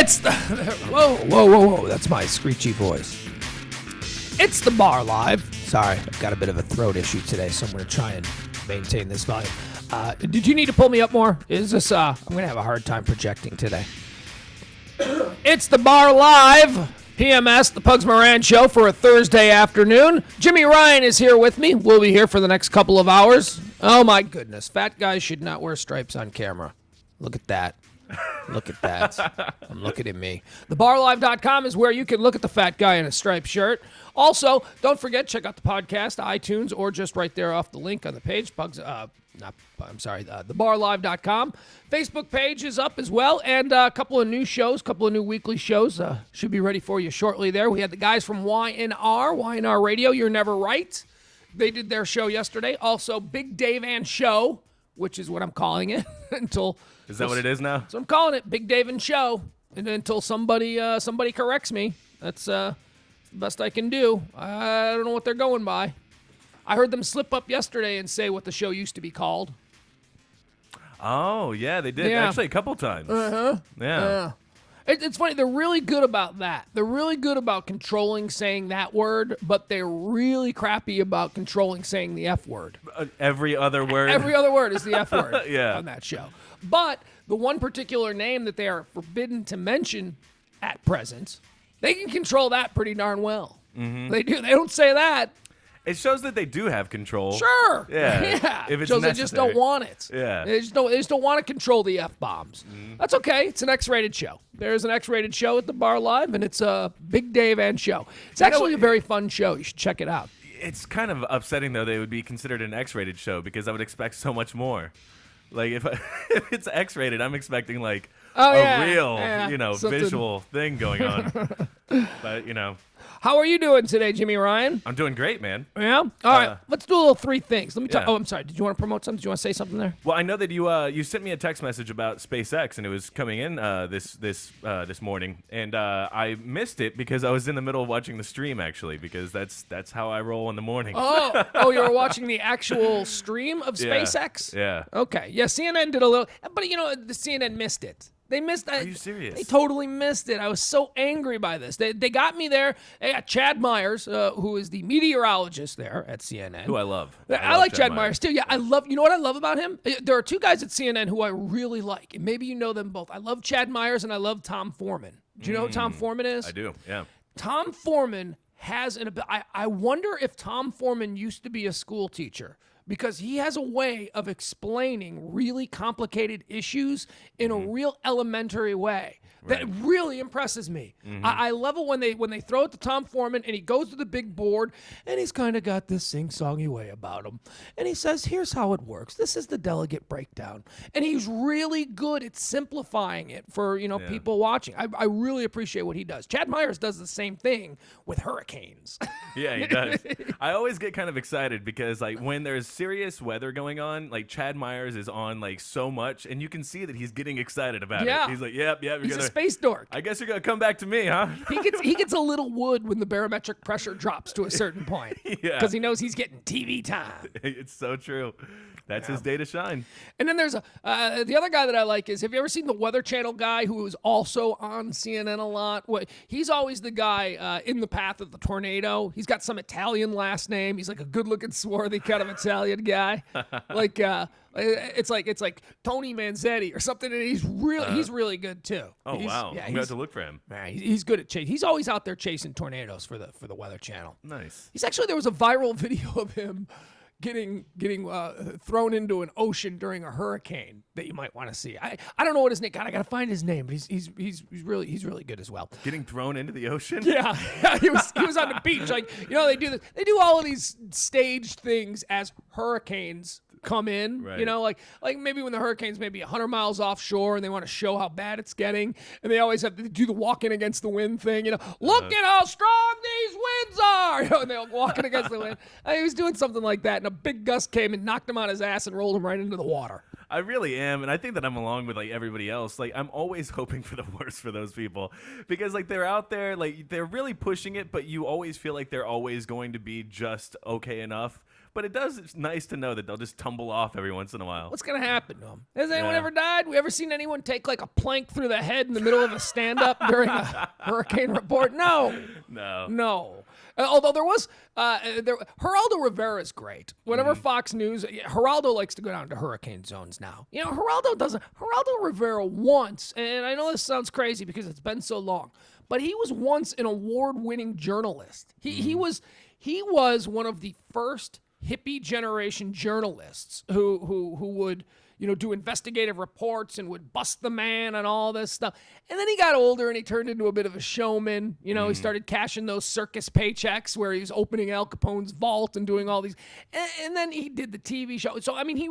It's the whoa! That's my screechy voice. It's the Bar Live. Sorry, I've got a bit of a throat issue today, so I'm going to try and maintain this volume. Did you need to pull me up more? Is this? I'm going to have a hard time projecting today. It's the Bar Live. PMS, the Pugs Moran show for a Thursday afternoon. Jimmy Ryan is here with me. We'll be here for the next couple of hours. Oh my goodness, fat guys should not wear stripes on camera. Look at that. Look at that. I'm looking at me. TheBarLive.com is where you can look at the fat guy in a striped shirt. Also, don't forget, check out the podcast, iTunes, or just right there off the link on the page. TheBarLive.com. Facebook page is up as well, and a couple of new shows, couple of new weekly shows should be ready for you shortly there. We had the guys from YNR Radio, You're Never Right. They did their show yesterday. Also, Big Dave and Show, which is what I'm calling it until... Is that what it is now? So I'm calling it Big Dave and Show, and until somebody corrects me, that's the best I can do. I don't know what they're going by. I heard them slip up yesterday and say what the show used to be called. Oh, yeah, they did. Yeah. Actually, a couple times. Uh-huh. Yeah. It's funny. They're really good about that. They're really good about controlling saying that word, but they're really crappy about controlling saying the F word. Every other word? Every other word is the F word Yeah. on that show. But the one particular name that they are forbidden to mention at present, they can control that pretty darn well. Mm-hmm. They do. They don't say that. It shows that they do have control. Sure. Yeah. If it's shows necessary. they just don't want it. Yeah. They just don't want to control the F-bombs. That's okay. It's an X-rated show. There's an X-rated show at the Bar Live, and it's a Big Dave and Show. It's actually a very fun show. You should check it out. It's kind of upsetting, though, they would be considered an X-rated show because I would expect so much more. Like, if it's X-rated, I'm expecting, like, real, visual thing going on. But, How are you doing today, Jimmy Ryan? I'm doing great, man. Yeah? All right. Let's do a little three things. Let me talk. Yeah. Oh, I'm sorry. Did you want to promote something? Did you want to say something there? Well, I know that you sent me a text message about SpaceX, and it was coming in this morning, and I missed it because I was in the middle of watching the stream, actually, because that's how I roll in the morning. Oh, you were watching the actual stream of SpaceX? Yeah. Okay. Yeah, CNN did a little, but the CNN missed it. They missed that. Are you serious? They totally missed it. I was so angry by this. They got me there. They got Chad Myers, who is the meteorologist there at CNN. Who I love. I like Chad Myers too. Yeah, you know what I love about him? There are two guys at CNN who I really like, and maybe you know them both. I love Chad Myers and I love Tom Foreman. Do you know who Tom Foreman is? I do, yeah. Tom Foreman has I wonder if Tom Foreman used to be a school teacher, because he has a way of explaining really complicated issues in a real elementary way that really impresses me. I love it when they throw it to Tom Foreman and he goes to the big board and he's kind of got this sing-songy way about him. And he says, here's how it works. This is the delegate breakdown. And he's really good at simplifying it for people watching. I really appreciate what he does. Chad Myers does the same thing with hurricanes. Yeah, he does. I always get kind of excited because when there's serious weather going on, Chad Myers is on so much, and you can see that he's getting excited about it. He's like, yep, he's a space dork. I guess you're gonna come back to me, huh? He gets a little wood when the barometric pressure drops to a certain point. Yeah, because he knows he's getting TV time. It's so true. That's his day to shine. And then there's the other guy that I like is, have you ever seen the Weather Channel guy who is also on CNN a lot? He's always the guy in the path of the tornado. He's got some Italian last name. He's like a good-looking, swarthy kind of Italian guy. It's like Tony Manzetti or something, and he's really good too. Oh, wow. Yeah, I'm going to have to look for him. He's good at chasing. He's always out there chasing tornadoes for the Weather Channel. Nice. There was a viral video of him getting thrown into an ocean during a hurricane that you might want to see. I don't know what his name. God, I gotta find his name. But he's really good as well. Getting thrown into the ocean. Yeah, he was on the beach. They do this. They do all of these staged things as hurricanes come in, right. like maybe when the hurricane's maybe 100 miles offshore and they want to show how bad it's getting, and they always have to do the walking against the wind thing, look at how strong these winds are, and they're walking against the wind. He was doing something like that, and a big gust came and knocked him on his ass and rolled him right into the water. I really am, and I think that I'm along with everybody else. I'm always hoping for the worst for those people because they're out there, they're really pushing it, but you always feel like they're always going to be just okay enough. But it's nice to know that they'll just tumble off every once in a while. What's going to happen to them? Has anyone ever died? We ever seen anyone take like a plank through the head in the middle of a stand-up during a hurricane report? No. Although there was, Geraldo Rivera is great. Whenever Fox News, Geraldo likes to go down to hurricane zones now. You know, Geraldo Rivera once, and I know this sounds crazy because it's been so long, but he was once an award-winning journalist. He was one of the first hippie generation journalists who would, do investigative reports and would bust the man and all this stuff. And then he got older and he turned into a bit of a showman. He started cashing those circus paychecks where he was opening Al Capone's vault and doing all these. And then he did the TV show. So, I mean, he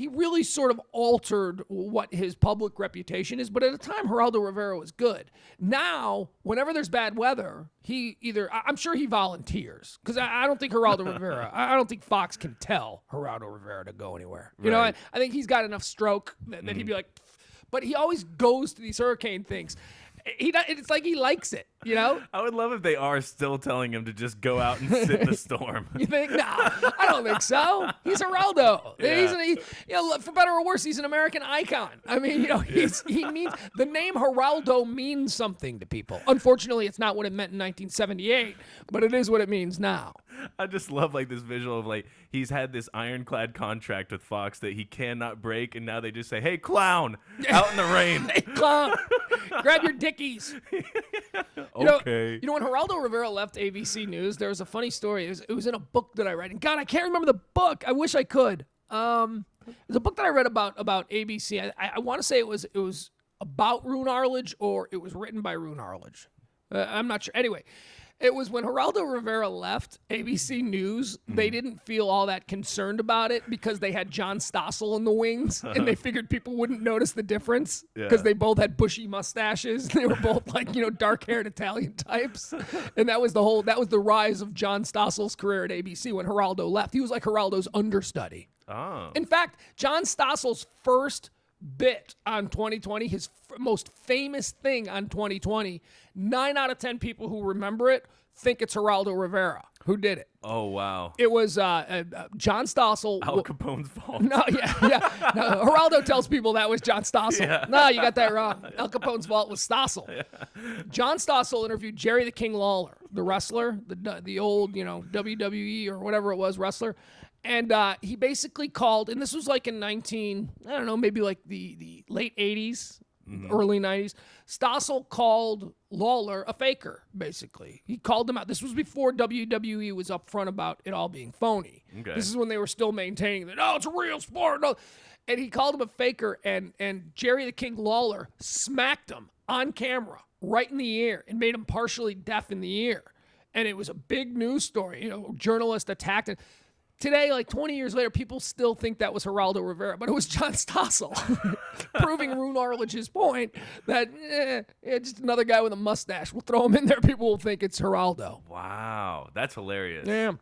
really sort of altered what his public reputation is. But at the time, Geraldo Rivera was good. Now, whenever there's bad weather, I'm sure he volunteers. Because I don't think Geraldo Rivera, I don't think Fox can tell Geraldo Rivera to go anywhere. Right. I think he's got enough stroke that he'd be like, but he always goes to these hurricane things. It's like he likes it, I would love if they are still telling him to just go out and sit in the storm. You think? Nah, I don't think so. He's Geraldo. Yeah. For better or worse, he's an American icon. I mean, he means the name Geraldo means something to people. Unfortunately, it's not what it meant in 1978, but it is what it means now. I just love this visual of he's had this ironclad contract with Fox that he cannot break, and now they just say, "Hey, clown, out in the rain." Hey, clown, grab your dickies. Okay. When Geraldo Rivera left ABC News, there was a funny story. It was in a book that I read, and God, I can't remember the book. I wish I could. It was a book that I read about ABC. I want to say it was about Roone Arledge, or it was written by Roone Arledge. I'm not sure. Anyway. It was when Geraldo Rivera left ABC News, they didn't feel all that concerned about it because they had John Stossel in the wings, and they figured people wouldn't notice the difference because they both had bushy mustaches. They were both dark-haired Italian types. And that was the rise of John Stossel's career at ABC when Geraldo left. He was like Geraldo's understudy. Oh. In fact, John Stossel's first bit on 2020, his most famous thing on 2020, 9 out of 10 people who remember it think it's Geraldo Rivera who did it. Oh, wow. It was John Stossel. Al Capone's fault. No, yeah. No, Geraldo tells people that was John Stossel. Yeah. No, you got that wrong. Al Capone's fault was Stossel. Yeah. John Stossel interviewed Jerry the King Lawler, the wrestler, the old, WWE or whatever it was, wrestler. And he basically called, and this was in maybe the late 80s, early 90s. Stossel called Lawler a faker, basically. He called him out. This was before WWE was upfront about it all being phony. Okay. This is when they were still maintaining that, no, it's a real sport. No. And he called him a faker, and Jerry the King Lawler smacked him on camera right in the ear and made him partially deaf in the ear. And it was a big news story. Journalist attacked it. Today, 20 years later, people still think that was Geraldo Rivera, but it was John Stossel, proving Roone Arledge's point that just another guy with a mustache. We'll throw him in there. People will think it's Geraldo. Wow, that's hilarious. Yeah.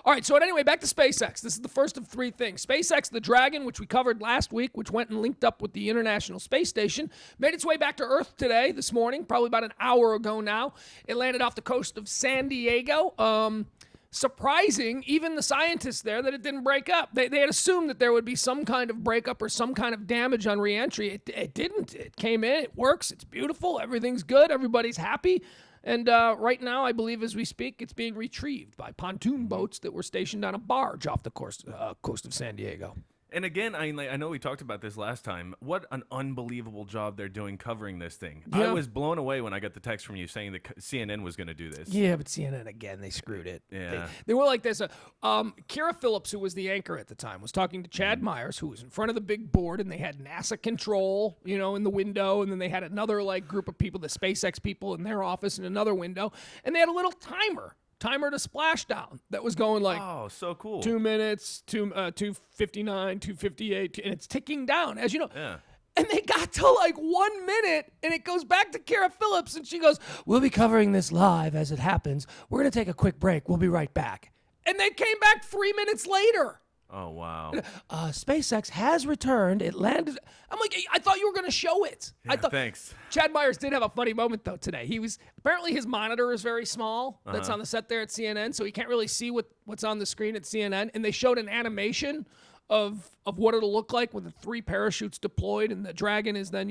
All right, so anyway, back to SpaceX. This is the first of 3 things. SpaceX, the Dragon, which we covered last week, which went and linked up with the International Space Station, made its way back to Earth this morning, probably about an hour ago now. It landed off the coast of San Diego. Surprising, even the scientists there, that it didn't break up. They had assumed that there would be some kind of breakup or some kind of damage on reentry. It didn't. It came in. It works. It's beautiful. Everything's good. Everybody's happy. And right now, I believe as we speak, it's being retrieved by pontoon boats that were stationed on a barge off the coast of San Diego. And again, I know we talked about this last time. What an unbelievable job they're doing covering this thing. Yeah. I was blown away when I got the text from you saying that CNN was going to do this. Yeah, but CNN, again, they screwed it. Yeah. They were like this. Kira Phillips, who was the anchor at the time, was talking to Chad Myers, who was in front of the big board, and they had NASA control, in the window, and then they had another group of people, the SpaceX people, in their office in another window, and they had a little timer to splashdown that was going oh, so cool. 2 minutes, 2:59, 2:58, and it's ticking down, as you know. Yeah. And they got to 1 minute, and it goes back to Kara Phillips, and she goes, "We'll be covering this live as it happens. We're going to take a quick break. We'll be right back." And they came back 3 minutes later. Oh, wow. SpaceX has returned. It landed. I'm like, I thought you were going to show it. Yeah, thanks. Chad Myers did have a funny moment, though, today. Apparently his monitor is very small that's on the set there at CNN, so he can't really see what's on the screen at CNN. And they showed an animation of what it'll look like when the 3 parachutes deployed and the Dragon is then,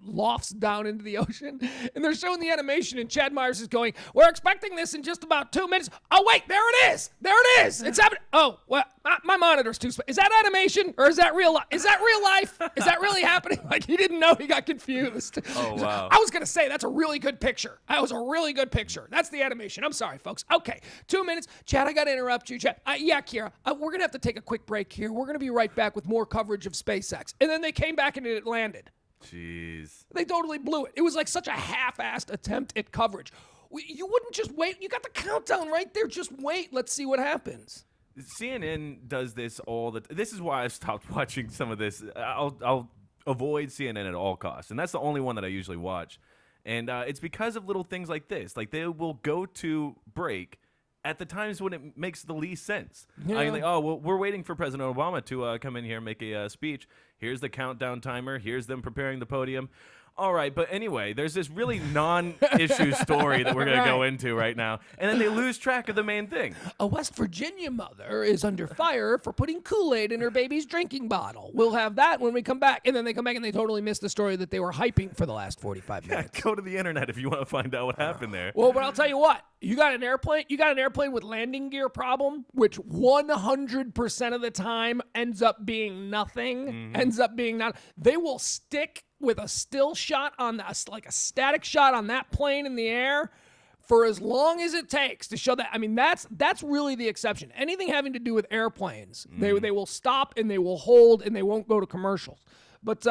lofts down into the ocean. And they're showing the animation, and Chad Myers is going, we're expecting this in just about 2 minutes. Oh, wait, there it is. There it is. It's happening. Oh, well, my monitor's too small. Is that animation or is that real life? Is that real life? Is that really happening? Like, he didn't know. He got confused. Oh, wow. I was going to say, that's a really good picture. That was a really good picture. That's the animation. I'm sorry, folks. Okay, 2 minutes. Chad, I got to interrupt you. Chad, yeah, Kira, we're going to have to take a quick break here. We're going to be right back with more coverage of SpaceX. And then they came back and it landed. Jeez. They totally blew it. It was like such a half-assed attempt at coverage. You wouldn't just wait. You got the countdown right there. Just wait. Let's see what happens. CNN does this this is why I've stopped watching some of this. I'll avoid CNN at all costs. And that's the only one that I usually watch. And it's because of little things like this. Like, they will go to break at the times when it makes the least sense. Yeah. I mean, like, well, we're waiting for President Obama to come in here and make a speech. Here's the countdown timer. Here's them preparing the podium. All right, but anyway, there's this really non-issue story that we're going to go into right now, and then they lose track of the main thing. A West Virginia mother is under fire for putting Kool-Aid in her baby's drinking bottle. We'll have that when we come back. And then they come back and they totally missed the story that they were hyping for the last 45 minutes. Yeah, go to the internet if you want to find out what happened there. Well, but I'll tell you what. You got an airplane with landing gear problem, which 100% of the time ends up being nothing, ends up being not. They will stick with a still shot like a static shot on that plane in the air for as long as it takes to show that. I mean, that's really the exception. Anything having to do with airplanes, they will stop and they will hold and they won't go to commercials. But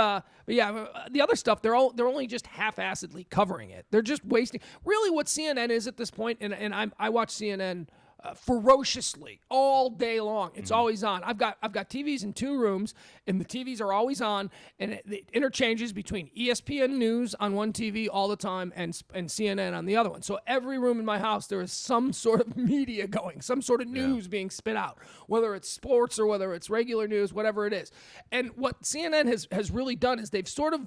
yeah, the other stuff, they're only just half-assedly covering it. They're just wasting. Really, what CNN is at this point, and I watch CNN ferociously all day long. It's always on. I've got TVs in 2 rooms, and the TVs are always on, and it interchanges between ESPN News on one TV all the time and CNN on the other one. So every room in my house, there is some sort of media going, some sort of news being spit out, whether it's sports or whether it's regular news, whatever it is. And what CNN has really done is they've sort of,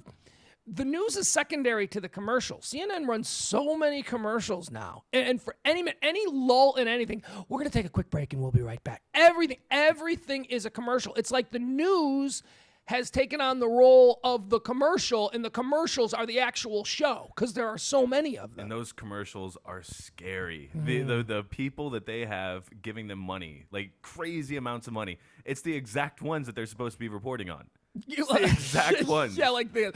the news is secondary to the commercials. CNN runs so many commercials now. And for any lull in anything, we're going to take a quick break and we'll be right back. Everything is a commercial. It's like the news has taken on the role of the commercial, and the commercials are the actual show because there are so many of them. And those commercials are scary. The people that they have giving them money, like crazy amounts of money, it's the exact ones that they're supposed to be reporting on. It's the exact ones. Yeah, like the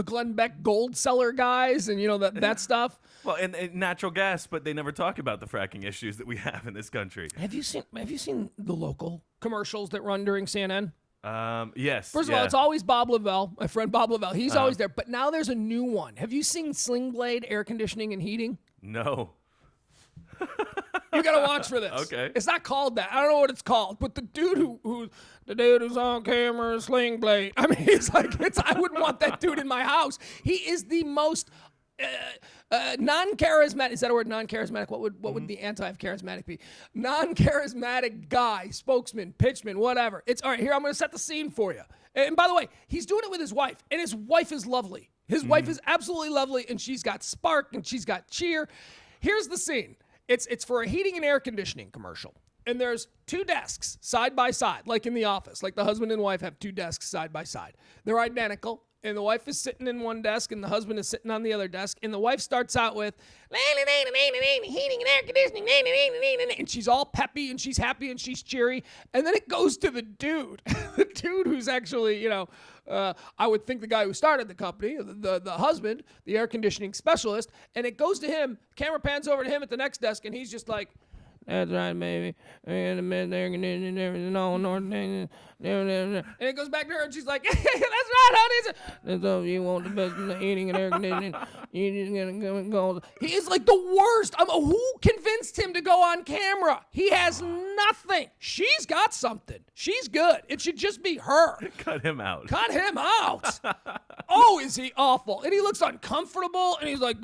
Glenn Beck gold seller guys, and that stuff. Well, and natural gas, but they never talk about the fracking issues that we have in this country. Have you seen the local commercials that run during CNN? Yes. First of all, it's always Bob Lavelle, my friend Bob Lavelle. He's always there. But now there's a new one. Have you seen Sling Blade Air Conditioning and Heating? No. You gotta watch for this. Okay. It's not called that. I don't know what it's called. But the dude who's on camera, Sling Blade. I mean, I wouldn't want that dude in my house. He is the most non-charismatic. Is that a word? Non-charismatic. What would the anti of charismatic be? Non-charismatic guy, spokesman, pitchman, whatever. It's all right. Here, I'm going to set the scene for you. And by the way, he's doing it with his wife, and his wife is lovely. His wife is absolutely lovely, and she's got spark and she's got cheer. Here's the scene. It's for a heating and air conditioning commercial. And there's 2 desks side by side, like in the office. Like the husband and wife have 2 desks side by side. They're identical. And the wife is sitting in one desk and the husband is sitting on the other desk. And the wife starts out with, heating and air conditioning, and she's all peppy and she's happy and she's cheery. And then it goes to the dude, who's actually, I would think the guy who started the company, the husband, the air conditioning specialist. And it goes to him, camera pans over to him at the next desk, and he's just like, that's right, baby. And it goes back to her, and she's like, that's right, honey. That's all you want, the best in the eating and air conditioning. You just gonna go. He is like the worst. Who convinced him to go on camera? He has nothing. She's got something. She's good. It should just be her. Cut him out. Cut him out. Oh, is he awful? And he looks uncomfortable. And he's like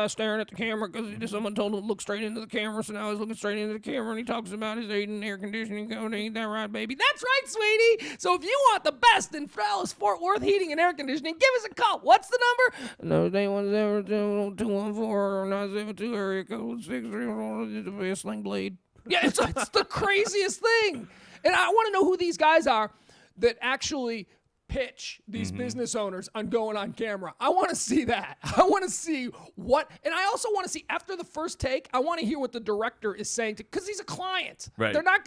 staring at the camera because someone told him to look straight into the camera. So now he's looking straight into the camera, and he talks about his aid and air conditioning code. Ain't that right, baby? That's right, sweetie. So if you want the best in Dallas Fort Worth heating and air conditioning, give us a call. What's the number? No, 214 or 972 area code 63 sling blade. Yeah, it's the craziest thing. And I want to know who these guys are that actually pitch these business owners on going on camera. I want to see that. I want to see what, and I also want to see after the first take, I want to hear what the director is saying because he's a client. Right. They're not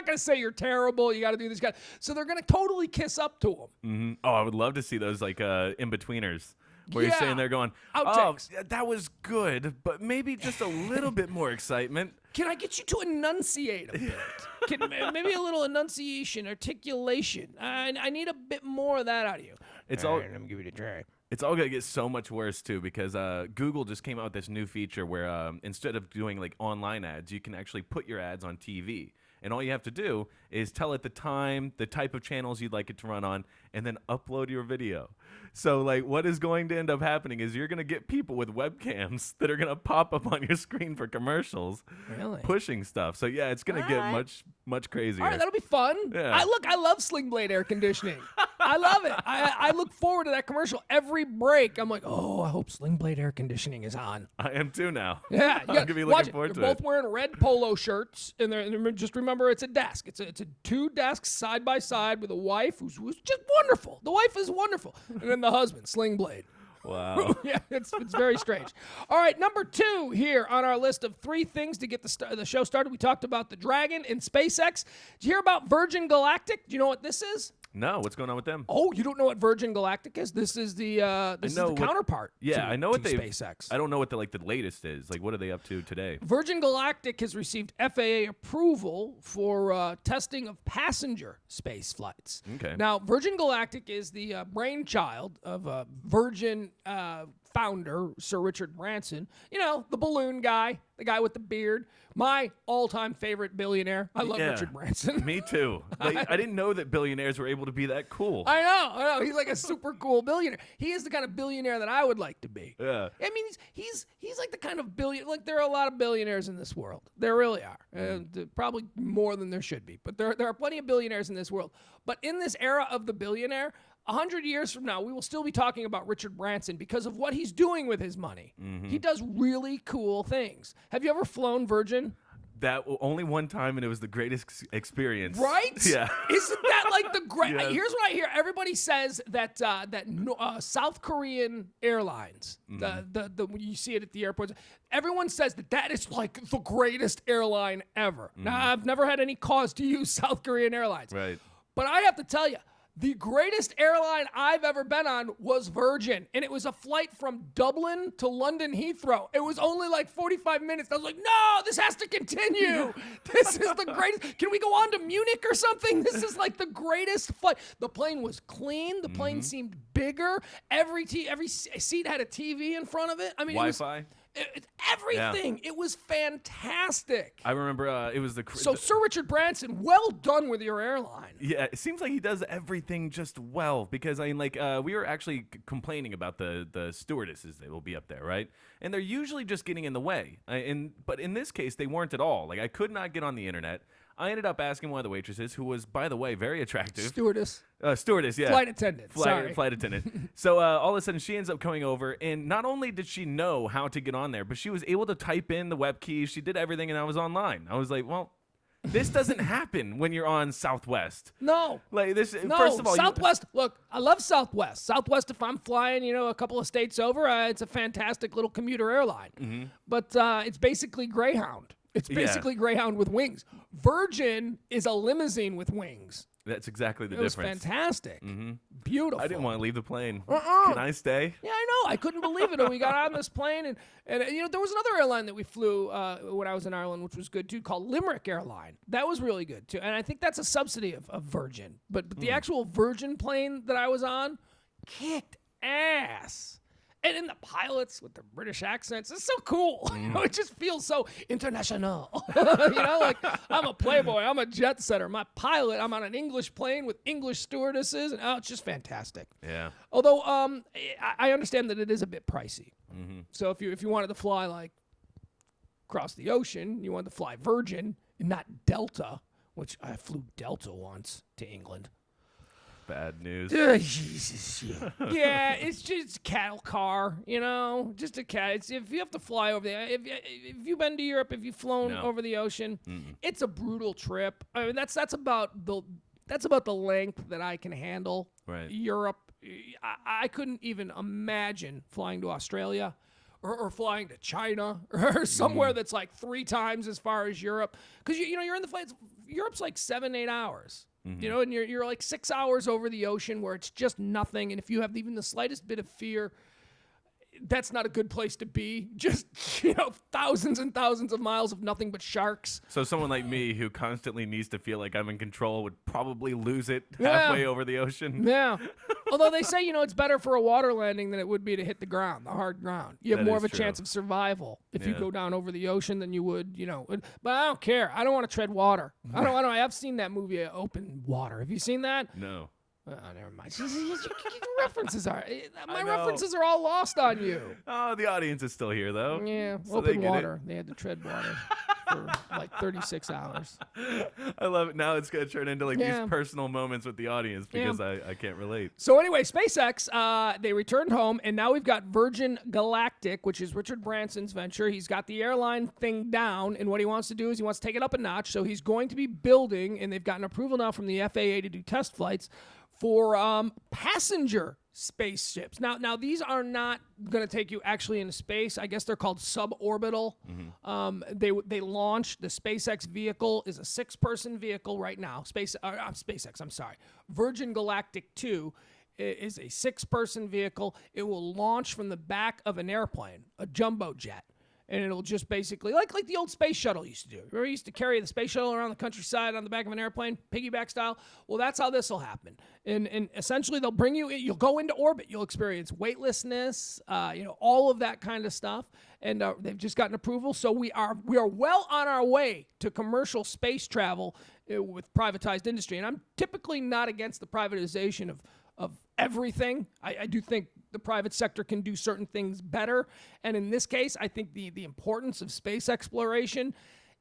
gonna say you're terrible. You got to do this guy. So they're gonna totally kiss up to him. Mm-hmm. Oh, I would love to see those like in-betweeners. Where you're sitting there going, outtakes. Oh, that was good, but maybe just a little bit more excitement. Can I get you to enunciate a bit? Maybe a little enunciation, articulation. I need a bit more of that out of you. Let me give you a try. It's all going to get so much worse, too, because Google just came out with this new feature where instead of doing like online ads, you can actually put your ads on TV. And all you have to do is tell it the time, the type of channels you'd like it to run on, and then upload your video. So, like, what is going to end up happening is you're going to get people with webcams that are going to pop up on your screen for commercials, pushing stuff. So, yeah, it's going to get much crazier. All right, that'll be fun. Yeah. I love Sling Blade air conditioning. I love it. I look forward to that commercial every break. I'm like, oh, I hope Sling Blade air conditioning is on. I am too now. Yeah, I'm going to be looking forward to it. They're both wearing red polo shirts, and just remember it's a desk. It's a two desks side by side with a wife who's just wonderful. The wife is wonderful, and then the husband, Sling Blade. Wow. Yeah, it's very strange. All right, number 2 here on our list of 3 things to get the show started. We talked about the Dragon and SpaceX. Did you hear about Virgin Galactic? Do you know what this is? No, what's going on with them? Oh, you don't know what Virgin Galactic is? This is the counterpart. Yeah, I know what they SpaceX. I don't know what the latest is. Like, what are they up to today? Virgin Galactic has received FAA approval for testing of passenger space flights. Okay. Now, Virgin Galactic is the brainchild of Virgin founder Sir Richard Branson. You know, the balloon guy, the guy with the beard. My all-time favorite billionaire. I love Richard Branson. Me too. I didn't know that billionaires were able to be that cool. I know. He's like a super cool billionaire. He is the kind of billionaire that I would like to be. Yeah. I mean, he's like the kind of like there are a lot of billionaires in this world. There really are. Probably more than there should be. But there are plenty of billionaires in this world. But in this era of the billionaire, 100 years from now, we will still be talking about Richard Branson because of what he's doing with his money. Mm-hmm. He does really cool things. Have you ever flown Virgin? That only one time, and it was the greatest experience. Right? Yeah. Isn't that like the great? Yes. Here's what I hear. Everybody says that South Korean Airlines, the you see it at the airports. Everyone says that is like the greatest airline ever. Now, I've never had any cause to use South Korean Airlines. Right. But I have to tell you, the greatest airline I've ever been on was Virgin, and it was a flight from Dublin to London Heathrow. It was only like 45 minutes. I was like, no, this has to continue. This is the greatest. Can we go on to Munich or something? This is like the greatest flight. The plane was clean. The plane seemed bigger. Every seat had a TV in front of it. I mean, Wi-Fi? Everything. Yeah. It was fantastic. I remember it was So Sir Richard Branson, well done with your airline. Yeah, it seems like he does everything just well because I mean, we were actually complaining about the stewardesses that will be up there, right? And they're usually just getting in the way. But in this case, they weren't at all. Like I could not get on the internet. I ended up asking one of the waitresses, who was, by the way, very attractive. Stewardess, yeah. Flight attendant. Flight attendant. So all of a sudden, she ends up coming over, and not only did she know how to get on there, but she was able to type in the web keys. She did everything, and I was online. I was like, well, this doesn't happen when you're on Southwest. No. Like this. No. First of all, Southwest. Look, I love Southwest. Southwest, if I'm flying, a couple of states over, it's a fantastic little commuter airline. Mm-hmm. But it's basically Greyhound. It's basically Greyhound with wings. Virgin is a limousine with wings. That's exactly the difference. difference. It was fantastic. Mm-hmm. Beautiful. I didn't want to leave the plane. Can I stay? Yeah, I know. I couldn't believe it. We got on this plane, and there was another airline that we flew when I was in Ireland, which was good too, called Limerick Airline. That was really good too, and I think that's a subsidy of Virgin. But the actual Virgin plane that I was on kicked ass. And in the pilots with the British accents, it's so cool. It just feels so international. Like I'm a playboy, I'm a jet setter. My pilot, I'm on an English plane with English stewardesses, and it's just fantastic. Yeah. Although I understand that it is a bit pricey. Mm-hmm. So if you wanted to fly like across the ocean, you wanted to fly Virgin and not Delta, which I flew Delta once to England. Bad news. Jesus. Yeah, it's just a cattle car, just a cat. If you have to fly over there, if you've been to Europe, if you've flown over the ocean, it's a brutal trip. I mean, that's about the length that I can handle. Right. Europe, I couldn't even imagine flying to Australia or flying to China or somewhere that's like 3 times as far as Europe, because you're in the flights. Europe's like 7-8 hours. Mm-hmm. And you're like 6 hours over the ocean where it's just nothing. And if you have even the slightest bit of fear, that's not a good place to be. Just, thousands and thousands of miles of nothing but sharks. So someone like me who constantly needs to feel like I'm in control would probably lose it halfway over the ocean. Yeah. Although they say, it's better for a water landing than it would be to hit the ground, the hard ground. You have more of a chance of survival if you go down over the ocean than you would, But I don't care. I don't want to tread water. I don't. I've seen that movie, Open Water. Have you seen that? No. Never mind. Your references are references are all lost on you. Oh, the audience is still here though. Yeah, so Open Water. They had to tread water for like 36 hours. I love it. Now it's gonna turn into these personal moments with the audience because I can't relate. So anyway, SpaceX, they returned home, and now we've got Virgin Galactic, which is Richard Branson's venture. He's got the airline thing down, and what he wants to do is he wants to take it up a notch. So he's going to be building, and they've gotten approval now from the FAA to do test flights for passenger spaceships. Now these are not going to take you actually into space. I guess they're called suborbital. Mm-hmm. They launched the SpaceX vehicle is a 6-person vehicle right now. SpaceX. I'm sorry. Virgin Galactic 2 is a 6-person vehicle. It will launch from the back of an airplane, a jumbo jet. And it'll just basically, like the old space shuttle used to do. Remember, you used to carry the space shuttle around the countryside on the back of an airplane, piggyback style? Well, that's how this will happen. And essentially, they'll bring you'll go into orbit. You'll experience weightlessness, all of that kind of stuff. And they've just gotten approval. So we are well on our way to commercial space travel with privatized industry. And I'm typically not against the privatization of everything. I do think the private sector can do certain things better. And in this case, I think the importance of space exploration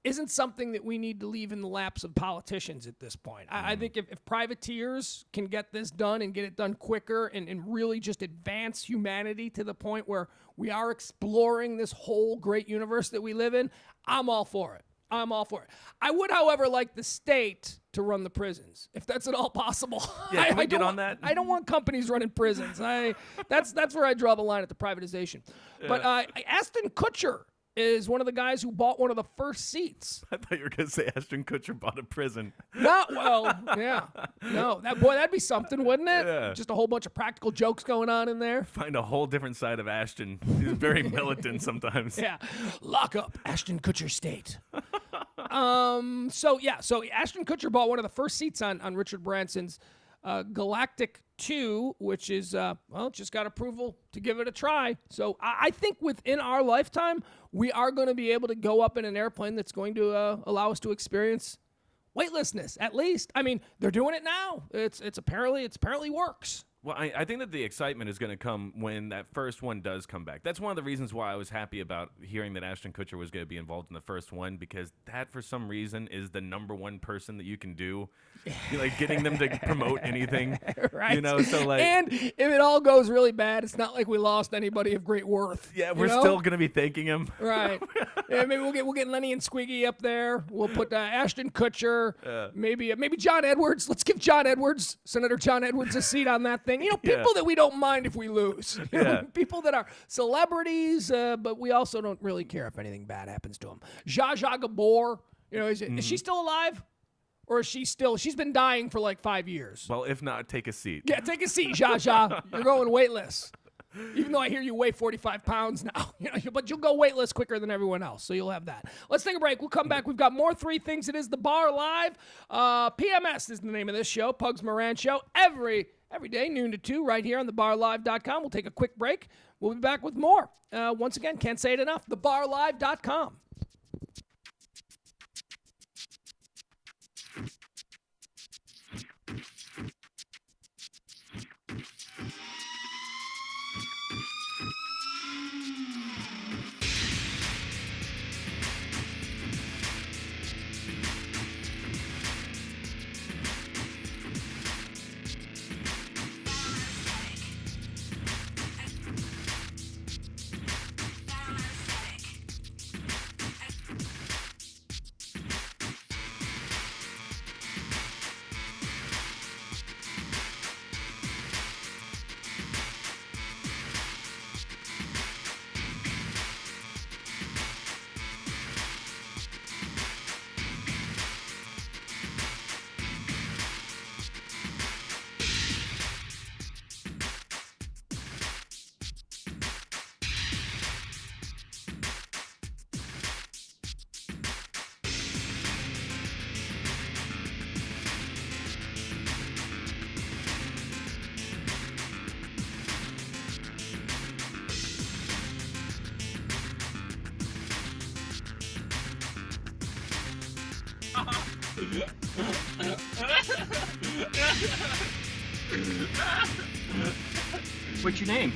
isn't something that we need to leave in the laps of politicians at this point. I think if privateers can get this done and get it done quicker and really just advance humanity to the point where we are exploring this whole great universe that we live in, I'm all for it. I would, however, like the state to run the prisons, if that's at all possible. Yeah, can we get on that? I don't want companies running prisons. That's where I draw the line at the privatization. Yeah. But Ashton Kutcher is one of the guys who bought one of the first seats. I thought you were going to say Ashton Kutcher bought a prison. Not well, yeah. No, that'd be something, wouldn't it? Yeah. Just a whole bunch of practical jokes going on in there. Find a whole different side of Ashton. He's very militant sometimes. Yeah. Lock up Ashton Kutcher State. So Ashton Kutcher bought one of the first seats on Richard Branson's Galactic 2, which is, just got approval to give it a try. So I think within our lifetime, we are going to be able to go up in an airplane that's going to allow us to experience weightlessness, at least. I mean, they're doing it now. It's apparently works. Well, I think that the excitement is going to come when that first one does come back. That's one of the reasons why I was happy about hearing that Ashton Kutcher was going to be involved in the first one, because that, for some reason, is the number one person that you can do. Like, getting them to promote anything. Right. So like... And if it all goes really bad, it's not like we lost anybody of great worth. Yeah, we're still going to be thanking him. Right. Yeah, maybe we'll get Lenny and Squiggy up there. We'll put Ashton Kutcher, maybe John Edwards. Let's give Senator John Edwards a seat on that thing. People that we don't mind if we lose. People that are celebrities, but we also don't really care if anything bad happens to them. Zsa Zsa Gabor, is she still alive? Or is she's been dying for like 5 years? Well, if not, take a seat. Yeah, take a seat, Zsa Zsa. You're going weightless. Even though I hear you weigh 45 pounds now. But you'll go weightless quicker than everyone else, so you'll have that. Let's take a break. We'll come back. We've got more Three Things. It is The Bar Live. PMS is the name of this show, Pugs Moran Show, every day, noon to 2, right here on thebarlive.com. We'll take a quick break. We'll be back with more. Once again, can't say it enough, thebarlive.com. What's your name?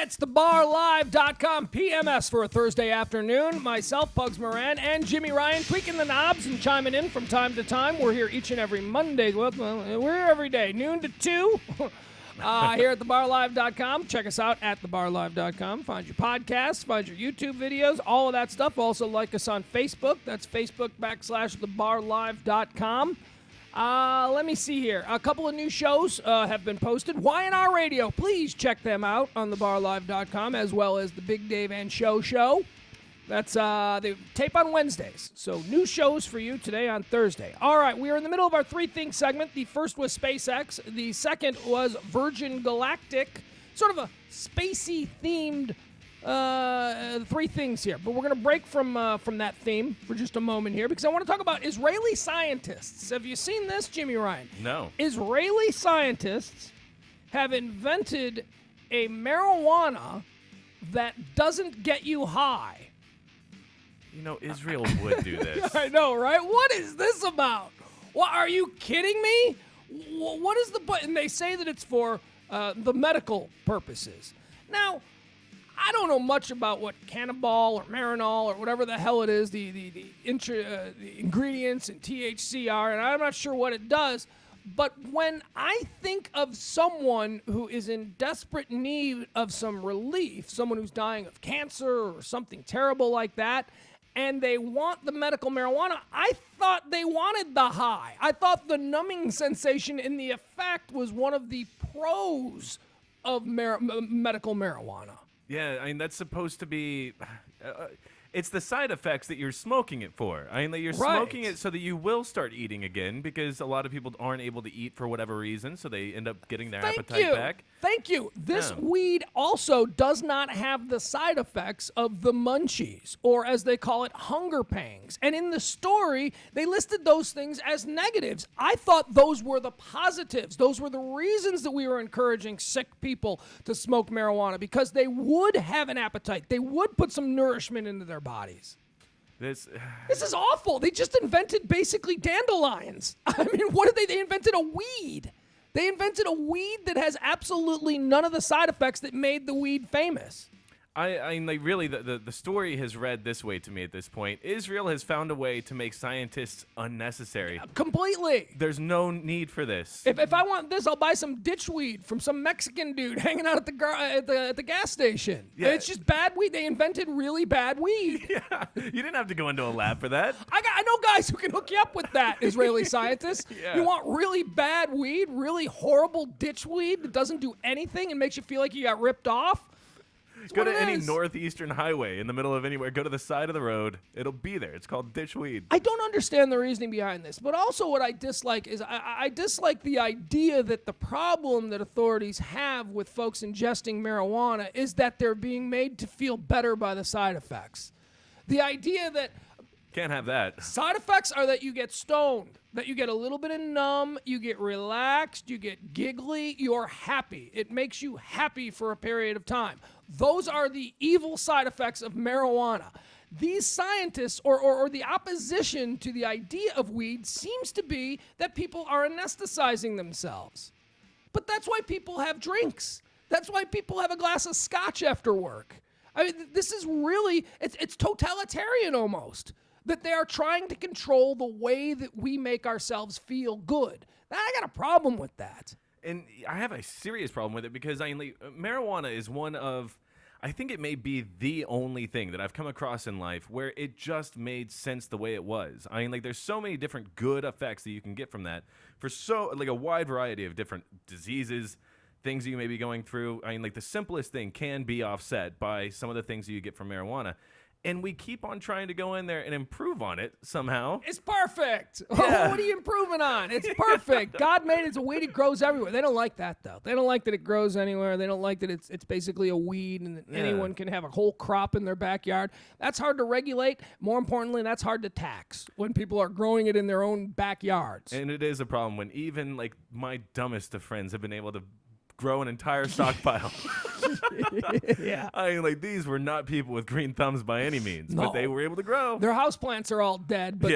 It's thebarlive.com PMS for a Thursday afternoon. Myself, Pugs Moran, and Jimmy Ryan tweaking the knobs and chiming in from time to time. We're here each and every Monday. Well, we're here every day, noon to 2. Here at thebarlive.com. Check us out at thebarlive.com. Find your podcasts, find your YouTube videos, all of that stuff. Also like us on Facebook. That's Facebook.com/thebarlive.com. Let me see here. A couple of new shows have been posted. Y&R Radio, please check them out on thebarlive.com, as well as the Big Dave and Show. That's they tape on Wednesdays. So new shows for you today on Thursday. All right, we are in the middle of our Three Things segment. The first was SpaceX. The second was Virgin Galactic, sort of a spacey-themed three things here, but we're going to break from that theme for just a moment here because I want to talk about Israeli scientists. Have you seen this, Jimmy Ryan? No. Israeli scientists have invented a marijuana that doesn't get you high. You know, Israel would do this. I know, right? What is this about? What, are you kidding me? What is the... And they say that it's for the medical purposes. Now, I don't know much about what cannabis or marinol or whatever the hell it is, the ingredients in THC are, and I'm not sure what it does. But when I think of someone who is in desperate need of some relief, someone who's dying of cancer or something terrible like that, and they want the medical marijuana, I thought they wanted the high. I thought the numbing sensation in the effect was one of the pros of medical marijuana. Yeah, I mean, that's supposed to be... it's the side effects that you're smoking it for. I mean, you're smoking it so that you will start eating again because a lot of people aren't able to eat for whatever reason, so they end up getting their appetite back. Thank you. This weed also does not have the side effects of the munchies, or as they call it, hunger pangs. And in the story, they listed those things as negatives. I thought those were the positives. Those were the reasons that we were encouraging sick people to smoke marijuana, because they would have an appetite. They would put some nourishment into their bodies. This is awful. They just invented basically dandelions. I mean, what did they? They invented a weed. They invented a weed that has absolutely none of the side effects that made the weed famous. I mean, like, really, the story has read this way to me at this point. Israel has found a way to make scientists unnecessary. Completely. There's no need for this. If I want this, I'll buy some ditch weed from some Mexican dude hanging out at the gas station. Yeah. It's just bad weed. They invented really bad weed. Yeah, you didn't have to go into a lab for that. I know guys who can hook you up with that, Israeli scientists. Yeah. You want really bad weed, really horrible ditch weed that doesn't do anything and makes you feel like you got ripped off? Go to any northeastern highway in the middle of anywhere. Go to the side of the road. It'll be there. It's called ditch weed. I don't understand the reasoning behind this, but also what I dislike is I dislike the idea that the problem that authorities have with folks ingesting marijuana is that they're being made to feel better by the side effects. The idea that... Can't have that. Side effects are that you get stoned, that you get a little bit of numb, you get relaxed, you get giggly, you're happy. It makes you happy for a period of time. Those are the evil side effects of marijuana. These scientists, or the opposition to the idea of weed, seems to be that people are anesthetizing themselves. But that's why people have drinks. That's why people have a glass of scotch after work. I mean, this is really, it's totalitarian almost. That they are trying to control the way that we make ourselves feel good. I got a problem with that. And I have a serious problem with it because marijuana is one of, I think it may be the only thing that I've come across in life where it just made sense the way it was. I mean, there's so many different good effects that you can get from that for a wide variety of different diseases, things you may be going through. I mean, the simplest thing can be offset by some of the things that you get from marijuana. And we keep on trying to go in there and improve on it somehow. It's perfect. Yeah. What are you improving on? It's perfect. God made it. It's a weed. It grows everywhere. They don't like that, though. They don't like that it grows anywhere. They don't like that it's basically a weed and that anyone can have a whole crop in their backyard. That's hard to regulate. More importantly, that's hard to tax when people are growing it in their own backyards. And it is a problem when even my dumbest of friends have been able to grow an entire stockpile. Yeah. I mean, these were not people with green thumbs by any means, but they were able to grow. Their houseplants are all dead, but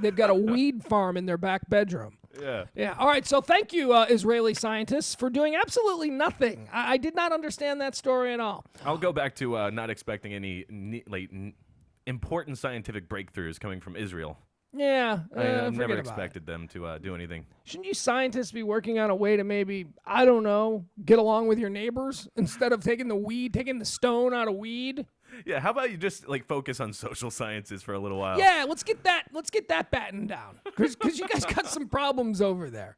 they've got a weed farm in their back bedroom. Yeah. Yeah. All right. So thank you, Israeli scientists, for doing absolutely nothing. I did not understand that story at all. I'll go back to not expecting any important scientific breakthroughs coming from Israel. Yeah, I've never expected them to do anything. Shouldn't you scientists be working on a way to maybe, I don't know, get along with your neighbors instead of taking the stone out of weed? Yeah, how about you just focus on social sciences for a little while? Yeah, let's get that battened down because you guys got some problems over there.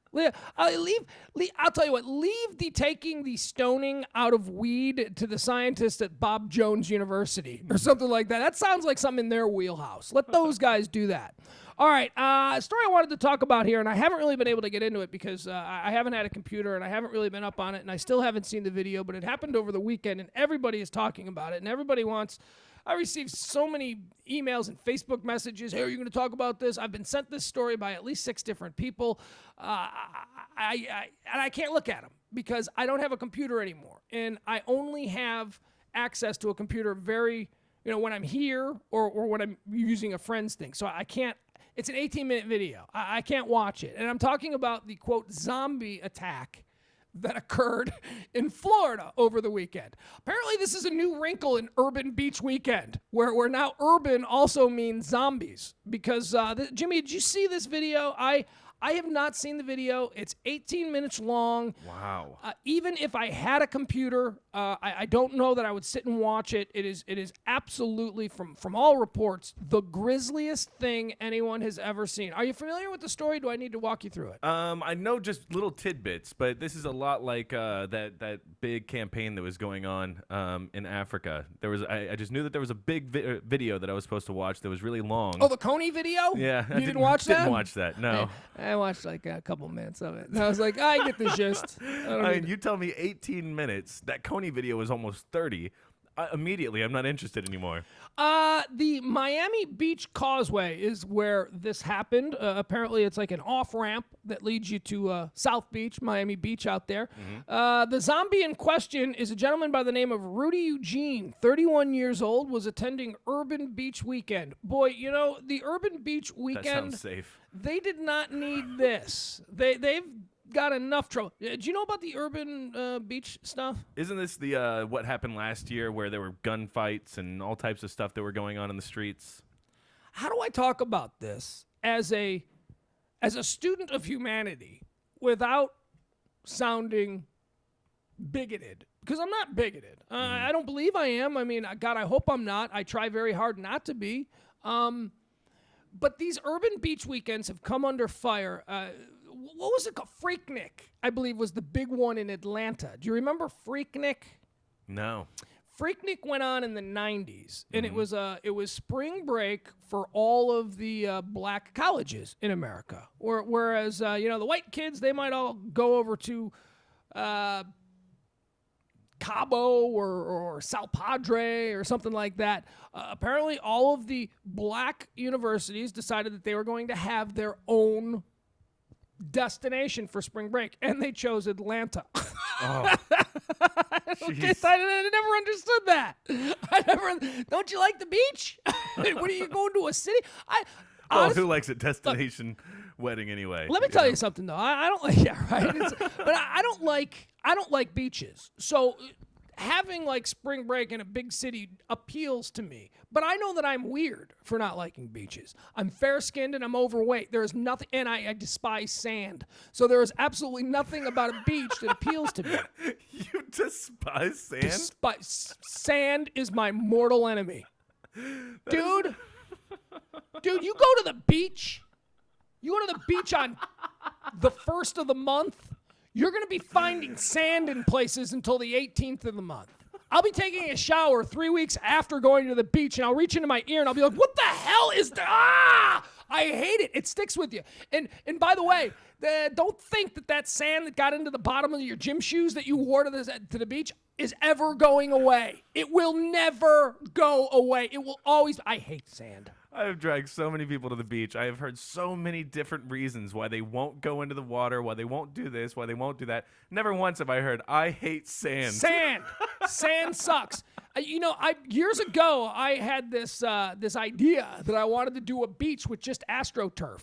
I'll tell you what. Leave the taking the stoning out of weed to the scientists at Bob Jones University or something like that. That sounds like something in their wheelhouse. Let those guys do that. All right, a story I wanted to talk about here, and I haven't really been able to get into it because I haven't had a computer and I haven't really been up on it, and I still haven't seen the video, but it happened over the weekend, and everybody is talking about it, and everybody wants... I received so many emails and Facebook messages. Hey, are you going to talk about this? I've been sent this story by at least 6 different people. I can't look at them because I don't have a computer anymore. And I only have access to a computer when I'm here or when I'm using a friend's thing. So I can't, it's an 18-minute video. I can't watch it. And I'm talking about the, quote, zombie attack that occurred in Florida over the weekend. Apparently, this is a new wrinkle in Urban Beach Weekend, where now urban also means zombies. Because, Jimmy, did you see this video? I have not seen the video. It's 18 minutes long. Wow. Even if I had a computer, I don't know that I would sit and watch it. It is absolutely, from all reports, the grisliest thing anyone has ever seen. Are you familiar with the story? Do I need to walk you through it? I know just little tidbits, but this is a lot like that big campaign that was going on in Africa. I just knew that there was a big video that I was supposed to watch that was really long. Oh, the Coney video? Yeah. You didn't watch that? Didn't watch that, no. I watched like a couple minutes of it. And I was like, I get the gist. I mean, you tell me 18 minutes. That Coney video was almost 30. Immediately, I'm not interested anymore. The Miami Beach Causeway is where this happened. Apparently, it's like an off-ramp that leads you to South Beach, Miami Beach out there. Mm-hmm. The zombie in question is a gentleman by the name of Rudy Eugene, 31 years old, was attending Urban Beach Weekend. Boy, the Urban Beach Weekend... That sounds safe. They did not need this. They've got enough trouble. Do you know about the Urban Beach stuff? Isn't this the what happened last year where there were gunfights and all types of stuff that were going on in the streets? How do I talk about this as a student of humanity without sounding bigoted? Because I'm not bigoted. I don't believe I am. I mean, God, I hope I'm not. I try very hard not to be. But these Urban Beach weekends have come under fire. What was it called? Freaknik, I believe, was the big one in Atlanta. Do you remember Freaknik? No. Freaknik went on in the 90s, and it was spring break for all of the black colleges in America. Whereas, the white kids, they might all go over to Cabo or Sal Padre or something like that. Apparently, all of the black universities decided that they were going to have their own destination for spring break, and they chose Atlanta. Oh. I never understood that. Don't you like the beach? What are you going to a city? Who likes a destination wedding anyway? Let me tell you something though. I don't like but I don't like beaches. So having like spring break in a big city appeals to me. But I know that I'm weird for not liking beaches. I'm fair-skinned and I'm overweight. There is nothing, and I despise sand. So there is absolutely nothing about a beach that appeals to me. You despise sand? Sand is my mortal enemy. Dude, you go to the beach. You go to the beach on the 1st of the month. You're going to be finding sand in places until the 18th of the month. I'll be taking a shower 3 weeks after going to the beach, and I'll reach into my ear, and I'll be like, what the hell is that? I hate it. It sticks with you. And by the way, don't think that sand that got into the bottom of your gym shoes that you wore to the beach is ever going away. It will never go away. It will always... I hate sand. I have dragged so many people to the beach. I have heard so many different reasons why they won't go into the water, why they won't do this, why they won't do that. Never once have I heard, I hate sand. Sand sucks. Years ago, I had this idea that I wanted to do a beach with just AstroTurf.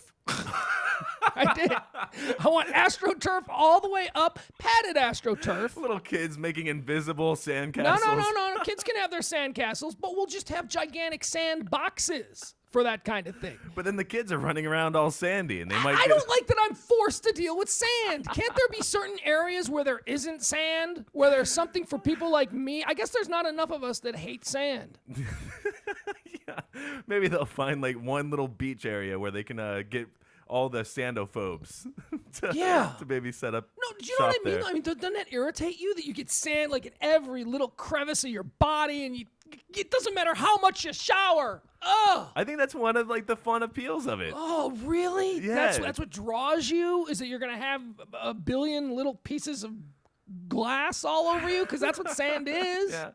I did. I want AstroTurf all the way up, padded AstroTurf. Little kids making invisible sandcastles. No. Kids can have their sandcastles, but we'll just have gigantic sand boxes for that kind of thing. But then the kids are running around all sandy, and they might. I don't like that I'm forced to deal with sand. Can't there be certain areas where there isn't sand, where there's something for people like me? I guess there's not enough of us that hate sand. Yeah, maybe they'll find like one little beach area where they can get all the sandophobes to maybe set up. No, do you know what I mean? There. I mean, doesn't that irritate you that you get sand like in every little crevice of your body, and it doesn't matter how much you shower. Oh, I think that's one of like the fun appeals of it. Oh, really? Yeah. That's what draws you? Is that you're gonna have a billion little pieces of glass all over you? Because that's what sand is. Yeah,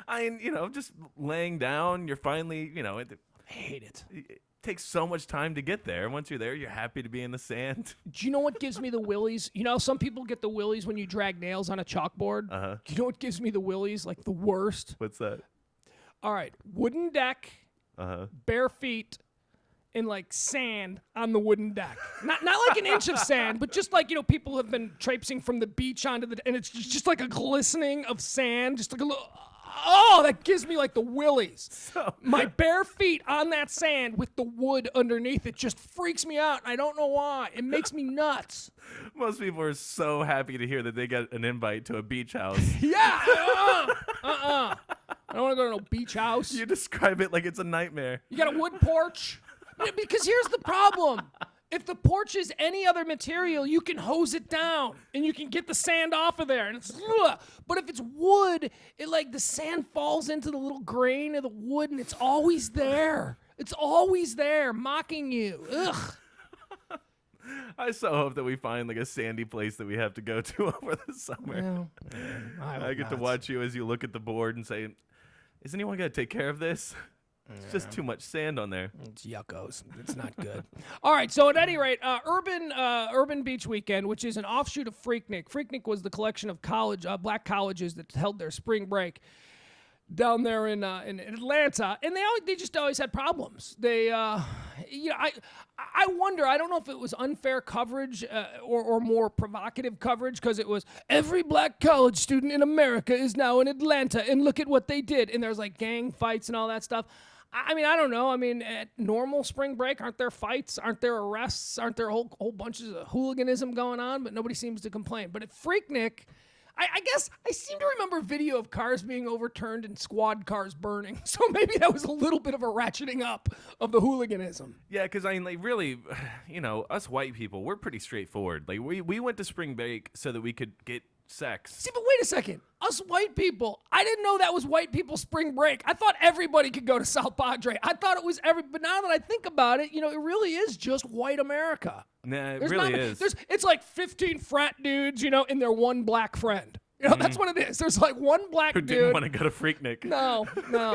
I mean, just laying down. You're finally, I hate it. It takes so much time to get there. Once you're there, you're happy to be in the sand. Do you know what gives me the willies? Some people get the willies when you drag nails on a chalkboard. Uh-huh. Do you know what gives me the willies? Like the worst? What's that? All right, wooden deck, bare feet, and like sand on the wooden deck. Not like an inch of sand, but just like, people have been traipsing from the beach onto and it's just like a glistening of sand, just like a little. Oh, that gives me like the willies. My bare feet on that sand with the wood underneath it just freaks me out. I don't know why. It makes me nuts. Most people are so happy to hear that they get an invite to a beach house. Yeah. I don't want to go to no beach house. You describe it like it's a nightmare. You got a wood porch? Because here's the problem. If the porch is any other material, you can hose it down and you can get the sand off of there. And it's, ugh. But if it's wood, the sand falls into the little grain of the wood and it's always there. It's always there, mocking you. Ugh. I so hope that we find like a sandy place that we have to go to over the summer. Well, I get to watch you as you look at the board and say, "Is anyone going to take care of this?" It's just too much sand on there. It's yuckos. It's not good. All right. So at any rate, Urban Beach Weekend, which is an offshoot of Freaknik. Freaknik was the collection of black colleges that held their spring break down there in Atlanta, and they just always had problems. I wonder. I don't know if it was unfair coverage or more provocative coverage, because it was every black college student in America is now in Atlanta, and look at what they did. And there's like gang fights and all that stuff. I mean, I don't know. I mean, at normal spring break, aren't there fights? Aren't there arrests? Aren't there whole bunches of hooliganism going on? But nobody seems to complain. But at Freaknik, I guess I seem to remember video of cars being overturned and squad cars burning. So maybe that was a little bit of a ratcheting up of the hooliganism. Yeah, because I mean, like, really, us white people, we're pretty straightforward. Like, we went to spring break so that we could get sex. See, but wait a second. Us white people, I didn't know that was white people's spring break. I thought everybody could go to South Padre. I thought it was but now that I think about it, it really is just white America. Nah, it really is. It's like 15 frat dudes, and their one black friend. That's what it is. There's like one black dude. Who didn't want to go to Freaknik. No.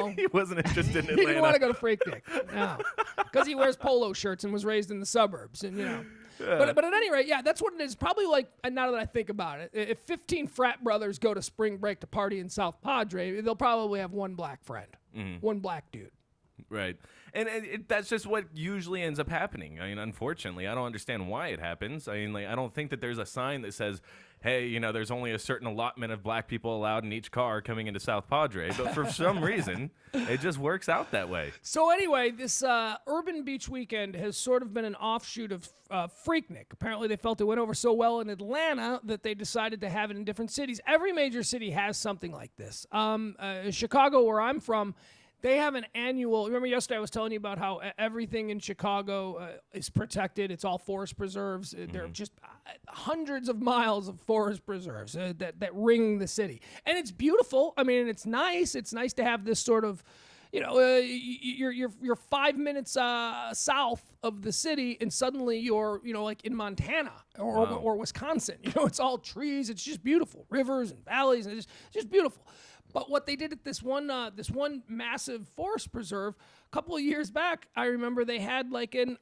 He wasn't interested in Atlanta. He didn't want to go to Freaknik. No. Because he wears polo shirts and was raised in the suburbs. And, Yeah. But at any rate, yeah, that's what it is. Probably like, now that I think about it, if 15 frat brothers go to spring break to party in South Padre, they'll probably have one black friend. One black dude. Right. And that's just what usually ends up happening. I mean, unfortunately, I don't understand why it happens. I mean, I don't think that there's a sign that says, hey, there's only a certain allotment of black people allowed in each car coming into South Padre. But for some reason, it just works out that way. So anyway, this Urban Beach Weekend has sort of been an offshoot of Freaknik. Apparently, they felt it went over so well in Atlanta that they decided to have it in different cities. Every major city has something like this. Chicago, where I'm from, they have an annual. Remember yesterday I was telling you about how everything in Chicago is protected. It's all forest preserves. There are just hundreds of miles of forest preserves that ring the city, and it's beautiful. I mean, it's nice. It's nice to have this sort of, you're 5 minutes south of the city, and suddenly you're like in Montana or Wisconsin. It's all trees. It's just beautiful, rivers and valleys, and it's just beautiful. But what they did at this one massive forest preserve a couple of years back, I remember they had like a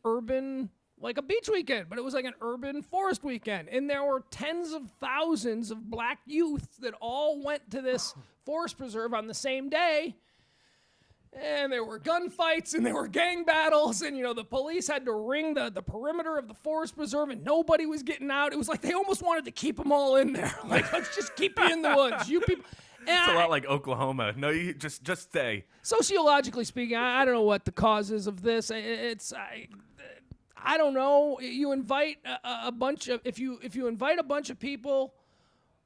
beach weekend, but it was like an urban forest weekend. And there were tens of thousands of black youth that all went to this forest preserve on the same day. And there were gunfights and there were gang battles, and the police had to ring the perimeter of the forest preserve, and nobody was getting out. It was like they almost wanted to keep them all in there. Like, let's just keep you in the woods, you people. It's a lot like Oklahoma. No, you just stay. Sociologically speaking, I don't know what the cause is of this. I don't know. You invite a bunch of if you invite a bunch of people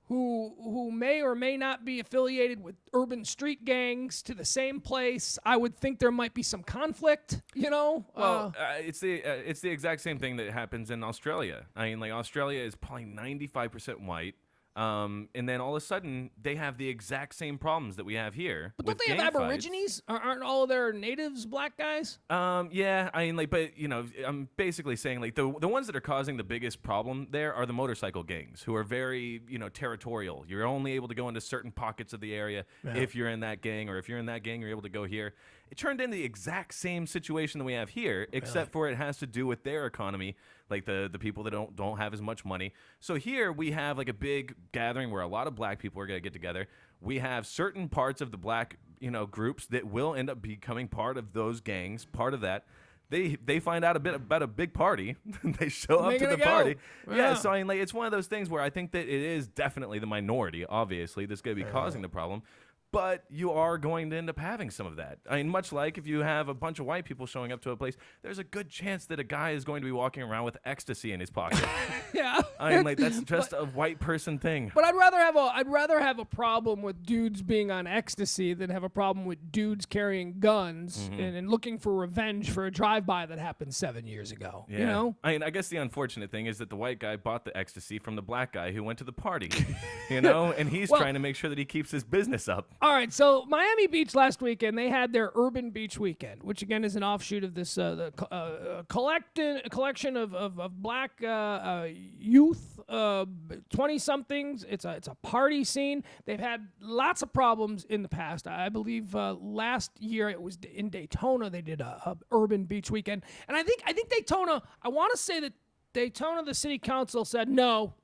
who may or may not be affiliated with urban street gangs to the same place, I would think there might be some conflict, you know? Well, it's the exact same thing that happens in Australia. I mean, like, Australia is probably 95% white. And then all of a sudden, they have the exact same problems that we have here. But don't they have Aborigines? Aren't all of their natives black guys? Yeah. I mean, like, but, you know, I'm basically saying, like, the ones that are causing the biggest problem there are the motorcycle gangs, who are very, you know, territorial. You're only able to go into certain pockets of the area if you're in that gang, or if you're in that gang, you're able to go here. It turned into the exact same situation that we have here, except for it has to do with their economy, like the people that don't have as much money. So here we have like a big gathering where a lot of black people are going to get together. We have certain parts of the black, you know, groups that will end up becoming part of those gangs, part of that. They find out a bit about a big party. They show up to the party. Yeah, so I mean, like, it's one of those things where I think that it is definitely the minority, obviously, that's going to be causing the problem. But you are going to end up having some of that. I mean, much like if you have a bunch of white people showing up to a place, there's a good chance that a guy is going to be walking around with ecstasy in his pocket. Yeah. I mean, like, that's just a white person thing. But I'd rather have a problem with dudes being on ecstasy than have a problem with dudes carrying guns and looking for revenge for a drive-by that happened 7 years ago. Yeah. You know? I mean, I guess the unfortunate thing is that the white guy bought the ecstasy from the black guy who went to the party, you know, and he's trying to make sure that he keeps his business up. All right, so Miami Beach last weekend, they had their Urban Beach Weekend, which again is an offshoot of this collection of black youth, 20-somethings. It's a party scene. They've had lots of problems in the past. I believe last year it was in Daytona they did a Urban Beach Weekend, and I think Daytona. I want to say that Daytona, the city council said no.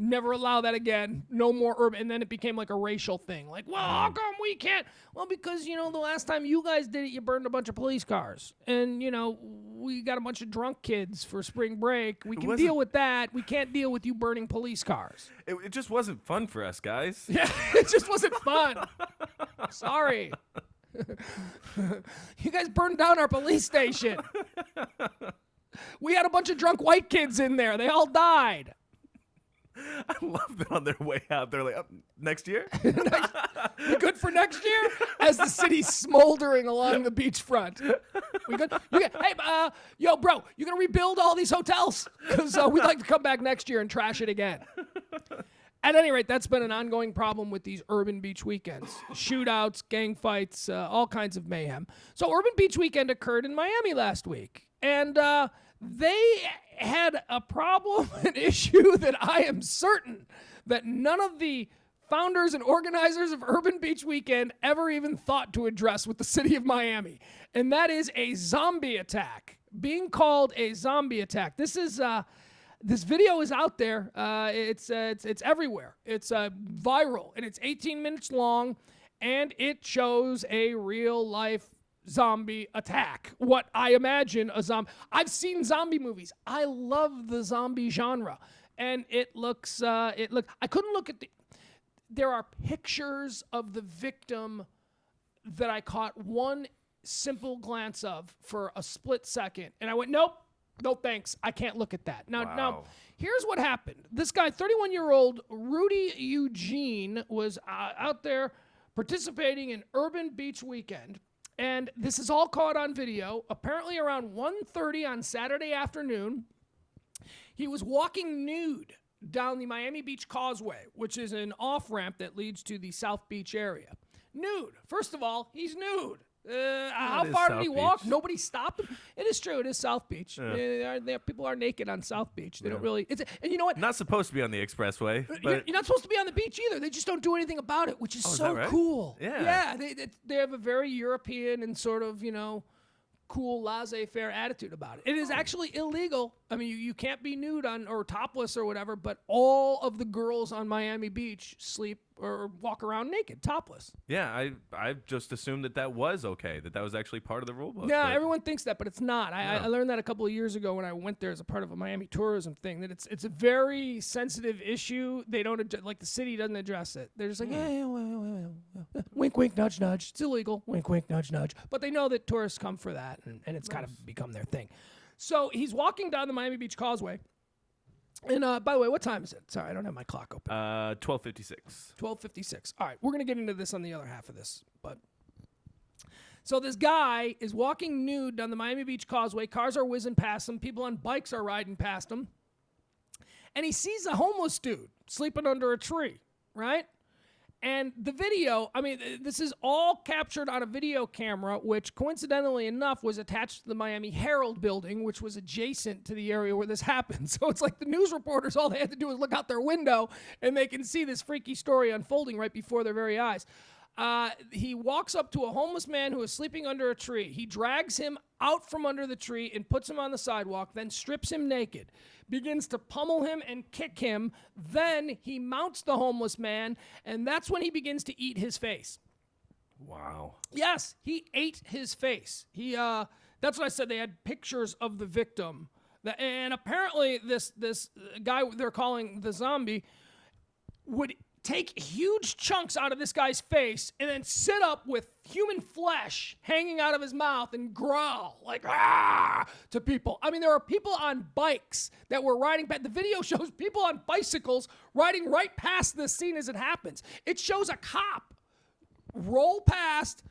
Never allow that again. No more urban. And then it became like a racial thing. Like, well, how come we can't? Well, because, you know, the last time you guys did it, you burned a bunch of police cars. And, you know, we got a bunch of drunk kids for spring break. We can deal with that. We can't deal with you burning police cars. It just wasn't fun for us, guys. Yeah, it just wasn't fun. Sorry. You guys burned down our police station. We had a bunch of drunk white kids in there. They all died. I love that on their way out. They're like, oh, next year? We good for next year? As the city's smoldering along the beachfront. We good? Hey, yo, bro, you going to rebuild all these hotels? Because we'd like to come back next year and trash it again. At any rate, that's been an ongoing problem with these Urban Beach weekends. Shootouts, gang fights, all kinds of mayhem. So Urban Beach Weekend occurred in Miami last week. And they had a problem, an issue that I am certain that none of the founders and organizers of Urban Beach Weekend ever even thought to address with the city of Miami. And that is a zombie attack. Being called a zombie attack. This is... This video is out there. It's everywhere. It's viral, and it's 18 minutes long, and it shows a real-life zombie attack. What I imagine a zombie... I've seen zombie movies. I love the zombie genre, and it looks... I couldn't look at the... There are pictures of the victim that I caught one simple glance of for a split second, and I went, nope. No thanks. I can't look at that. Now, here's what happened. This guy, 31-year-old Rudy Eugene, was out there participating in Urban Beach Weekend, and this is all caught on video. Apparently around 1:30 on Saturday afternoon, he was walking nude down the Miami Beach Causeway, which is an off-ramp that leads to the South Beach area. Nude. First of all, he's nude. How far did he walk? Nobody stopped him. It is true. It is South Beach. People are naked on South Beach. They don't really. And you know what? Not supposed to be on the expressway. But you're not supposed to be on the beach either. They just don't do anything about it, which is so cool. Yeah. They have a very European and sort of, you know, cool laissez-faire attitude about it. It is actually illegal. I mean, you can't be nude or topless or whatever, but all of the girls on Miami Beach sleep or walk around naked, topless. Yeah, I just assumed that was okay, that was actually part of the rule book. Yeah, everyone thinks that, but it's not. I learned that a couple of years ago when I went there as a part of a Miami tourism thing, that it's a very sensitive issue. They don't, like the city doesn't address it. They're just like, hey, wink, wink, nudge, nudge. It's illegal. Wink, wink, nudge, nudge. But they know that tourists come for that, and it's kind of become their thing. So he's walking down the Miami Beach Causeway, And by the way, what time is it? Sorry, I don't have my clock open. 12:56. 12:56. All right, we're going to get into this on the other half of this. But so this guy is walking nude down the Miami Beach causeway. Cars are whizzing past him. People on bikes are riding past him. And he sees a homeless dude sleeping under a tree, right? And the video, I mean, this is all captured on a video camera, which coincidentally enough was attached to the Miami Herald building, which was adjacent to the area where this happened. So it's like the news reporters, all they had to do was look out their window and they can see this freaky story unfolding right before their very eyes. He walks up to a homeless man who is sleeping under a tree. He drags him out from under the tree and puts him on the sidewalk, then strips him naked, begins to pummel him and kick him. Then he mounts the homeless man, and that's when he begins to eat his face. Wow. Yes, he ate his face. That's what I said. They had pictures of the victim. And apparently this guy they're calling the zombie would take huge chunks out of this guy's face and then sit up with human flesh hanging out of his mouth and growl like to people. I mean, there are people on bikes that were riding past. The video shows people on bicycles riding right past this scene as it happens. It shows a cop roll past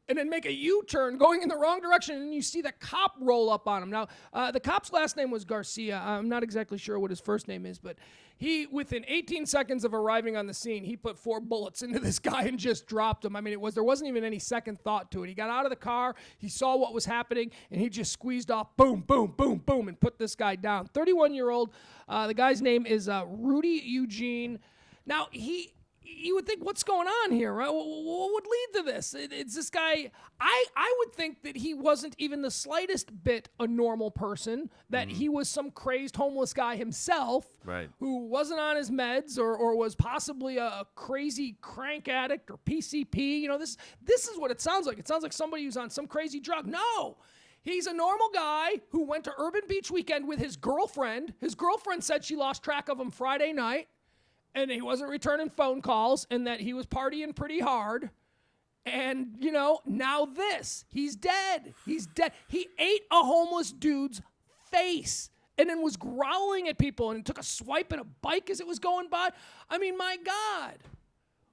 and then make a U-turn going in the wrong direction, and you see the cop roll up on him. Now, the cop's last name was Garcia. I'm not exactly sure what his first name is, but he, within 18 seconds of arriving on the scene, he put 4 bullets into this guy and just dropped him. I mean, there wasn't even any second thought to it. He got out of the car, he saw what was happening, and he just squeezed off, boom, boom, boom, boom, and put this guy down. 31-year-old. The guy's name is Rudy Eugene. Now, you would think, what's going on here, right? What would lead to this? It's this guy. I would think that he wasn't even the slightest bit a normal person, that he was some crazed homeless guy himself, right, who wasn't on his meds or was possibly a crazy crank addict or PCP. You know, this is what it sounds like. It sounds like somebody who's on some crazy drug. No. He's a normal guy who went to Urban Beach weekend with his girlfriend. His girlfriend said she lost track of him Friday night, and he wasn't returning phone calls, and that he was partying pretty hard. And, you know, now this. He's dead. He's dead. He ate a homeless dude's face and then was growling at people and took a swipe at a bike as it was going by. I mean, my God.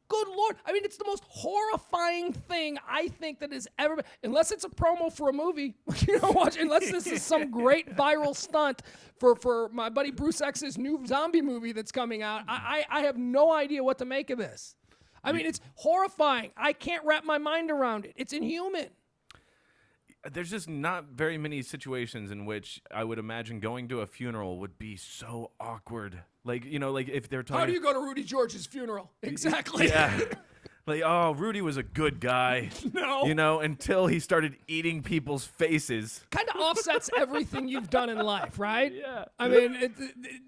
Good Lord. I mean, it's the most horrifying thing I think that has ever been. Unless it's a promo for a movie. You know, unless this is some great viral stunt for my buddy Bruce X's new zombie movie that's coming out. I have no idea what to make of this. I mean, it's horrifying. I can't wrap my mind around it. It's inhuman. There's just not very many situations in which I would imagine going to a funeral would be so awkward. Like, you know, like if they're talking... How do you go to Rudy George's funeral? Exactly. Yeah. Like, oh, Rudy was a good guy. No. You know, until he started eating people's faces. Kind of offsets everything you've done in life, right? Yeah. I mean,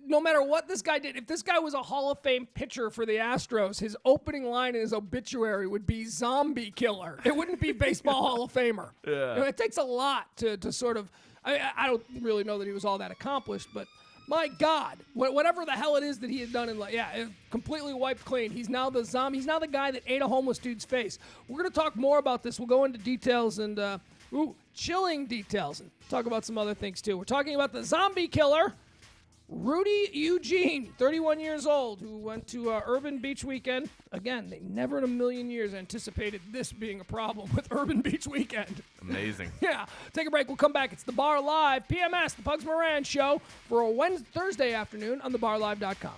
no matter what this guy did, if this guy was a Hall of Fame pitcher for the Astros, his opening line in his obituary would be zombie killer. It wouldn't be baseball Hall of Famer. Yeah. You know, it takes a lot to sort of... I don't really know that he was all that accomplished, but... My God, whatever the hell it is that he had done in life, yeah, completely wiped clean. He's now the zombie. He's now the guy that ate a homeless dude's face. We're going to talk more about this. We'll go into details and, chilling details, and talk about some other things, too. We're talking about the zombie killer, Rudy Eugene, 31 years old, who went to Urban Beach weekend. Again, they never in a million years anticipated this being a problem with Urban Beach weekend. Amazing. Yeah. Take a break. We'll come back. It's The Bar Live, PMS, the Pugs Moran Show, for a Thursday afternoon on thebarlive.com.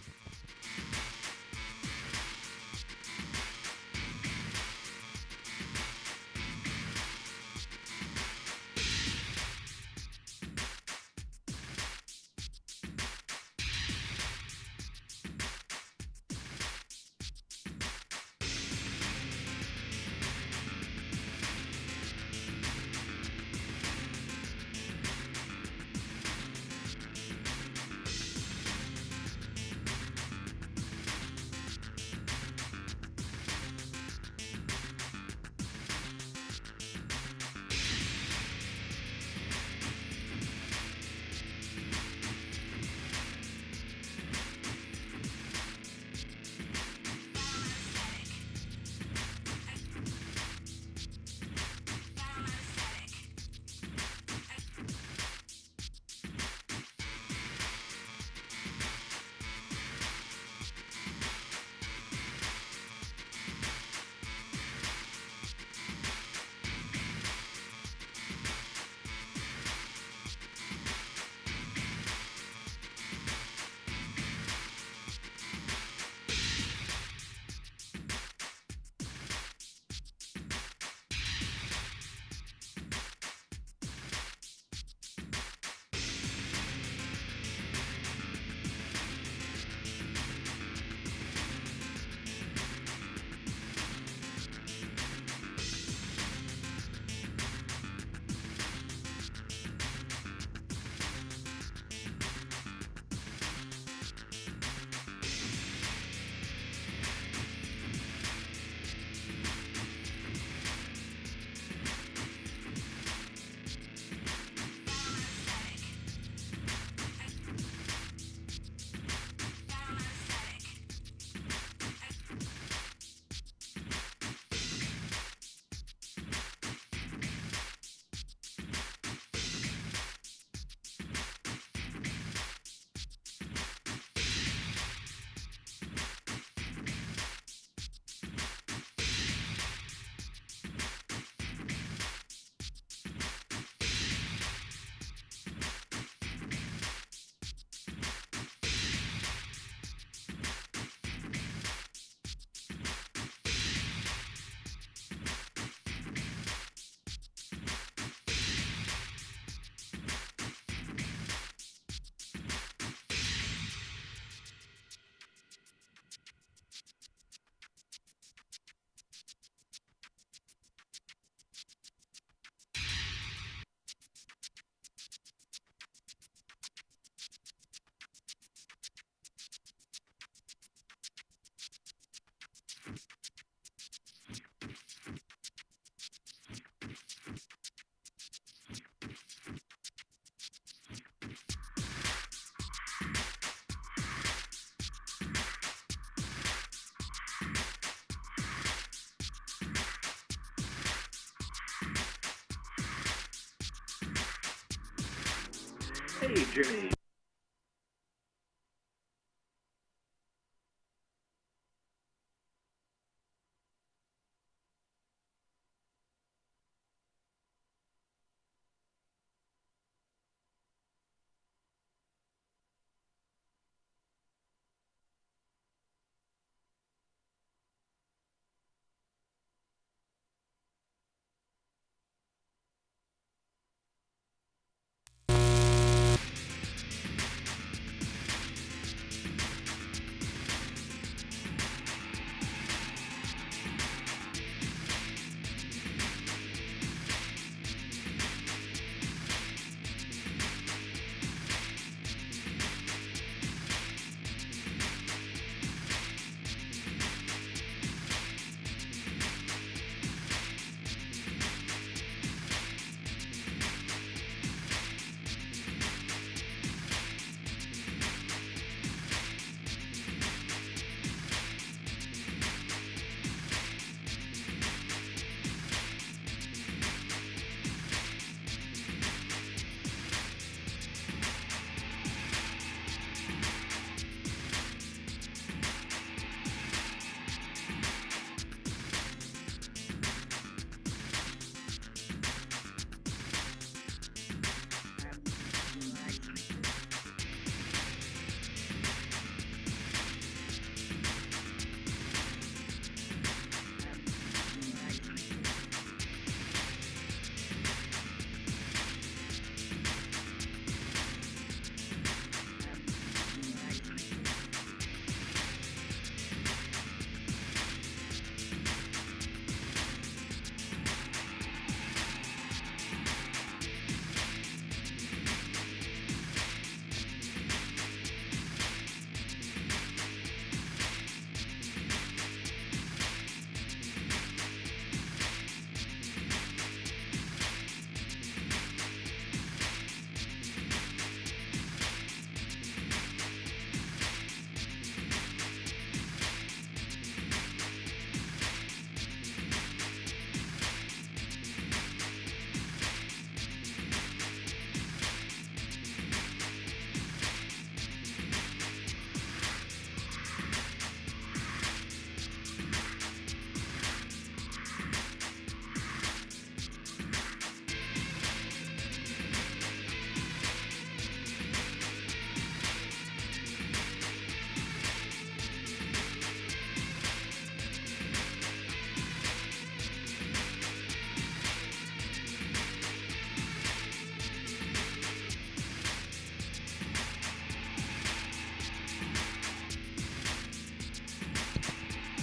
Hey, Jimmy.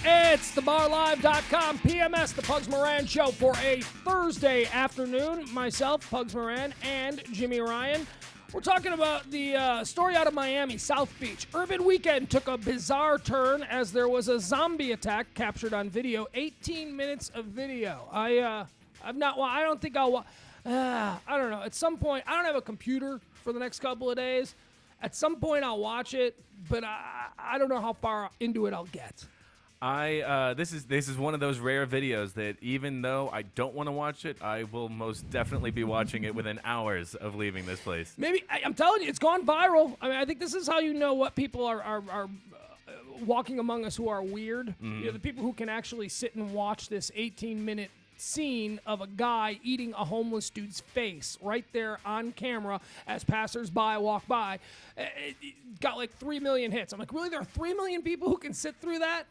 It's thebarlive.com PMS, the Pugs Moran Show for a Thursday afternoon. Myself, Pugs Moran, and Jimmy Ryan. We're talking about the story out of Miami, South Beach. Urban Weekend took a bizarre turn as there was a zombie attack captured on video. 18 minutes of video. I don't know. At some point, I don't have a computer for the next couple of days. At some point, I'll watch it, but I don't know how far into it I'll get. This is one of those rare videos that even though I don't want to watch it, I will most definitely be watching it within hours of leaving this place. Maybe I'm telling you, it's gone viral. I mean, I think this is how you know what people are walking among us who are weird. Mm-hmm. You know, the people who can actually sit and watch this 18-minute scene of a guy eating a homeless dude's face right there on camera as passersby walk by. It got like 3 million hits. I'm like, really? There are 3 million people who can sit through that?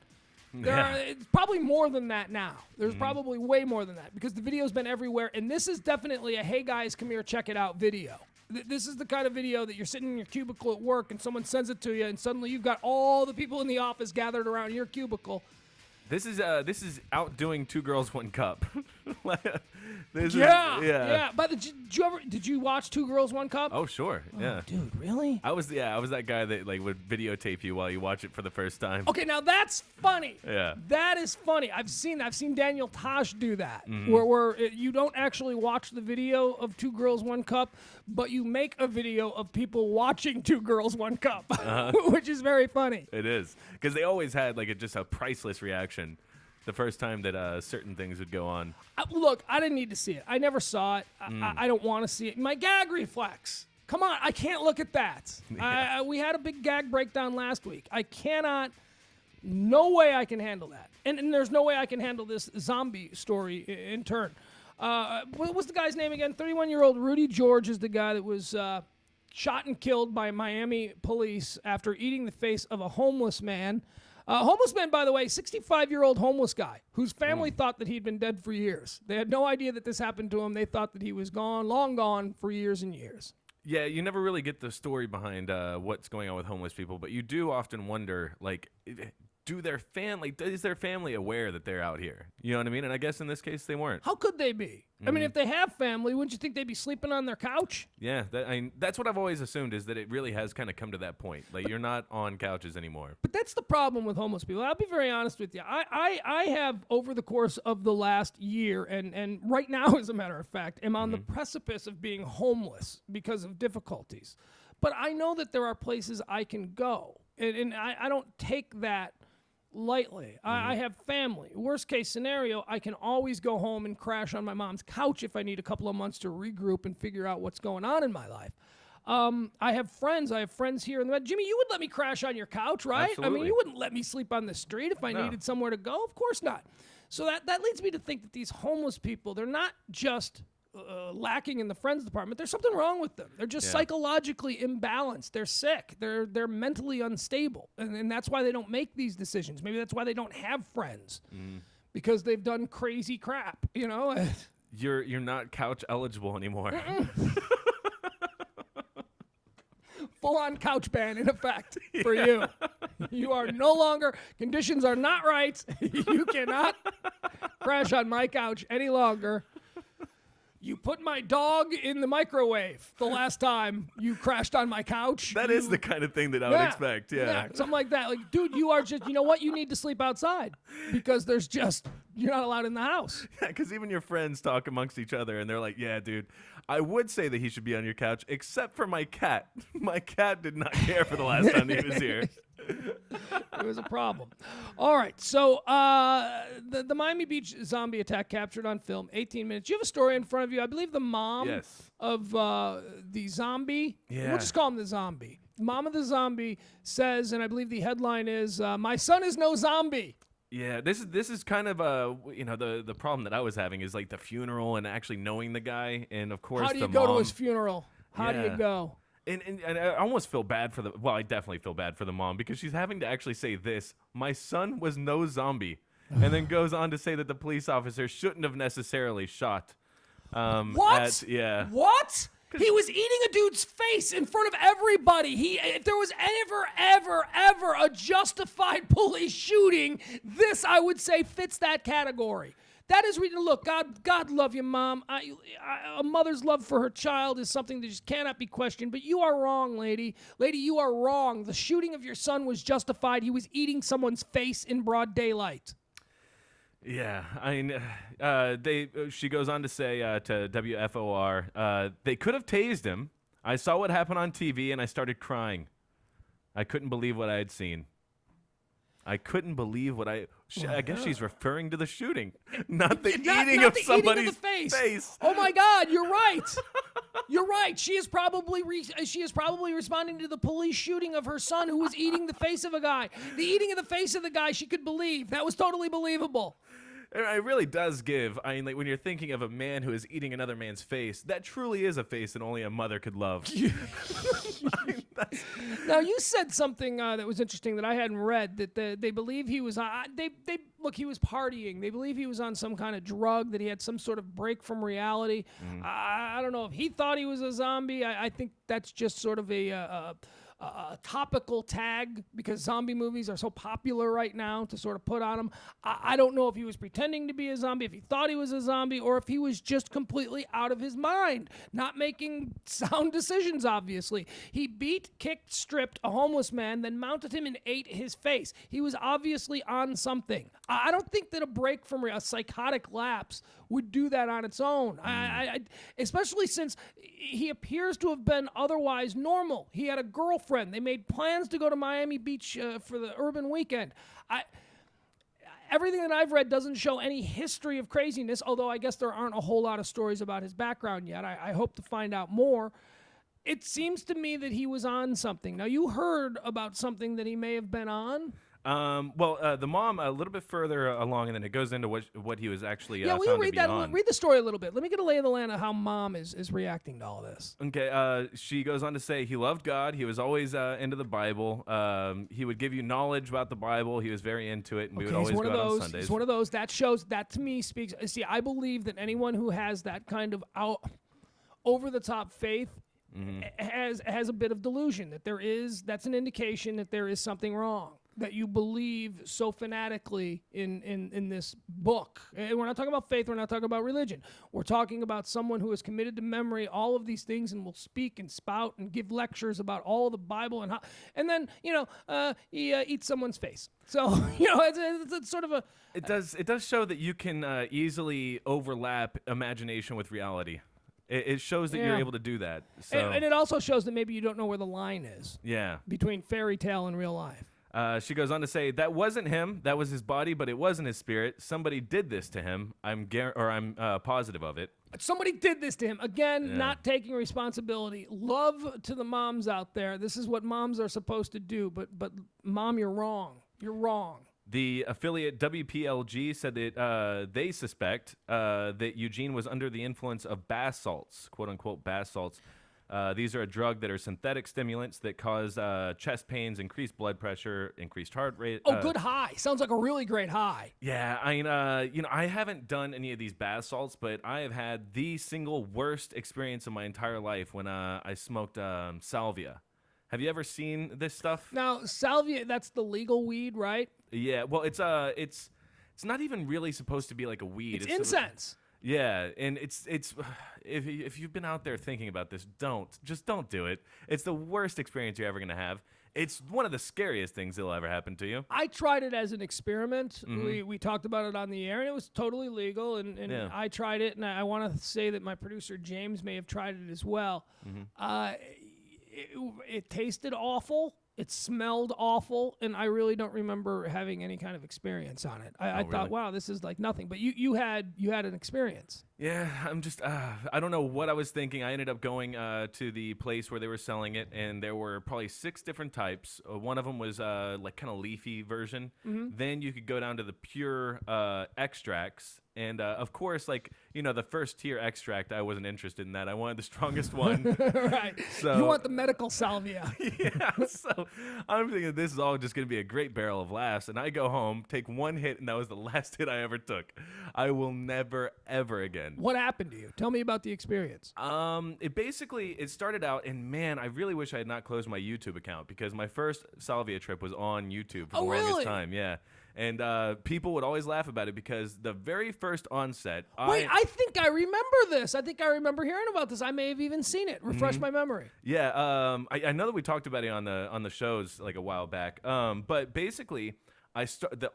It's probably more than that now. There's probably way more than that because the video's been everywhere, and this is definitely a hey guys, come here, check it out video. This is the kind of video that you're sitting in your cubicle at work and someone sends it to you, and suddenly you've got all the people in the office gathered around your cubicle. This is outdoing Two Girls, One Cup. Yeah. But did you watch Two Girls, One Cup? Oh, sure. Yeah. Oh, dude, really? I was that guy that like would videotape you while you watch it for the first time. Okay, now that's funny. Yeah. That is funny. I've seen Daniel Tosh do that, where you don't actually watch the video of Two Girls, One Cup, but you make a video of people watching Two Girls, One Cup, which is very funny. It is because they always had like just a priceless reaction the first time that certain things would go on. Look, I didn't need to see it. I never saw it. I don't want to see it. My gag reflex Come on, I can't look at that. Yeah. We had a big gag breakdown last week. I cannot. No way I can handle that. And there's no way I can handle this zombie story in turn. What was the guy's name again? 31-year-old Rudy George is the guy that was shot and killed by Miami police after eating the face of a homeless man. Homeless man, by the way, 65-year-old homeless guy whose family thought that he'd been dead for years. They had no idea that this happened to him. They thought that he was gone, long gone for years and years. Yeah, you never really get the story behind what's going on with homeless people, but you do often wonder, like, is their family aware that they're out here? You know what I mean? And I guess in this case, they weren't. How could they be? I mean, if they have family, wouldn't you think they'd be sleeping on their couch? Yeah, that's what I've always assumed, is that it really has kind of come to that point. Like, you're not on couches anymore. But that's the problem with homeless people. I'll be very honest with you. I have, over the course of the last year, and right now, as a matter of fact, am on the precipice of being homeless because of difficulties. But I know that there are places I can go, and I don't take that lightly. I have family. Worst case scenario, I can always go home and crash on my mom's couch if I need a couple of months to regroup and figure out what's going on in my life. I have friends. Here in the Jimmy, you would let me crash on your couch, right? Absolutely. I mean, you wouldn't let me sleep on the street if I needed somewhere to go. Of course not. So that leads me to think that these homeless people, they're not just lacking in the friends department. There's something wrong with them. They're just psychologically imbalanced. They're sick. They're mentally unstable, and that's why they don't make these decisions. Maybe that's why they don't have friends, because they've done crazy crap. You know, you're not couch eligible anymore. Full-on couch ban in effect for you. You are no longer. Conditions are not right. You cannot crash on my couch any longer. You put my dog in the microwave the last time you crashed on my couch. That is the kind of thing that I would expect, yeah. Something like that. Like, dude, you are just, you know what? You need to sleep outside because you're not allowed in the house. Yeah, because even your friends talk amongst each other and they're like, yeah, dude, I would say that he should be on your couch, except for my cat. My cat did not care for the last time he was here. It was a problem. All right, so the Miami Beach zombie attack captured on film, 18 minutes. You have a story in front of you. I believe the mom of the zombie, we'll just call him the zombie. Mom of the zombie says, and I believe the headline is, "My son is no zombie." Yeah, this is kind of the problem that I was having is like the funeral and actually knowing the guy, and of course how do you go to his funeral? How do you go? And I almost feel bad for I definitely feel bad for the mom because she's having to actually say this: my son was no zombie, and then goes on to say that the police officer shouldn't have necessarily shot. What? What? He was eating a dude's face in front of everybody. If there was ever a justified police shooting, this, I would say, fits that category. That is reading. Look, God love you, Mom. A mother's love for her child is something that just cannot be questioned. But you are wrong, lady. Lady, you are wrong. The shooting of your son was justified. He was eating someone's face in broad daylight. Yeah, I mean, she goes on to say to WFOR, they could have tased him. I saw what happened on TV and I started crying. I couldn't believe what I had seen. I couldn't believe what I guess she's referring to the shooting, not the eating of somebody's face. Oh my God, you're right. You're right. She is probably responding to the police shooting of her son who was eating the face of a guy. The eating of the face of the guy she could believe. That was totally believable. It really does give. I mean, like when you're thinking of a man who is eating another man's face, that truly is a face that only a mother could love. Now, you said something that was interesting that I hadn't read, that they believe he was he was partying. They believe he was on some kind of drug, that he had some sort of break from reality. I don't know if he thought he was a zombie. I think that's just sort of a topical tag because zombie movies are so popular right now to sort of put on him. I don't know if he was pretending to be a zombie, if he thought he was a zombie, or if he was just completely out of his mind, not making sound decisions, obviously. He beat, kicked, stripped a homeless man, then mounted him and ate his face. He was obviously on something. I don't think that a break from a psychotic lapse would do that on its own. Especially since he appears to have been otherwise normal. He had a girlfriend. They made plans to go to Miami Beach for the urban weekend. Everything that I've read doesn't show any history of craziness, although I guess there aren't a whole lot of stories about his background yet. I hope to find out more. It seems to me that he was on something. Now, you heard about something that he may have been on? The mom a little bit further along, and then it goes into what he was actually will you found read to be that? on. Read the story a little bit. Let me get a lay of the land of how mom is reacting to all this. Okay, she goes on to say he loved God. He was always into the Bible. He would give you knowledge about the Bible. He was very into it, and we would always go out on Sundays. He's one of those. That shows, that to me speaks. See, I believe that anyone who has that kind of over-the-top faith has a bit of delusion, that's an indication that there is something wrong, that you believe so fanatically in this book. And we're not talking about faith, we're not talking about religion. We're talking about someone who has committed to memory all of these things and will speak and spout and give lectures about all of the Bible and then he eats someone's face. So, it's sort of a... It does show that you can easily overlap imagination with reality. It shows that you're able to do that. So. And it also shows that maybe you don't know where the line is. Yeah. Between fairy tale and real life. She goes on to say, that wasn't him. That was his body, but it wasn't his spirit. Somebody did this to him. I'm positive of it. Somebody did this to him. Again, not taking responsibility. Love to the moms out there. This is what moms are supposed to do. But Mom, you're wrong. You're wrong. The affiliate WPLG said that they suspect that Eugene was under the influence of bath salts, quote-unquote bath salts. These are a drug that are synthetic stimulants that cause chest pains, increased blood pressure, increased heart rate. Good high. Sounds like a really great high. Yeah, I mean, I haven't done any of these bath salts, but I have had the single worst experience of my entire life when I smoked salvia. Have you ever seen this stuff? Now, salvia, that's the legal weed, right? Yeah, well, it's not even really supposed to be like a weed. It's incense. Yeah, and it's if you've been out there thinking about this, don't do it. It's the worst experience you're ever gonna have. It's one of the scariest things that'll ever happen to you. I tried it as an experiment. We talked about it on the air, and it was totally legal. And I tried it, and I want to say that my producer James may have tried it as well. It tasted awful. It smelled awful, and I really don't remember having any kind of experience on it. I thought, wow, this is like nothing. But you had an experience. Yeah, I'm just, I don't know what I was thinking. I ended up going to the place where they were selling it, and there were probably 6 different types. One of them was like kind of leafy version. Then you could go down to the pure extracts. And, of course, the first tier extract, I wasn't interested in that. I wanted the strongest one. Right. So, you want the medical salvia. Yeah. So I'm thinking this is all just going to be a great barrel of laughs. And I go home, take one hit, and that was the last hit I ever took. I will never, ever again. What happened to you? Tell me about the experience. It started out, and man, I really wish I had not closed my YouTube account because my first salvia trip was on YouTube for the longest time. Yeah. And people would always laugh about it because the very first onset... I think I remember this. I think I remember hearing about this. I may have even seen it. Refresh my memory. Yeah, I know that we talked about it on the shows like a while back. But basically...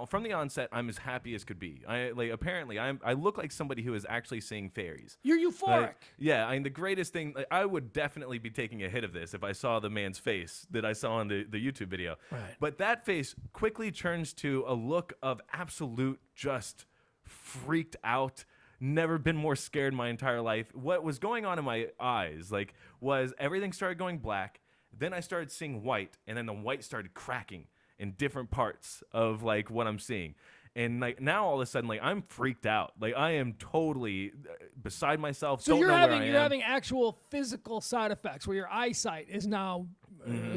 from the onset, I'm as happy as could be. Apparently, I look like somebody who is actually seeing fairies. You're euphoric. Yeah, I mean, the greatest thing, I would definitely be taking a hit of this if I saw the man's face that I saw on the YouTube video. Right. But that face quickly turns to a look of absolute just freaked out. Never been more scared in my entire life. What was going on in my eyes, was everything started going black. Then I started seeing white, and then the white started cracking in different parts of what I'm seeing. And now all of a sudden I'm freaked out. I am totally beside myself. So you're having actual physical side effects where your eyesight is now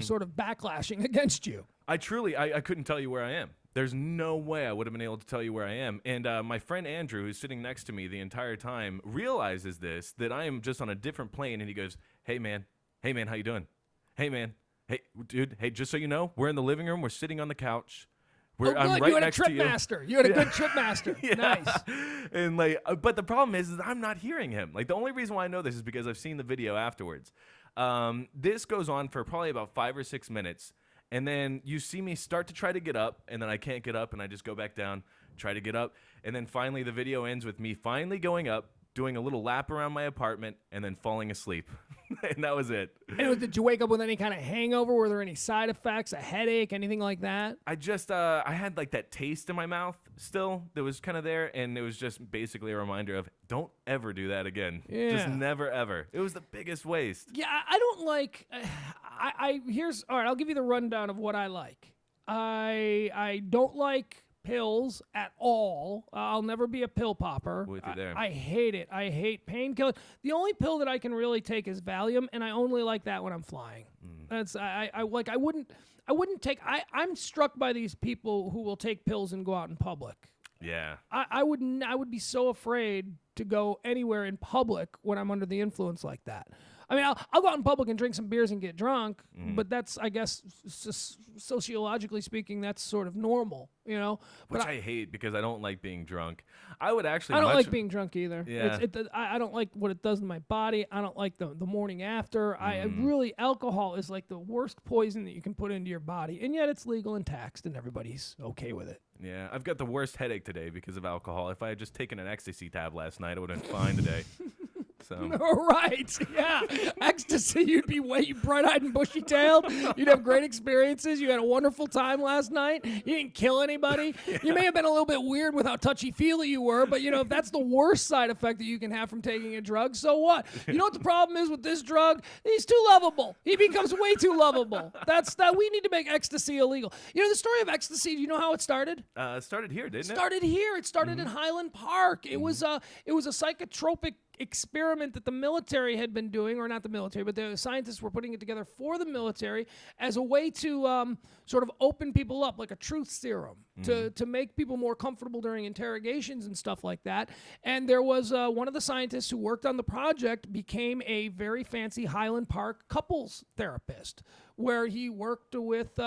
sort of backlashing against you. I couldn't tell you where I am. There's no way I would have been able to tell you where I am. And my friend Andrew, who's sitting next to me the entire time, realizes that I am just on a different plane, and he goes, hey man, how you doing? Hey man, hey, dude, hey, just so you know, we're in the living room. We're sitting on the couch. I'm right you had next a trip to you. master. You had a good trip master. Yeah. Nice. And but the problem is I'm not hearing him. The only reason why I know this is because I've seen the video afterwards. This goes on for probably about 5 or 6 minutes. And then you see me start to try to get up, and then I can't get up, and I just go back down, try to get up. And then finally the video ends with me finally going up, doing a little lap around my apartment, and then falling asleep. And that was it. And did you wake up with any kind of hangover? Were there any side effects, a headache, anything like that? I just, I had like that taste in my mouth still that was kind of there, and it was just basically a reminder of don't ever do that again. Yeah. Just never, ever. It was the biggest waste. Yeah, I don't like, here's, all right, I'll give you the rundown of what I like. I don't like pills at all. I'll never be a pill popper. With you there. I hate it. I hate painkillers. The only pill that I can really take is Valium, and I only like that when I'm flying. That's I wouldn't take. I'm struck by these people who will take pills and go out in public. Yeah. I would be so afraid to go anywhere in public when I'm under the influence like that. I mean, I'll go out in public and drink some beers and get drunk, but that's, I guess, sociologically speaking, that's sort of normal, you know? Which I hate because I don't like being drunk. I would actually. I don't like being drunk either. Yeah. I don't like what it does in my body. I don't like the morning after. Alcohol is like the worst poison that you can put into your body, and yet it's legal and taxed, and everybody's okay with it. Yeah, I've got the worst headache today because of alcohol. If I had just taken an ecstasy tab last night, I would have been fine today. So. Right, yeah. Ecstasy, you'd be way bright-eyed and bushy-tailed. You'd have great experiences. You had a wonderful time last night. You didn't kill anybody. Yeah. You may have been a little bit weird with how touchy-feely you were, but, you know, if that's the worst side effect that you can have from taking a drug, so what? You know what the problem is with this drug? He's too lovable. He becomes way too lovable. We need to make ecstasy illegal. You know, the story of ecstasy, do you know how it started? It started here, didn't it? It started here. It started in Highland Park. It was a psychotropic experiment that the military had been doing, or not the military, but the scientists were putting it together for the military as a way to sort of open people up, like a truth serum, to make people more comfortable during interrogations and stuff like that. And there was one of the scientists who worked on the project became a very fancy Highland Park couples therapist, where he worked with,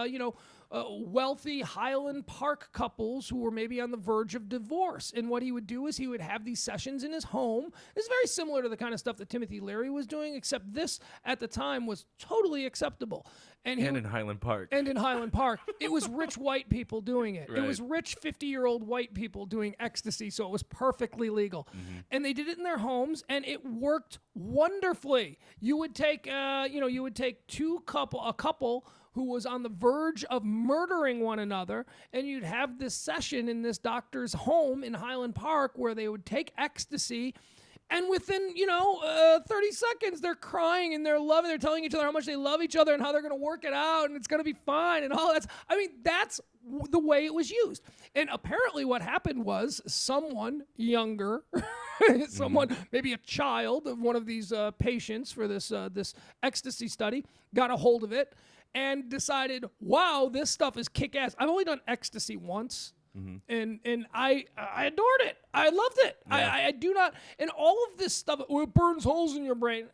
wealthy Highland Park couples who were maybe on the verge of divorce. And what he would do is he would have these sessions in his home. It's very similar to the kind of stuff that Timothy Leary was doing, except this at the time was totally acceptable. And in Highland Park. And in Highland Park. It was rich white people doing it. Right. It was rich 50-year-old white people doing ecstasy, so it was perfectly legal. And they did it in their homes, and it worked wonderfully. You would take, a couple who was on the verge of murdering one another, and you'd have this session in this doctor's home in Highland Park where they would take ecstasy, and within, 30 seconds, they're crying and they're loving, they're telling each other how much they love each other and how they're going to work it out and it's going to be fine and all that. I mean, that's the way it was used. And apparently what happened was someone younger, maybe a child of one of these patients for this ecstasy study, got a hold of it and decided, wow, this stuff is kick-ass. I've only done ecstasy once, and I adored it. I loved it. Yeah. I do not, and all of this stuff, it burns holes in your brain.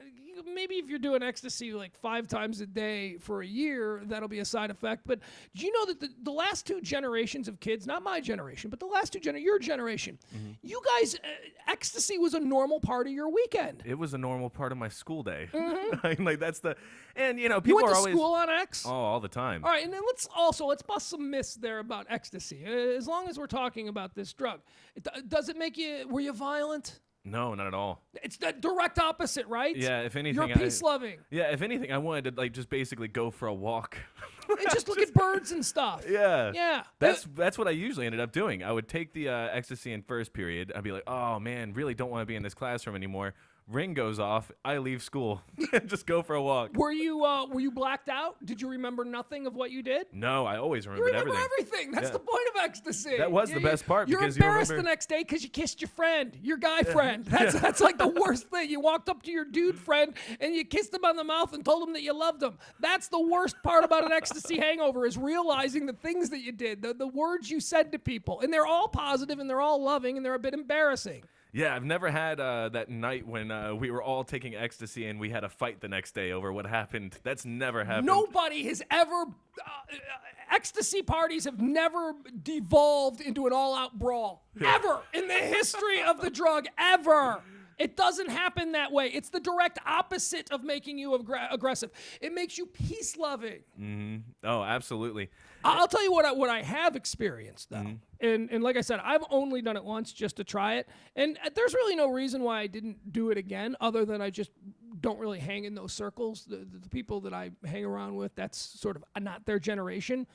Maybe if you're doing ecstasy like 5 times a day for a year, that'll be a side effect. But do you know that the last 2 generations of kids, not my generation, but the last 2 your generation, you guys, ecstasy was a normal part of your weekend. It was a normal part of my school day. Like that's people you went are to always school on X? Oh, all the time. All right, and then let's bust some myths there about ecstasy. As long as we're talking about this drug, were you violent? No, not at all. It's the direct opposite, right? Yeah, if anything, you're peace-loving. Yeah, if anything, I wanted to just basically go for a walk. And just look at birds and stuff. Yeah. Yeah. That's what I usually ended up doing. I would take the ecstasy in first period. I'd be like, oh, man, really don't want to be in this classroom anymore. Ring goes off. I leave school. Just go for a walk. Were you blacked out? Did you remember nothing of what you did? No, I always remembered everything. You remember everything. That's the point of ecstasy. That was the best part. You're because embarrassed the next day because you kissed your friend, your guy friend. That's like the worst thing. You walked up to your dude friend and you kissed him on the mouth and told him that you loved him. That's the worst part about an ecstasy hangover is realizing the things that you did, the words you said to people. And they're all positive and they're all loving and they're a bit embarrassing. Yeah, I've never had that night when we were all taking ecstasy and we had a fight the next day over what happened. That's never happened. Nobody has ever... ecstasy parties have never devolved into an all-out brawl. Ever. In the history of the drug. Ever. It doesn't happen that way. It's the direct opposite of making you aggressive. It makes you peace-loving. Mm-hmm. Oh, absolutely. I'll tell you what I have experienced, though. And like I said, I've only done it once just to try it. And there's really no reason why I didn't do it again other than I just don't really hang in those circles. The people that I hang around with, that's sort of not their generation.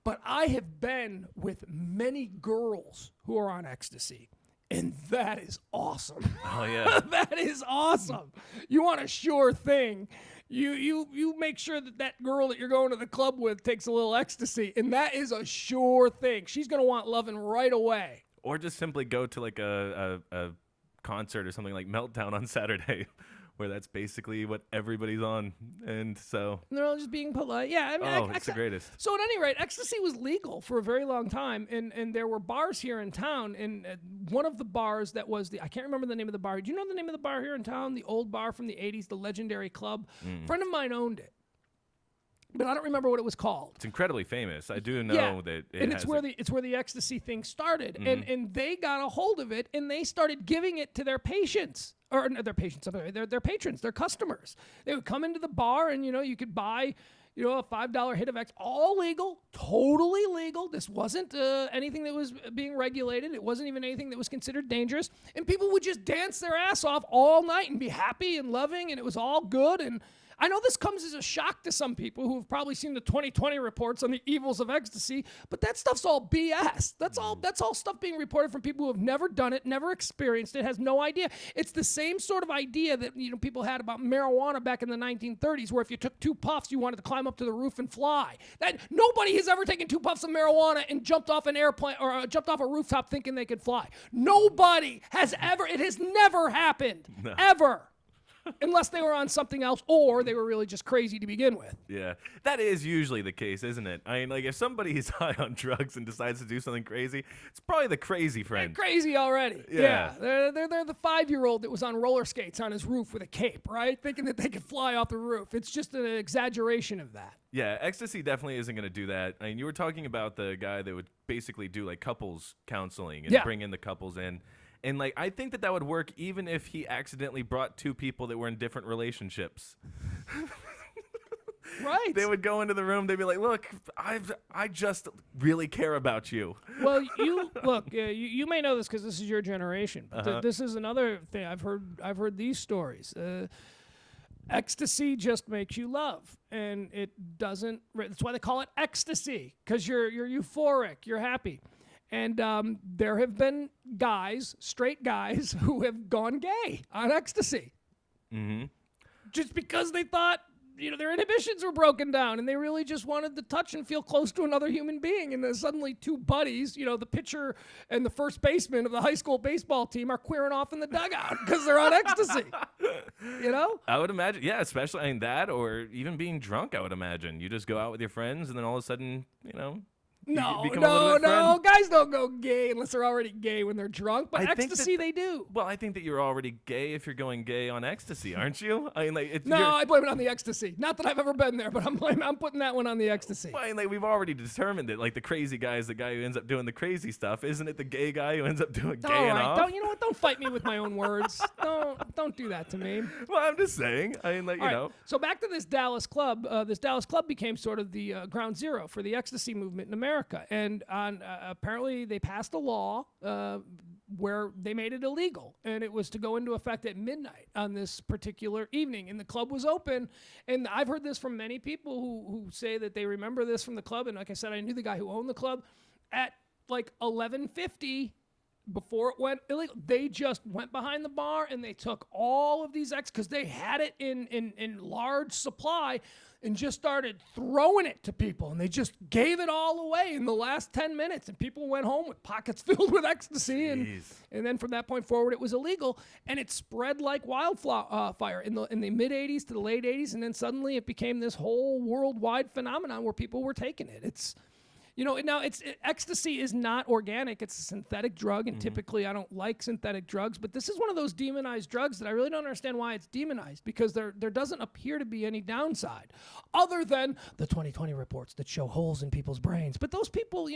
But I have been with many girls who are on ecstasy. And that is awesome. Oh, yeah. That is awesome. You want a sure thing. You make sure that girl that you're going to the club with takes a little ecstasy, and that is a sure thing. She's going to want loving right away. Or just simply go to like a concert or something like Meltdown on Saturday, where that's basically what everybody's on. And so... And they're all just being polite. Yeah. I mean, it's the greatest. So at any rate, ecstasy was legal for a very long time, and there were bars here in town, and one of the bars that was I can't remember the name of the bar. Do you know the name of the bar here in town? The old bar from the 80s, the legendary club? A friend of mine owned it. But I don't remember what it was called. It's incredibly famous. I do know that it's where the ecstasy thing started. And they got a hold of it, and they started giving it to their patients. Or their patients, their patrons, their customers. They would come into the bar, and you could buy a $5 hit of X, all legal, totally legal. This wasn't anything that was being regulated. It wasn't even anything that was considered dangerous. And people would just dance their ass off all night and be happy and loving, and it was all good. And I know this comes as a shock to some people who have probably seen the 2020 reports on the evils of ecstasy, but that stuff's all BS. That's all stuff being reported from people who have never done it, never experienced it, has no idea. It's the same sort of idea that people had about marijuana back in the 1930s, where if you took 2 puffs, you wanted to climb up to the roof and fly. That nobody has ever taken 2 puffs of marijuana and jumped off an airplane or jumped off a rooftop thinking they could fly. Nobody has ever. It has never happened. No. Ever. Unless they were on something else, or they were really just crazy to begin with. Yeah, that is usually the case, isn't it? I mean, like, if somebody is high on drugs and decides to do something crazy, it's probably the crazy friend. They're crazy already. Yeah. They're the 5-year-old that was on roller skates on his roof with a cape, right? Thinking that they could fly off the roof. It's just an exaggeration of that. Yeah, ecstasy definitely isn't going to do that. I mean, you were talking about the guy that would basically do, like, couples counseling and bring in the couples in. And, like, I think that would work even if he accidentally brought 2 people that were in different relationships. Right. They would go into the room. They'd be like, look, I just really care about you. Well, you may know this because this is your generation. But this is another thing. I've heard these stories. Ecstasy just makes you love, and it doesn't. That's why they call it ecstasy, because you're euphoric, you're happy. And there have been straight guys, who have gone gay on ecstasy. Mm-hmm. Just because they thought, their inhibitions were broken down, and they really just wanted to touch and feel close to another human being. And then suddenly 2 buddies, the pitcher and the first baseman of the high school baseball team, are queering off in the dugout because they're on ecstasy. I would imagine, yeah, especially that, or even being drunk, I would imagine. You just go out with your friends, and then all of a sudden, No, guys don't go gay unless they're already gay when they're drunk, but ecstasy they do. Well, I think that you're already gay if you're going gay on ecstasy, aren't you? I mean, like, I blame it on the ecstasy. Not that I've ever been there, but I'm putting that one on the ecstasy. Well, I mean, like, we've already determined that, like, the crazy guy is the guy who ends up doing the crazy stuff. Isn't it the gay guy who ends up doing gay and off? Don't fight me with my own words. Don't do that to me. Well, I'm just saying. I mean, like, you know. So back to this Dallas club. This Dallas club became sort of the ground zero for the ecstasy movement in America. And apparently they passed a law where they made it illegal. And it was to go into effect at midnight on this particular evening. And the club was open. And I've heard this from many people who say that they remember this from the club. And like I said, I knew the guy who owned the club. At like 11:50, before it went illegal, they just went behind the bar and they took all of these because they had it in large supply, and just started throwing it to people, and they just gave it all away in the last 10 minutes, and people went home with pockets filled with ecstasy. And then from that point forward, it was illegal, and it spread like wildfire in the mid 80s to the late 80s, and then suddenly it became this whole worldwide phenomenon where people were taking it. It's now ecstasy is not organic. It's a synthetic drug, and typically I don't like synthetic drugs, but this is one of those demonized drugs that I really don't understand why it's demonized, because there doesn't appear to be any downside other than the 2020 reports that show holes in people's brains. But those people,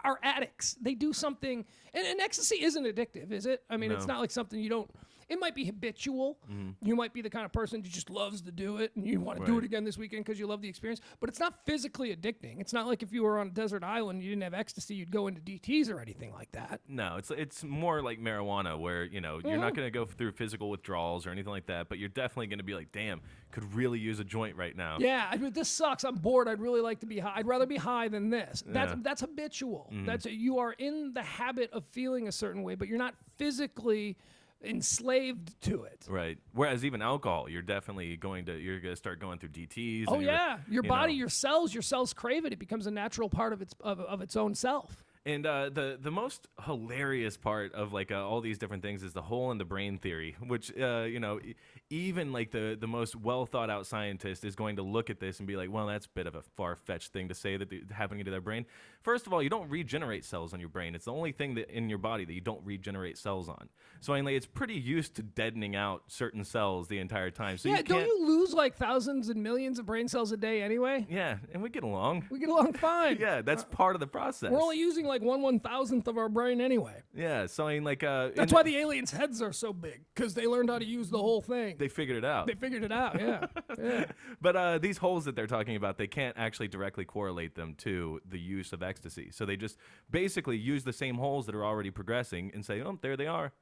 are addicts. They do something, and ecstasy isn't addictive, is it? I mean, It's not like something you don't. It might be habitual. You might be the kind of person who just loves to do it, and you want to do it again this weekend because you love the experience. But it's not physically addicting. It's not like if you were on a desert island, you didn't have ecstasy, you'd go into DTs or anything like that. No, it's more like marijuana, where you're not going to go through physical withdrawals or anything like that, but you're definitely going to be like, damn, could really use a joint right now. Yeah, I mean, this sucks. I'm bored. I'd really like to be high. I'd rather be high than this. That's habitual. You are in the habit of feeling a certain way, but you're not physically enslaved to it. Right. Whereas even alcohol, you're going to start going through DTs. Oh yeah, your body, your cells crave it. It becomes a natural part of its own self. And the most hilarious part of like all these different things is the hole in the brain theory, which even like the most well thought out scientist is going to look at this and be like, well, that's a bit of a far fetched thing to say that happening to their brain. First of all, you don't regenerate cells on your brain. It's the only thing that in your body that you don't regenerate cells on. So I mean, like, it's pretty used to deadening out certain cells the entire time. So don't you lose like thousands and millions of brain cells a day anyway? Yeah, and we get along. We get along fine. Yeah, that's part of the process. We're only using like 1/1000th of our brain anyway. Yeah, so I mean, like that's why the aliens' heads are so big, because they learned how to use the whole thing. They figured it out. Yeah. But these holes that they're talking about, they can't actually directly correlate them to the use of ecstasy. So they just basically use the same holes that are already progressing and say, oh, there they are.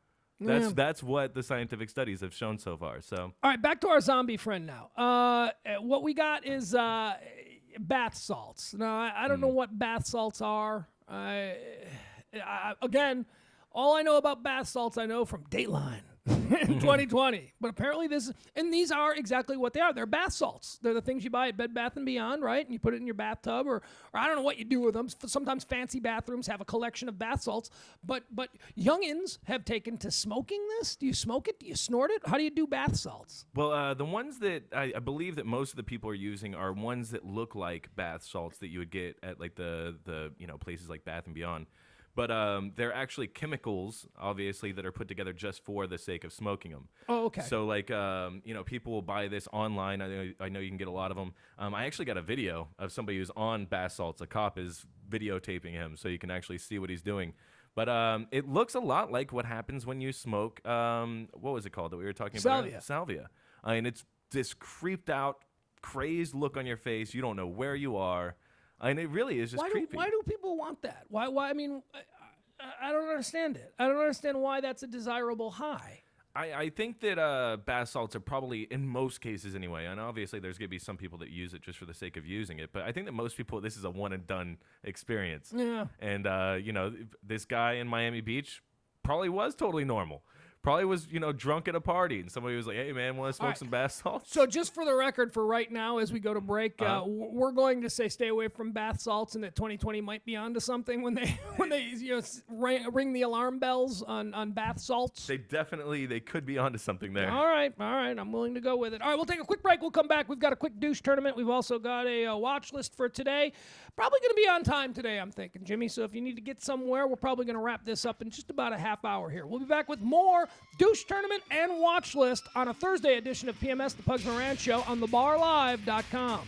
That's what the scientific studies have shown so far. So all right, back to our zombie friend now. What we got is bath salts. Now, I don't know what bath salts are. Again, all I know about bath salts, I know from Dateline in 2020. But apparently these are exactly what they are. They're bath salts. They're the things you buy at Bed Bath & Beyond, right? And you put it in your bathtub, or I don't know what you do with them. Sometimes fancy bathrooms have a collection of bath salts. But youngins have taken to smoking this. Do you smoke it? Do you snort it? How do you do bath salts? Well, the ones that I believe that most of the people are using are ones that look like bath salts that you would get at like the places like Bath & Beyond. But they're actually chemicals, obviously, that are put together just for the sake of smoking them. Oh, okay. So, like, people will buy this online. I know you can get a lot of them. I actually got a video of somebody who's on bath salts. A cop is videotaping him, so you can actually see what he's doing. But it looks a lot like what happens when you smoke, what was it called that we were talking about? Salvia. I mean, it's this creeped out, crazed look on your face. You don't know where you are. And it really is just creepy. Why do people want that? Why? I mean, I don't understand it. I don't understand why that's a desirable high. I think that bath salts are probably, in most cases anyway, and obviously there's going to be some people that use it just for the sake of using it, but I think that most people, this is a one-and-done experience. Yeah. And, this guy in Miami Beach probably was totally normal. Probably was, drunk at a party, and somebody was like, hey, man, want to smoke some bath salts? So just for the record, for right now, as we go to break, we're going to say stay away from bath salts, and that 2020 might be onto something when they ring the alarm bells on bath salts. They could be onto something there. All right, I'm willing to go with it. All right, we'll take a quick break. We'll come back. We've got a quick douche tournament. We've also got a watch list for today. Probably going to be on time today, I'm thinking, Jimmy. So if you need to get somewhere, we're probably going to wrap this up in just about a half hour here. We'll be back with more douche tournament and watch list on a Thursday edition of PMS, the Pugs Moran Show on thebarlive.com.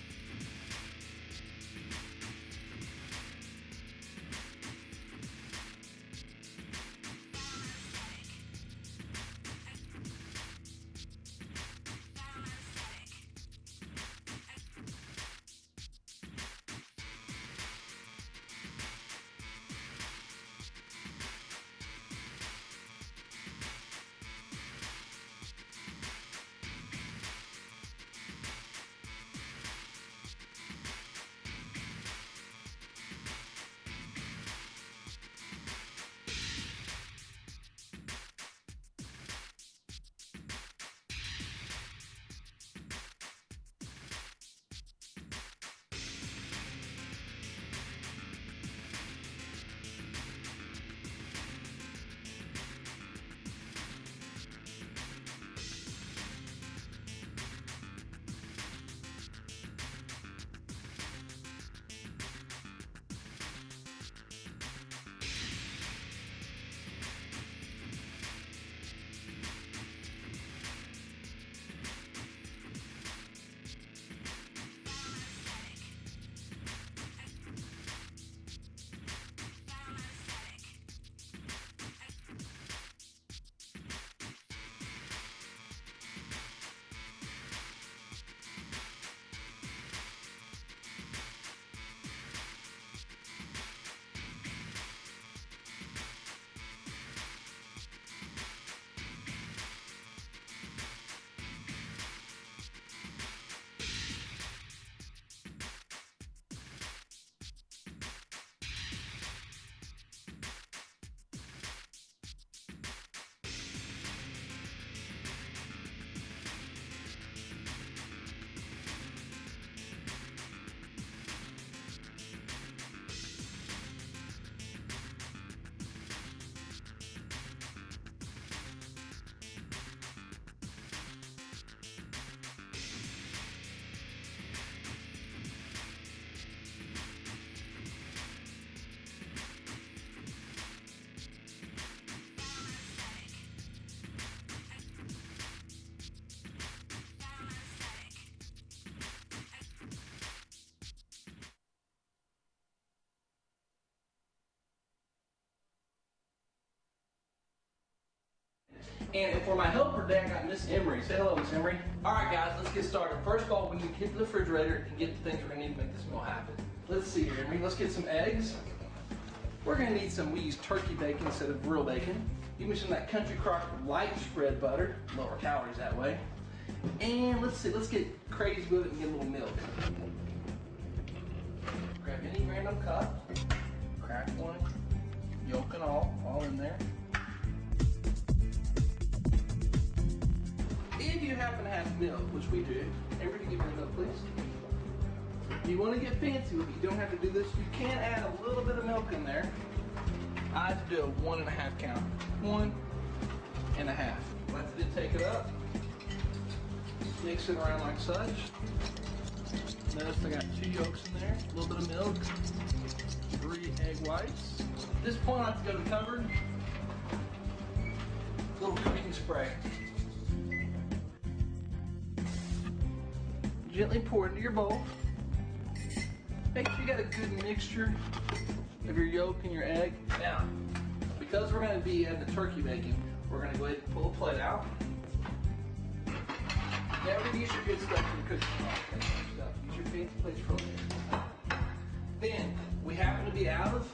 And for my helper today, I got Miss Emery. Say hello, Miss Emery. All right, guys, let's get started. First of all, we need to get to the refrigerator and get the things we're gonna need to make this meal happen. Let's see here, Emery. Let's get some eggs. We're gonna need some, we use turkey bacon instead of real bacon. Give me some of that Country Crock light spread butter, lower calories that way. And let's see, let's get crazy with it and get a little milk. Grab any random cup, crack one, yolk and all in there. If you happen to have milk, which we do, everybody give me the milk, please. If you want to get fancy with it, you don't have to do this. You can add a little bit of milk in there. I like to do a 1.5 count. 1.5. Let's just take it up. Mix it around like such. Notice I got 2 yolks in there, a little bit of milk, 3 egg whites. At this point, I like to go to the cupboard. A little cooking spray. Gently pour it into your bowl. Make sure you got a good mixture of your yolk and your egg. Now, because we're going to be adding the turkey bacon, we're going to go ahead and pull a plate out. Never use your good stuff for your cooking. Use your fancy plates for later. Then, we happen to be out of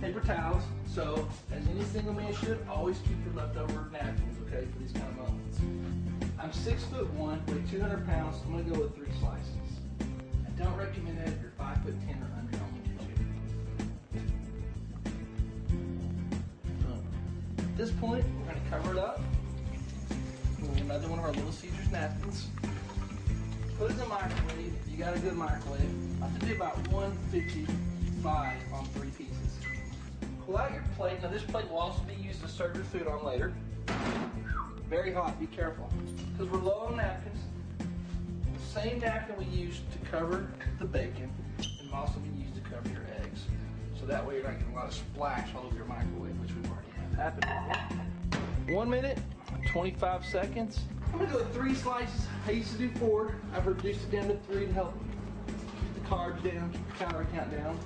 paper towels, so as any single man should, always keep your leftover napkins, okay, for these kind of moments. I'm 6'1", weigh 200 pounds, so I'm going to go with 3 slices. I don't recommend that if you're 5'10" or under, I want you to. At this point, we're going to cover it up. We'll get another one of our Little Caesars napkins. Put it in the microwave. You got a good microwave. I have to do about 155 on 3 pieces. Pull out your plate. Now this plate will also be used to serve your food on later. Very hot, be careful. Because we're low on napkins. The same napkin we use to cover the bacon can also be used to cover your eggs. So that way you're not getting a lot of splash all over your microwave, which we've already had happen. 1 minute, 25 seconds. I'm gonna go with 3 slices. I used to do 4. I've reduced it down to 3 to help keep the carbs down, keep the calorie count down.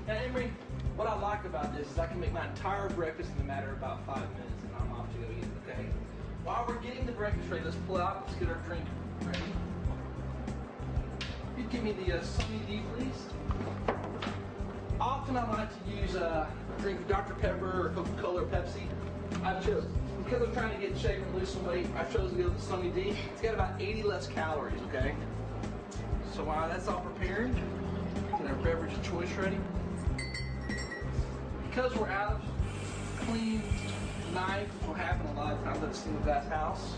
Now Emery, what I like about this is I can make my entire breakfast in a matter of about 5 minutes and I'm off to go eat it, okay? While we're getting the breakfast ready, let's pull out, let's get our drink ready. You give me the Sunny D, please. Often I like to use a drink of Dr. Pepper or Coca-Cola or Pepsi. Because I'm trying to get in shape and lose some weight, I chose to go with the Sunny D. It's got about 80 less calories, okay? So while that's all prepared, get our beverage of choice ready. Because we're out of clean knife, which will happen a lot of times at a single glass house,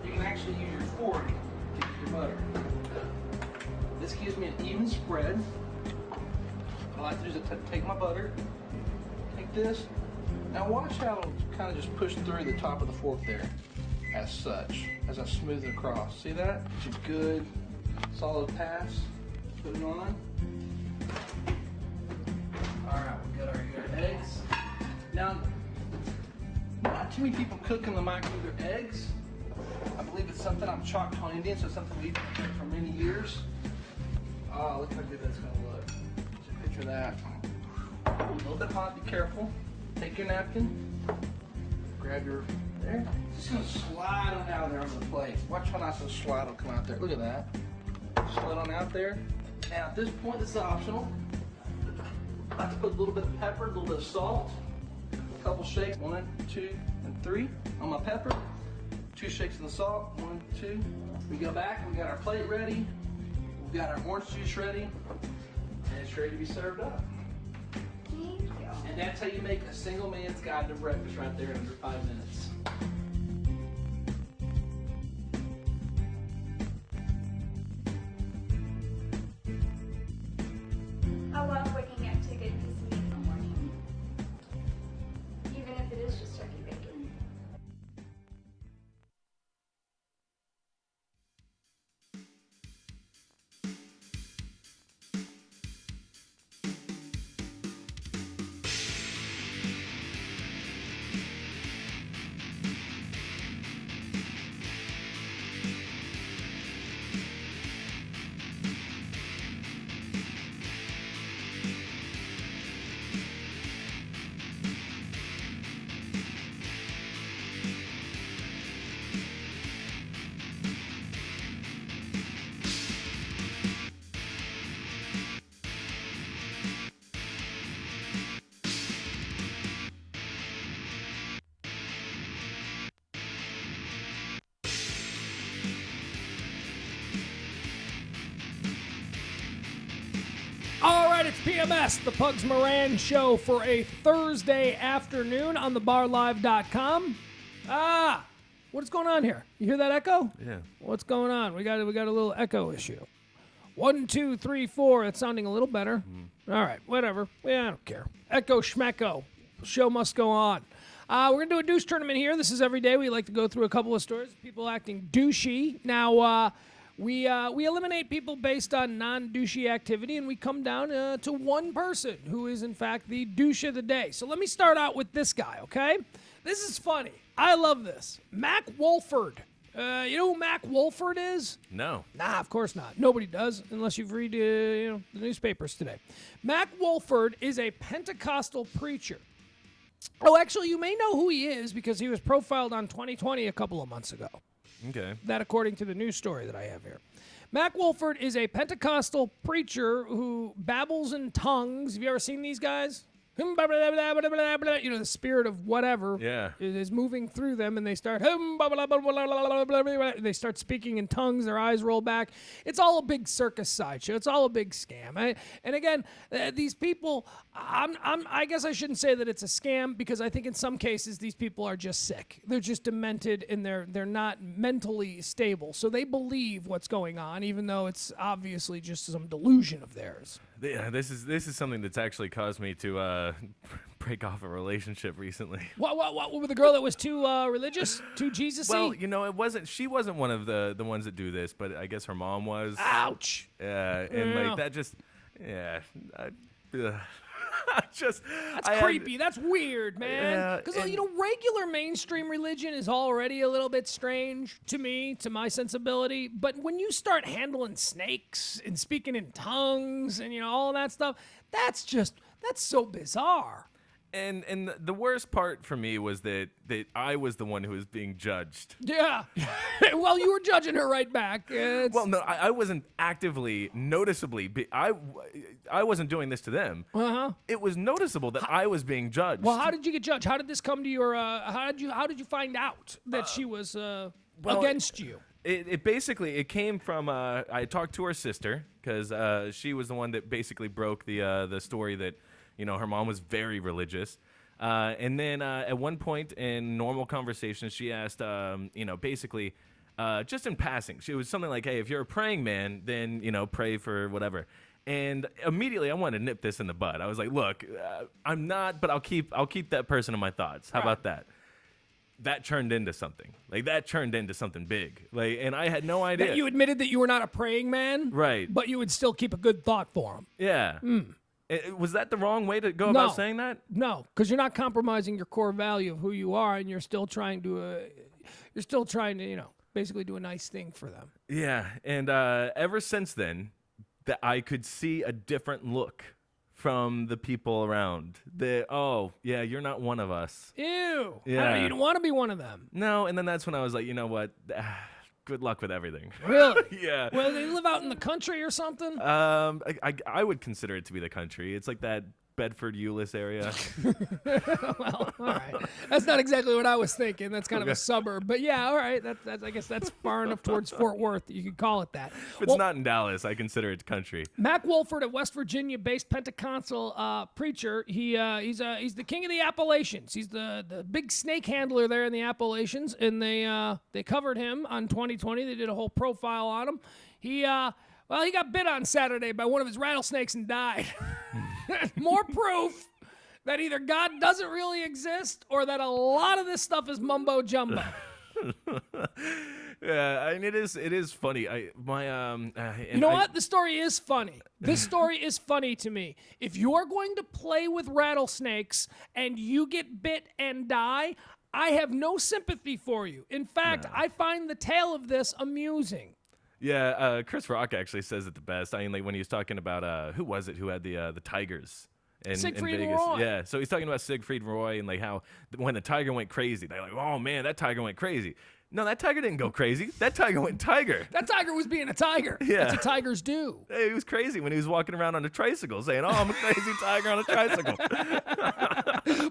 you can actually use your fork to get your butter. This gives me an even spread. What I like to do is take my butter, take this. Now watch how it'll kind of just push through the top of the fork there, as such, as I smooth it across. See that? It's a good, solid pass. Put it on. All right, we got our eggs. Now, not too many people cook in the microwave their eggs. I believe it's something I'm Choctaw Indian, so it's something we've been doing for many years. Oh, look how good that's gonna look. Just picture that. A little bit hot, be careful. Take your napkin, grab your, there. Just gonna slide on out there on the plate. Watch how nice those slide will come out there. Look at that. Slide on out there. Now at this point, this is optional. I like to put a little bit of pepper, a little bit of salt, a couple shakes, 1, 2, and 3 on my pepper. 2 shakes of the salt, 1, 2. We go back, we got our plate ready. We've got our orange juice ready, and it's ready to be served up. And that's how you make a single man's guide to breakfast right there in under 5 minutes. I love waking up to a good piece of meat in the morning, even if it is just turkey bacon. PMS, the Pugs Moran show for a Thursday afternoon on thebarlive.com. What's going on here? You hear that echo? Yeah. What's going on? We got a little echo issue. 1, 2, 3, 4. It's sounding a little better. All right, whatever. Yeah, I don't care. Echo schmecko. Show must go on. We're going to do a douche tournament here. This is every day. We like to go through a couple of stories. People acting douchey. Now, we eliminate people based on non-douchey activity, and we come down to one person who is, in fact, the douche of the day. So let me start out with this guy, okay? This is funny. I love this. Mac Wolford. You know who Mac Wolford is? No. Nah, of course not. Nobody does, unless you've read the newspapers today. Mac Wolford is a Pentecostal preacher. Oh, actually, you may know who he is because he was profiled on 2020 a couple of months ago. Okay. That according to the news story that I have here. Mac Wolford is a Pentecostal preacher who babbles in tongues. Have you ever seen these guys? You know, the spirit of whatever is moving through them, and they start speaking in tongues. Their eyes roll back. It's all a big circus sideshow. It's all a big scam. And again, these people, I guess I shouldn't say that it's a scam because I think in some cases these people are just sick. They're just demented and they're not mentally stable. So they believe what's going on, even though it's obviously just some delusion of theirs. Yeah, this is something that's actually caused me to break off a relationship recently. What with the girl that was too religious, too Jesus-y? Well, you know, she wasn't one of the ones that do this, but I guess her mom was. Ouch. Yeah, and like that just, yeah, that's creepy. That's weird, man. Because regular mainstream religion is already a little bit strange to me, to my sensibility. But when you start handling snakes and speaking in tongues and all that stuff, that's so bizarre. And the worst part for me was that I was the one who was being judged. Yeah. Well, you were judging her right back. Well, no, I wasn't actively, noticeably. I wasn't doing this to them. Uh-huh. It was noticeable that I was being judged. Well, how did you get judged? How did this come to your? How did you find out that she was against you? It basically came from I talked to her sister because she was the one that basically broke the story that. Her mom was very religious. And then at one point in normal conversation, she asked, basically, just in passing, she was something like, hey, if you're a praying man, then, pray for whatever. And immediately I wanted to nip this in the bud. I was like, look, I'm not, but I'll keep that person in my thoughts. How about that? That turned into something. That turned into something big. And I had no idea. That you admitted that you were not a praying man? Right. But you would still keep a good thought for him. Yeah. Was that the wrong way to go about saying that? No, because you're not compromising your core value of who you are, and you're still trying to, basically do a nice thing for them. Yeah, and ever since then, that I could see a different look from the people around. You're not one of us. Ew. Yeah. You don't want to be one of them. No, and then that's when I was like, you know what? Good luck with everything. Really? Yeah. Well, they live out in the country or something? I would consider it to be the country. It's like that Bedford Euless area. Well, all right. That's not exactly what I was thinking. That's kind of a suburb. But yeah, all right. I guess that's far enough towards Fort Worth that you could call it that. If it's not in Dallas, I consider it country. Mac Wolford, a West Virginia-based Pentecostal preacher, he's the king of the Appalachians. He's the big snake handler there in the Appalachians, and they covered him on 2020. They did a whole profile on him. He got bit on Saturday by one of his rattlesnakes and died. More proof that either God doesn't really exist or that a lot of this stuff is mumbo jumbo. Yeah, I mean it is funny. You know what? The story is funny. This story is funny to me. If you are going to play with rattlesnakes and you get bit and die, I have no sympathy for you. In fact, I find the tale of this amusing. Yeah, Chris Rock actually says it the best. I mean, when he was talking about who was it who had the tigers in Siegfried Vegas? Roy. Yeah, so he's talking about Siegfried Roy and how when the tiger went crazy, they're like, oh man, that tiger went crazy. No, that tiger didn't go crazy. That tiger went tiger. That tiger was being a tiger. Yeah. That's what tigers do. Hey, he was crazy when he was walking around on a tricycle saying, oh, I'm a crazy tiger on a tricycle.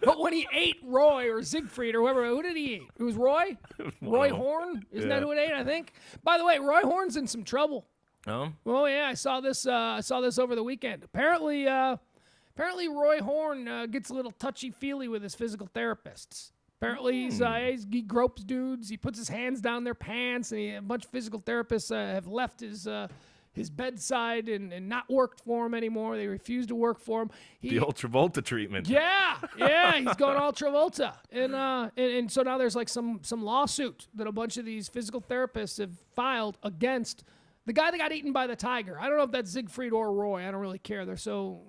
But when he ate Roy or Siegfried or whoever, who did he eat? It was Roy? Roy Horn? Isn't that who it ate, I think? By the way, Roy Horn's in some trouble. Oh? Oh yeah, I saw this over the weekend. Apparently Roy Horn gets a little touchy-feely with his physical therapists. Apparently he gropes dudes. He puts his hands down their pants, and a bunch of physical therapists have left his bedside and not worked for him anymore. They refuse to work for him. The old Travolta treatment. Yeah, he's going all Travolta, and so now there's like some lawsuit that a bunch of these physical therapists have filed against the guy that got eaten by the tiger. I don't know if that's Siegfried or Roy. I don't really care. They're so.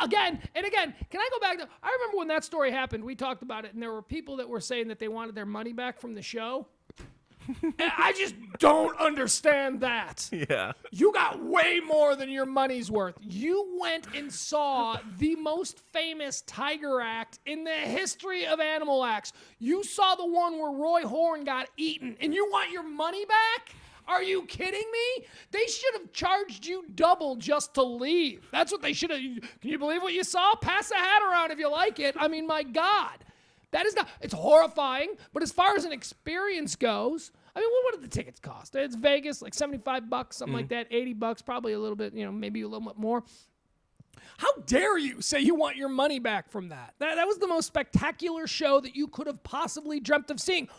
Again, can I go back to? I remember when that story happened. We talked about it, and there were people that were saying that they wanted their money back from the show. And I just don't understand that. Yeah. You got way more than your money's worth. You went and saw the most famous tiger act in the history of animal acts. You saw the one where Roy Horn got eaten, and you want your money back? Are you kidding me? They should have charged you double just to leave. That's what they should have. Can you believe what you saw? Pass the hat around if you like it. I mean, my God. That is not, it's horrifying, but as far as an experience goes, I mean, what did the tickets cost? It's Vegas, like $75, something like that, $80, probably a little bit, maybe a little bit more. How dare you say you want your money back from that? That was the most spectacular show that you could have possibly dreamt of seeing.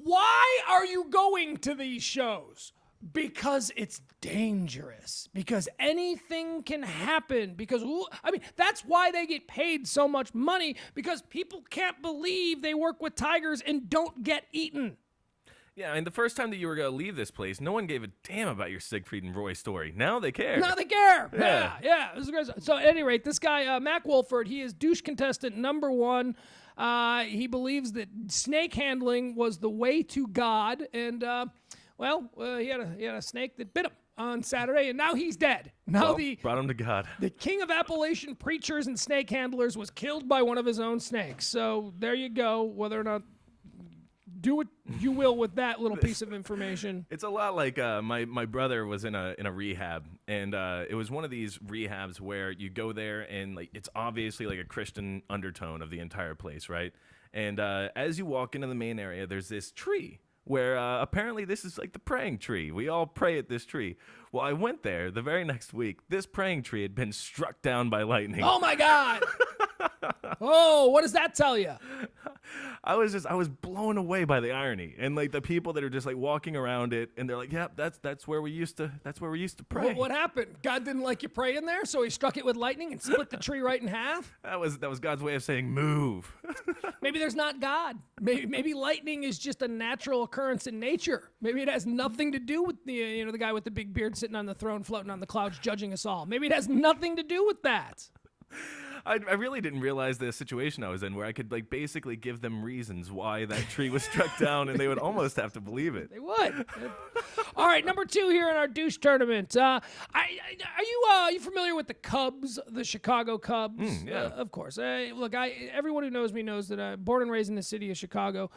Why are you going to these shows? Because it's dangerous. Because anything can happen. Because, that's why they get paid so much money. Because people can't believe they work with tigers and don't get eaten. Yeah, and the first time that you were going to leave this place, no one gave a damn about your Siegfried and Roy story. Now they care. Yeah. This is great. So at any rate, this guy, Mac Wolford, he is douche contestant number 1. He believes that snake handling was the way to God. And, he had a snake that bit him on Saturday, and now he's dead. Now brought him to God. The king of Appalachian preachers and snake handlers was killed by one of his own snakes. So there you go. Whether or not do what you will with that little piece of information. It's a lot like my brother was in a rehab, and it was one of these rehabs where you go there and like it's obviously like a Christian undertone of the entire place, right? And as you walk into the main area, there's this tree where apparently this is like the praying tree. We all pray at this tree. Well, I went there the very next week. This praying tree had been struck down by lightning. Oh my God! Oh, what does that tell you? I was blown away by the irony and like the people that are just like walking around it and they're like, yeah, that's where we used to pray. What happened? God didn't like you praying there, so he struck it with lightning and split the tree right in half? That was God's way of saying move. Maybe there's not God. Maybe lightning is just a natural occurrence in nature. Maybe it has nothing to do with the guy with the big beard sitting on the throne floating on the clouds judging us all. Maybe it has nothing to do with that. I really didn't realize the situation I was in where I could like basically give them reasons why that tree was struck down and they would almost have to believe it. They would. All right, number 2 here in our douche tournament. Are you familiar with the Cubs, the Chicago Cubs? Yeah. Of course. Look, everyone who knows me knows that I'm born and raised in the city of Chicago.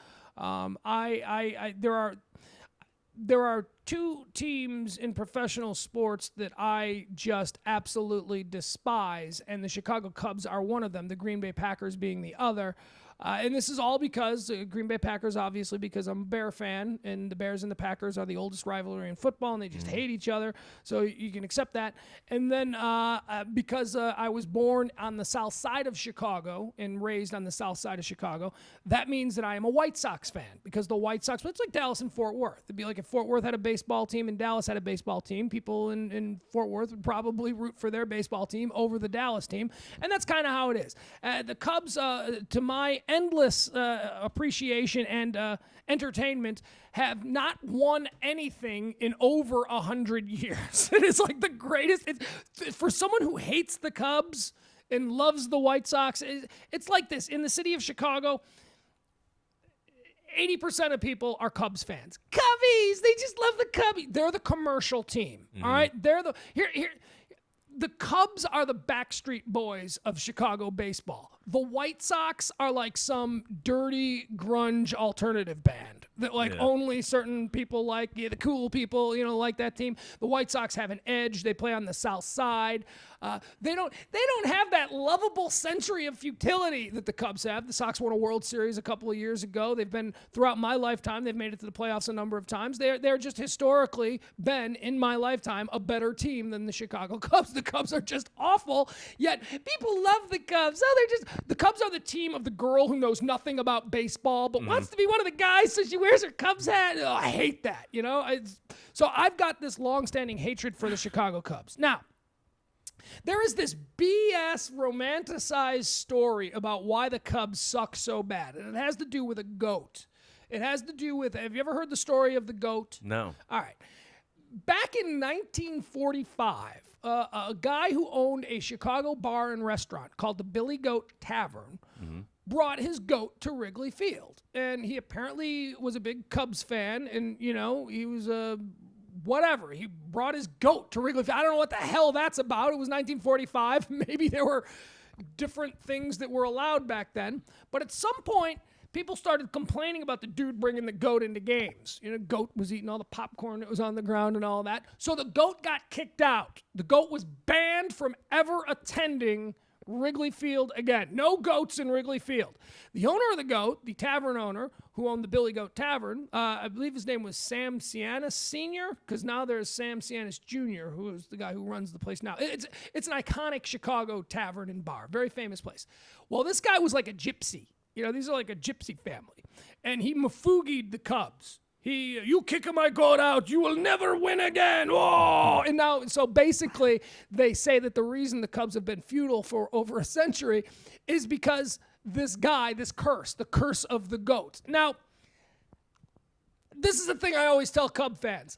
There are 2 teams in professional sports that I just absolutely despise, and the Chicago Cubs are one of them, the Green Bay Packers being the other. And this is all because Green Bay Packers, obviously, because I'm a Bear fan, and the Bears and the Packers are the oldest rivalry in football, and they just hate each other, so you can accept that. And then because I was born on the south side of Chicago and raised on the south side of Chicago, that means that I am a White Sox fan, because the White Sox, it's like Dallas and Fort Worth. It'd be like if Fort Worth had a baseball team and Dallas had a baseball team, people in Fort Worth would probably root for their baseball team over the Dallas team, and that's kind of how it is. The Cubs, to my endless appreciation and entertainment, have not won anything in over 100 years. It is like the greatest. For someone who hates the Cubs and loves the White Sox, it's like this. In the city of Chicago, 80% of people are Cubs fans. Cubbies! They just love the Cubbies. They're the commercial team. All right? They're the... Here. The Cubs are the Backstreet Boys of Chicago baseball. the White Sox are like some dirty grunge alternative band that only certain people like. Yeah, the cool people, like that team. The White Sox have an edge. They play on the South Side. They don't have that lovable century of futility that the Cubs have. The Sox won a World Series a couple of years ago. They've been, throughout my lifetime, they've made it to the playoffs a number of times. They're just historically been, in my lifetime, a better team than the Chicago Cubs. The Cubs are just awful, yet people love the Cubs. The Cubs are the team of the girl who knows nothing about baseball but wants to be one of the guys, so she wears her Cubs hat. Oh, I hate that, So I've got this long-standing hatred for the Chicago Cubs. Now, there is this BS romanticized story about why the Cubs suck so bad, and it has to do with a goat. It has to do with, have you ever heard the story of the goat? No. All right. Back in 1945, a guy who owned a Chicago bar and restaurant called the Billy Goat Tavern brought his goat to Wrigley Field. And he apparently was a big Cubs fan, and, he was whatever. He brought his goat to Wrigley Field. I don't know what the hell that's about. It was 1945. Maybe there were different things that were allowed back then. But at some point, people started complaining about the dude bringing the goat into games. Goat was eating all the popcorn that was on the ground and all that. So the goat got kicked out. The goat was banned from ever attending Wrigley Field again. No goats in Wrigley Field. The owner of the goat, the tavern owner, who owned the Billy Goat Tavern, I believe his name was Sam Cianis Sr., because now there's Sam Cianis Jr., who is the guy who runs the place now. It's an iconic Chicago tavern and bar. Very famous place. Well, this guy was like a gypsy. These are like a gypsy family. And he mafugied the Cubs. You kick my goat out, you will never win again. Oh! And now, so basically, they say that the reason the Cubs have been feudal for over a century is because this guy, this curse, the curse of the goat. Now, this is the thing I always tell Cub fans.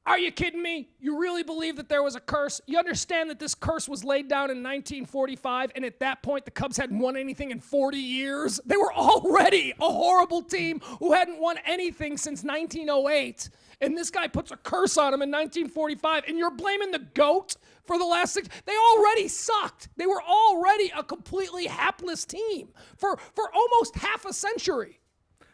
Are you kidding me? You really believe that there was a curse? You understand that this curse was laid down in 1945, and at that point, the Cubs hadn't won anything in 40 years? They were already a horrible team who hadn't won anything since 1908, and this guy puts a curse on them in 1945, and you're blaming the GOAT for the last 6? They already sucked. They were already a completely hapless team for almost half a century.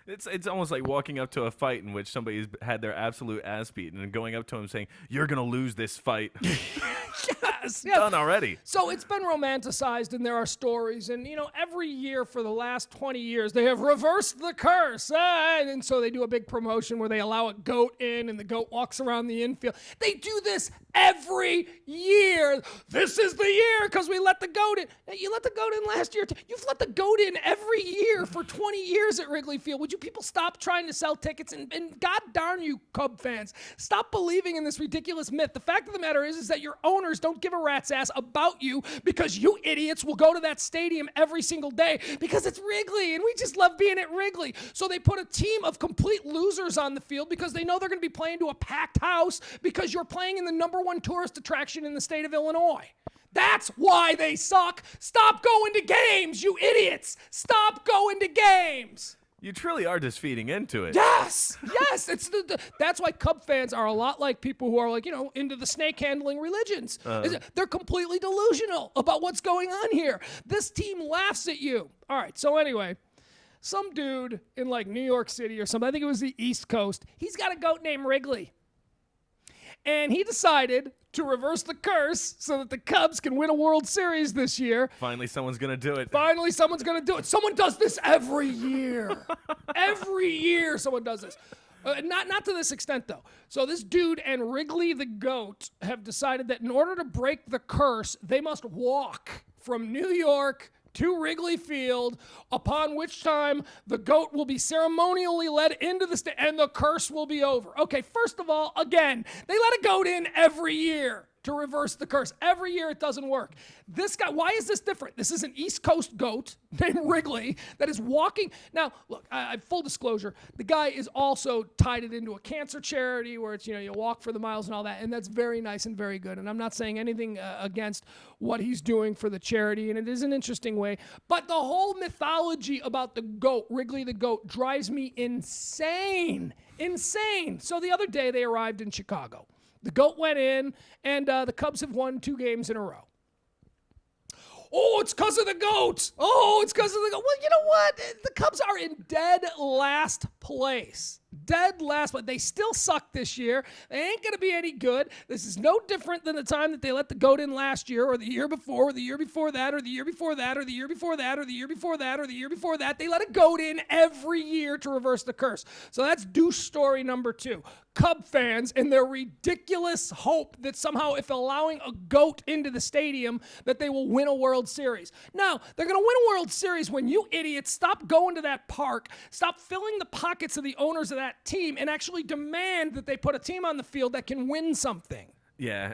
It's almost like walking up to a fight in which somebody's had their absolute ass beaten and going up to him saying, "You're going to lose this fight." Yes. Done already. So it's been romanticized, and there are stories. And, every year for the last 20 years, they have reversed the curse. And so they do a big promotion where they allow a goat in, and the goat walks around the infield. They do this every year. This is the year because we let the goat in. You let the goat in last year. You've let the goat in every year for 20 years at Wrigley Field. Would you people stop trying to sell tickets? And God darn you, Cub fans, stop believing in this ridiculous myth. The fact of the matter is that your owners don't give a rat's ass about you because you idiots will go to that stadium every single day because it's Wrigley and we just love being at Wrigley. So they put a team of complete losers on the field because they know they're going to be playing to a packed house because you're playing in the #1 tourist attraction in the state of Illinois. That's why they suck. Stop going to games, you idiots. Stop going to games. You truly are just feeding into it. Yes. That's why Cub fans are a lot like people who are into the snake handling religions. They're completely delusional about what's going on here. This team laughs at you. All right. So anyway, some dude in New York City or something, I think it was the East Coast, he's got a goat named Wrigley. And he decided to reverse the curse so that the Cubs can win a World Series this year. Finally, someone's going to do it. Someone does this every year. Every year someone does this. Not to this extent, though. So this dude and Wrigley the goat have decided that in order to break the curse, they must walk from New York to Wrigley Field, upon which time the goat will be ceremonially led into the and the curse will be over. Okay, first of all, again, they let a goat in every year to reverse the curse. Every year it doesn't work. This guy, why is this different? This is an East Coast goat named Wrigley that is walking. Now, look, full disclosure, the guy is also tied it into a cancer charity where it's, you walk for the miles and all that, and that's very nice and very good. And I'm not saying anything against what he's doing for the charity, and it is an interesting way. But the whole mythology about the goat, Wrigley the goat, drives me insane. Insane. So the other day they arrived in Chicago. The goat went in, and the Cubs have won 2 games in a row. Oh, it's because of the goat. Oh, it's because of the goat. Well, you know what? The Cubs are in dead last place. Dead last, but they still suck this year. They ain't going to be any good. This is no different than the time that they let the goat in last year or the year before or the year before that or the year before that or the year before that or the year before that or the year before that. They let a goat in every year to reverse the curse. So that's douche story number 2. Cub fans and their ridiculous hope that somehow if allowing a goat into the stadium that they will win a World Series. No, they're going to win a World Series when you idiots stop going to that park, stop filling the pockets of the owners of that team, and actually demand that they put a team on the field that can win something. Yeah,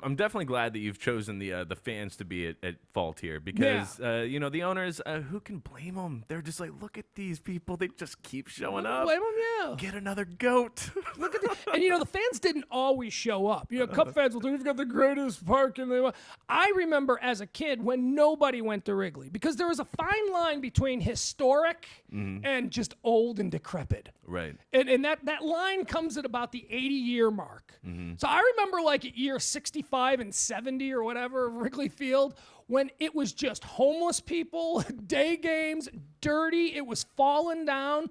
I'm definitely glad that you've chosen the fans to be at fault here because the owners, who can blame them? They're just like, look at these people, they just keep showing up. Blame them, yeah. Get another goat. Look at and the fans didn't always show up. Cub fans will think we've got the greatest park in the. I remember as a kid when nobody went to Wrigley because there was a fine line between historic and just old and decrepit. Right. And that line comes at about the 80-year mark. So I remember like at year 65 and 70 or whatever of Wrigley Field when it was just homeless people, day games, dirty, it was falling down.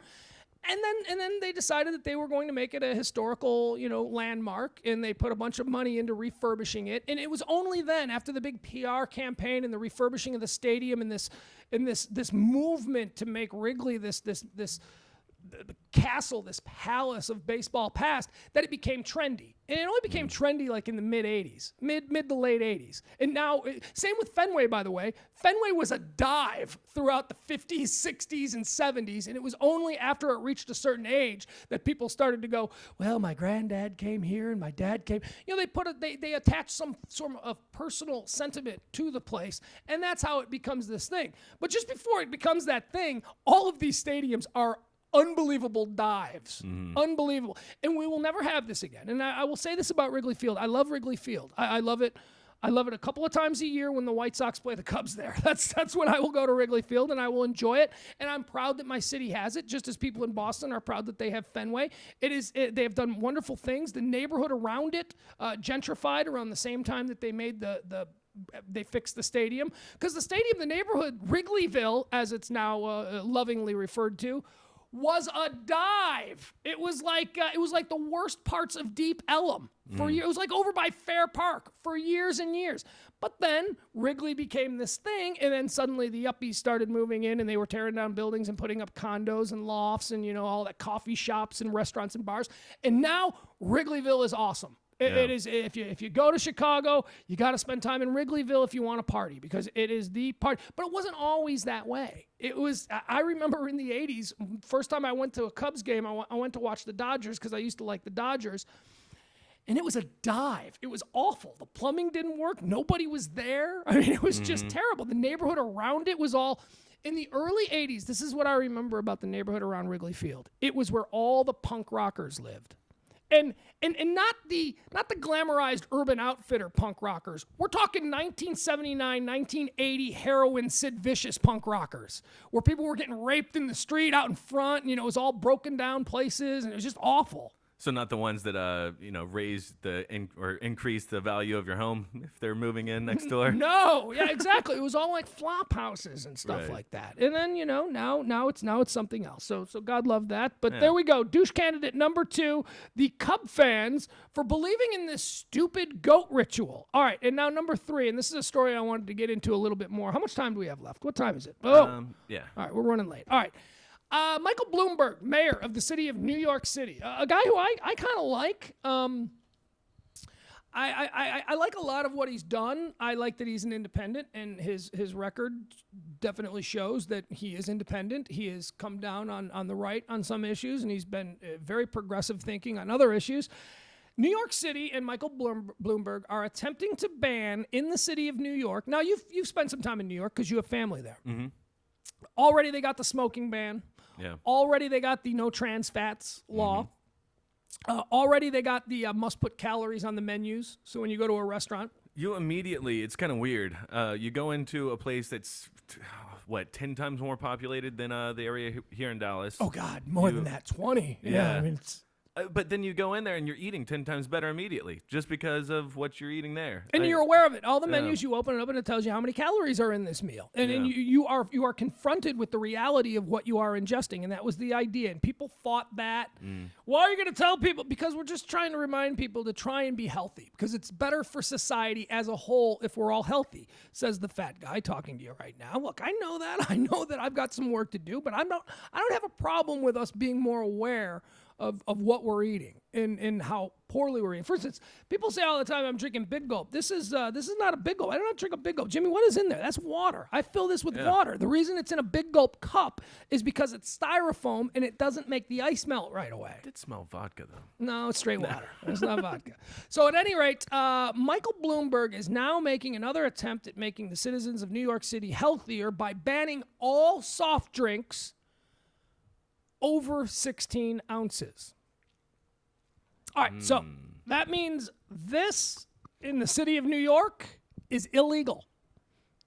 And then they decided that they were going to make it a historical, landmark, and they put a bunch of money into refurbishing it. And it was only then, after the big PR campaign and the refurbishing of the stadium and this movement to make Wrigley this castle, this palace of baseball past, that it became trendy. And it only became trendy like in the mid-'80s, mid to late 80s. And now, same with Fenway, by the way. Fenway was a dive throughout the 50s, 60s, and 70s, and it was only after it reached a certain age that people started to go, well, my granddad came here and my dad came. They attach some sort of personal sentiment to the place, and that's how it becomes this thing. But just before it becomes that thing, all of these stadiums are unbelievable dives. Unbelievable. And we will never have this again. And I will say this about Wrigley Field. I love Wrigley Field. I love it. I love it a couple of times a year when the White Sox play the Cubs there. That's when I will go to Wrigley Field, and I will enjoy it. And I'm proud that my city has it, just as people in Boston are proud that they have Fenway. They have done wonderful things. The neighborhood around it gentrified around the same time that they made they fixed the stadium. Because the stadium, the neighborhood, Wrigleyville, as it's now lovingly referred to, was a dive. It was like the worst parts of Deep Ellum for years. It was like over by Fair Park for years and years. But then Wrigley became this thing, and then suddenly the yuppies started moving in, and they were tearing down buildings and putting up condos and lofts and all that coffee shops and restaurants and bars. And now Wrigleyville is awesome. It is. If you go to Chicago, you got to spend time in Wrigleyville if you want to party, because it is the party. But it wasn't always that way. It was. I remember in the '80s, first time I went to a Cubs game, I went to watch the Dodgers because I used to like the Dodgers, and it was a dive. It was awful. The plumbing didn't work. Nobody was there. I mean, it was just terrible. The neighborhood around it was all. In the early '80s, this is what I remember about the neighborhood around Wrigley Field. It was where all the punk rockers lived. And not the glamorized Urban Outfitter punk rockers. We're talking 1979, 1980 heroin Sid Vicious punk rockers, where people were getting raped in the street out in front. It was all broken down places, and it was just awful. So not the ones that raise or increase the value of your home if they're moving in next door. No, yeah, exactly. It was all like flop houses and stuff like that. And then now it's something else. So God love that. But there we go. Douche candidate number 2, the Cub fans for believing in this stupid goat ritual. All right, and now number 3, and this is a story I wanted to get into a little bit more. How much time do we have left? What time is it? Oh, yeah. All right, we're running late. All right. Michael Bloomberg, mayor of the city of New York City, a guy who I kind of like. I like a lot of what he's done. I like that he's an independent, and his record definitely shows that he is independent. He has come down on the right on some issues, and he's been very progressive thinking on other issues. New York City and Michael Bloomberg are attempting to ban in the city of New York. Now, you've spent some time in New York because you have family there. Mm-hmm. Already they got the smoking ban. Yeah. Already they got the no trans fats law. Mm-hmm. Already they got the must put calories on the menus. So when you go to a restaurant, you immediately, it's kind of weird. You go into a place that's 10 times more populated than the area here in Dallas. Oh God, more than that, 20. Yeah. I mean, it's But then you go in there and you're eating 10 times better immediately just because of what you're eating there. And you're aware of it. All the menus, you open it up and it tells you how many calories are in this meal. And you are confronted with the reality of what you are ingesting. And that was the idea. And people fought that. Why are you going to tell people? Because we're just trying to remind people to try and be healthy. Because it's better for society as a whole if we're all healthy, says the fat guy talking to you right now. Look, I know that. I know that I've got some work to do. But I don't have a problem with us being more aware of what we're eating and how poorly we're eating. For instance, people say all the time, I'm drinking Big Gulp. This is not a Big Gulp. I don't drink a Big Gulp. Jimmy, what is in there? That's water. I fill this with water. The reason it's in a Big Gulp cup is because it's styrofoam and it doesn't make the ice melt right away. It did smell vodka, though. No, it's straight water. It's not vodka. So at any rate, Michael Bloomberg is now making another attempt at making the citizens of New York City healthier by banning all soft drinks over 16 ounces. All right, so that means this in the city of New York is illegal.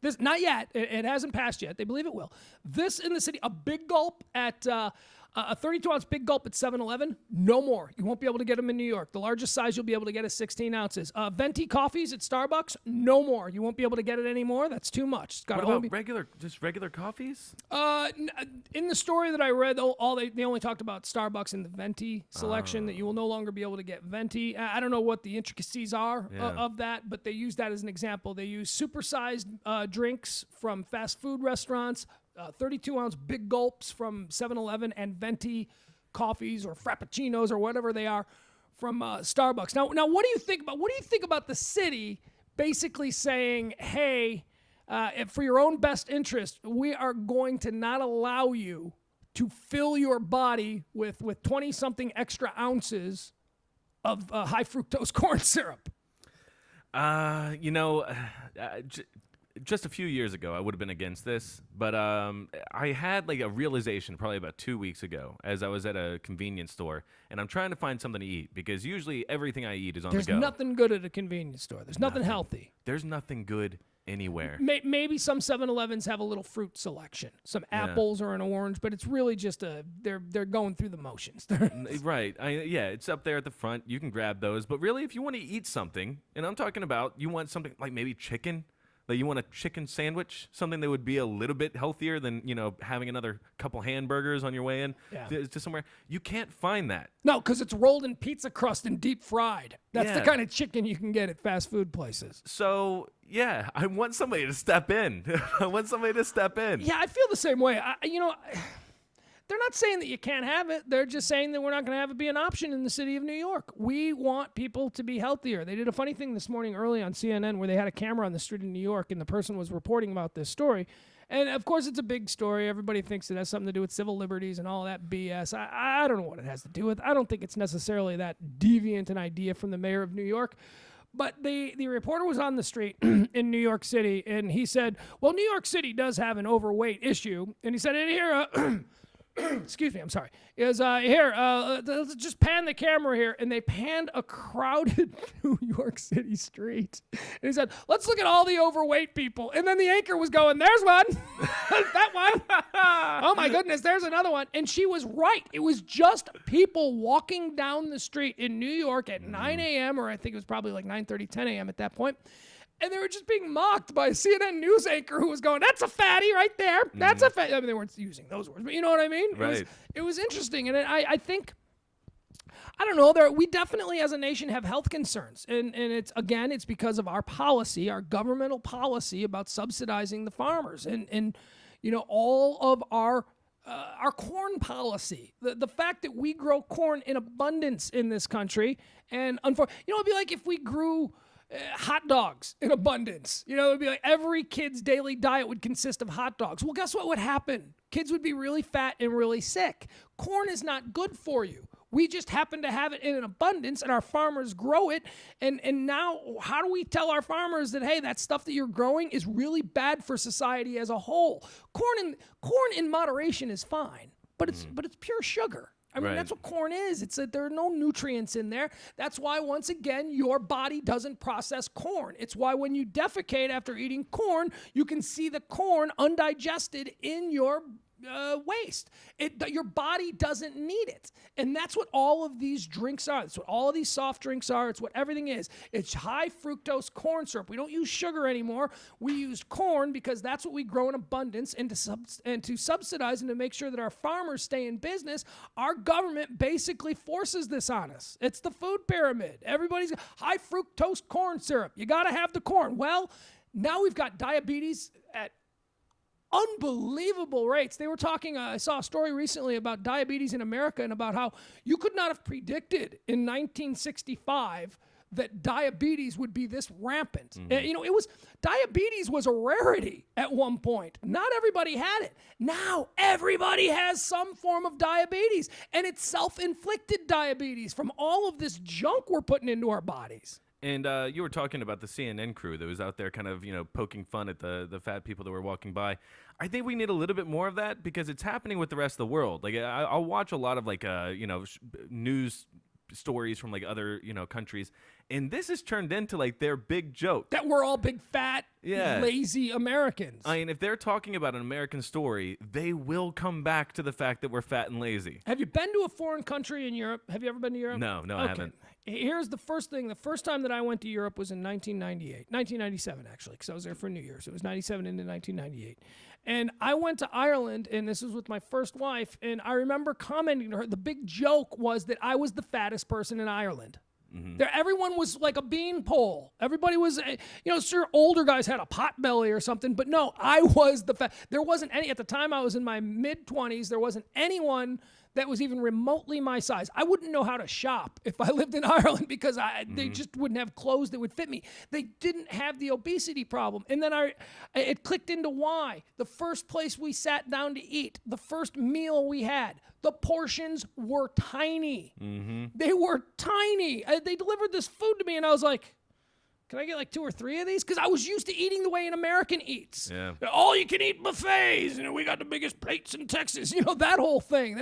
This, not yet. It hasn't passed yet. They believe it will. This in the city, a Big Gulp at a 32-ounce Big Gulp at 7-Eleven, no more. You won't be able to get them in New York. The largest size you'll be able to get is 16 ounces. Venti coffees at Starbucks, no more. You won't be able to get it anymore. That's too much. It's got what about regular coffees? In the story that I read, they only talked about Starbucks in the Venti selection, that you will no longer be able to get Venti. I don't know what the intricacies are of that, but they use that as an example. They use supersized drinks from fast food restaurants, 32-ounce Big Gulps from 7-Eleven, and Venti coffees or Frappuccinos or whatever they are from Starbucks. Now, what do you think about the city basically saying, hey, for your own best interest, we are going to not allow you to fill your body with 20-something extra ounces of high fructose corn syrup? Just a few years ago, I would have been against this, but I had like a realization probably about 2 weeks ago as I was at a convenience store, and I'm trying to find something to eat because usually everything I eat is on the go. There's nothing good at a convenience store. There's nothing healthy. There's nothing good anywhere. Maybe some 7-Elevens have a little fruit selection, some apples or an orange, but it's really just they're going through the motions. Right. It's up there at the front. You can grab those, but really, if you want to eat something, and I'm talking about you want something like maybe chicken. Like you want a chicken sandwich, something that would be a little bit healthier than, having another couple hamburgers on your way in to somewhere. You can't find that. No, because it's rolled in pizza crust and deep fried. That's the kind of chicken you can get at fast food places. So, I want somebody to step in. Yeah, I feel the same way. They're not saying that you can't have it. They're just saying that we're not going to have it be an option in the city of New York. We want people to be healthier. They did a funny thing this morning early on CNN where they had a camera on the street in New York and the person was reporting about this story. And, of course, it's a big story. Everybody thinks it has something to do with civil liberties and all that BS. I don't know what it has to do with. I don't think it's necessarily that deviant an idea from the mayor of New York. But the reporter was on the street in New York City, and he said, well, New York City does have an overweight issue. And he said, and here... excuse me, I'm sorry. Let's just pan the camera here. And they panned a crowded New York City street. And he said, let's look at all the overweight people. And then the anchor was going, there's one. That one. Oh, my goodness, there's another one. And she was right. It was just people walking down the street in New York at 9 a.m., or I think it was probably like 9:30, 10 a.m. at that point. And they were just being mocked by a CNN news anchor who was going, that's a fatty right there. That's a fatty. I mean, they weren't using those words, but you know what I mean? Right. It was interesting. And I think, I don't know, we definitely as a nation have health concerns. And it's because of our policy, our governmental policy about subsidizing the farmers. And all of our corn policy, the fact that we grow corn in abundance in this country. And it'd be like if we grew hot dogs in abundance. It would be like every kid's daily diet would consist of hot dogs. Well, guess what would happen? Kids would be really fat and really sick. Corn is not good for you. We just happen to have it in an abundance, and our farmers grow it. And now, how do we tell our farmers that, hey, that stuff that you're growing is really bad for society as a whole? Corn in moderation is fine, but it's pure sugar. I mean, That's what corn is. It's that there are no nutrients in there. That's why, once again, your body doesn't process corn. It's why when you defecate after eating corn, you can see the corn undigested in your waste. Your body doesn't need it. And that's what all of these drinks are. That's what all of these soft drinks are. It's what everything is. It's high fructose corn syrup. We don't use sugar anymore. We use corn because that's what we grow in abundance. And to subsidize and to make sure that our farmers stay in business, our government basically forces this on us. It's the food pyramid. Everybody's high fructose corn syrup. You got to have the corn. Well, now we've got diabetes at unbelievable rates. They were talking, I saw a story recently about diabetes in America and about how you could not have predicted in 1965 that diabetes would be this rampant. Diabetes was a rarity at one point. Not everybody had it. Now everybody has some form of diabetes, and it's self-inflicted diabetes from all of this junk we're putting into our bodies. And you were talking about the CNN crew that was out there kind of, poking fun at the fat people that were walking by. I think we need a little bit more of that because it's happening with the rest of the world. Like I'll watch a lot of news stories from like other, countries. And this has turned into like their big joke. That we're all big, fat, lazy Americans. I mean, if they're talking about an American story, they will come back to the fact that we're fat and lazy. Have you been to a foreign country in Europe? Have you ever been to Europe? No, I haven't. Here's the first thing. The first time that I went to Europe was in 1997, actually, because I was there for New Year's. It was 97 into 1998. And I went to Ireland, and this was with my first wife, and I remember commenting to her, the big joke was that I was the fattest person in Ireland. Mm-hmm. Everyone was like a beanpole. Everybody was, sure, older guys had a pot belly or something, but no, I was the fat. There wasn't any, at the time I was in my mid-20s, there wasn't anyone that was even remotely my size. I wouldn't know how to shop if I lived in Ireland because they just wouldn't have clothes that would fit me. They didn't have the obesity problem. And then it clicked into why. The first place we sat down to eat, the first meal we had, the portions were tiny. Mm-hmm. They were tiny. They delivered this food to me and I was like, can I get like 2 or 3 of these? Because I was used to eating the way an American eats. Yeah. All you can eat buffets. We got the biggest plates in Texas. That whole thing.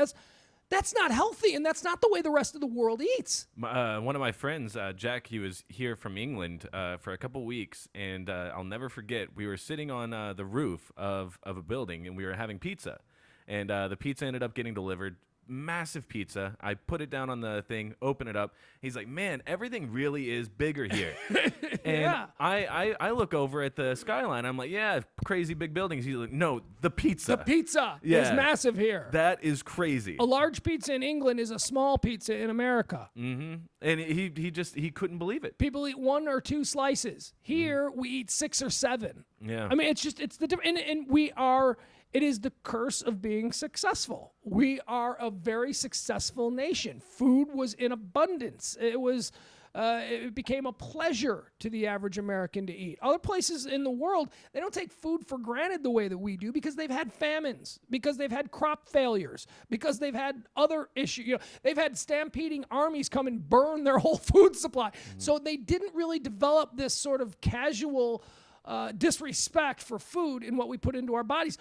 That's not healthy, and that's not the way the rest of the world eats. One of my friends, Jack, he was here from England for a couple weeks, and I'll never forget, we were sitting on the roof of a building, and we were having pizza. And the pizza ended up getting delivered. Massive pizza. I put it down on the thing, open it up. He's like, man, everything really is bigger here. And yeah. I look over at the skyline. I'm like, yeah, crazy big buildings. He's like, no, the pizza. The pizza is massive here. That is crazy. A large pizza in England is a small pizza in America. Mm-hmm. And he couldn't believe it. People eat 1 or 2 slices. Here, we eat 6 or 7. Yeah. I mean, it's the difference. And we are... It is the curse of being successful. We are a very successful nation. Food was in abundance. It became a pleasure to the average American to eat. Other places in the world, they don't take food for granted the way that we do because they've had famines, because they've had crop failures, because they've had other issues. They've had stampeding armies come and burn their whole food supply. Mm-hmm. So they didn't really develop this sort of casual disrespect for food and what we put into our bodies.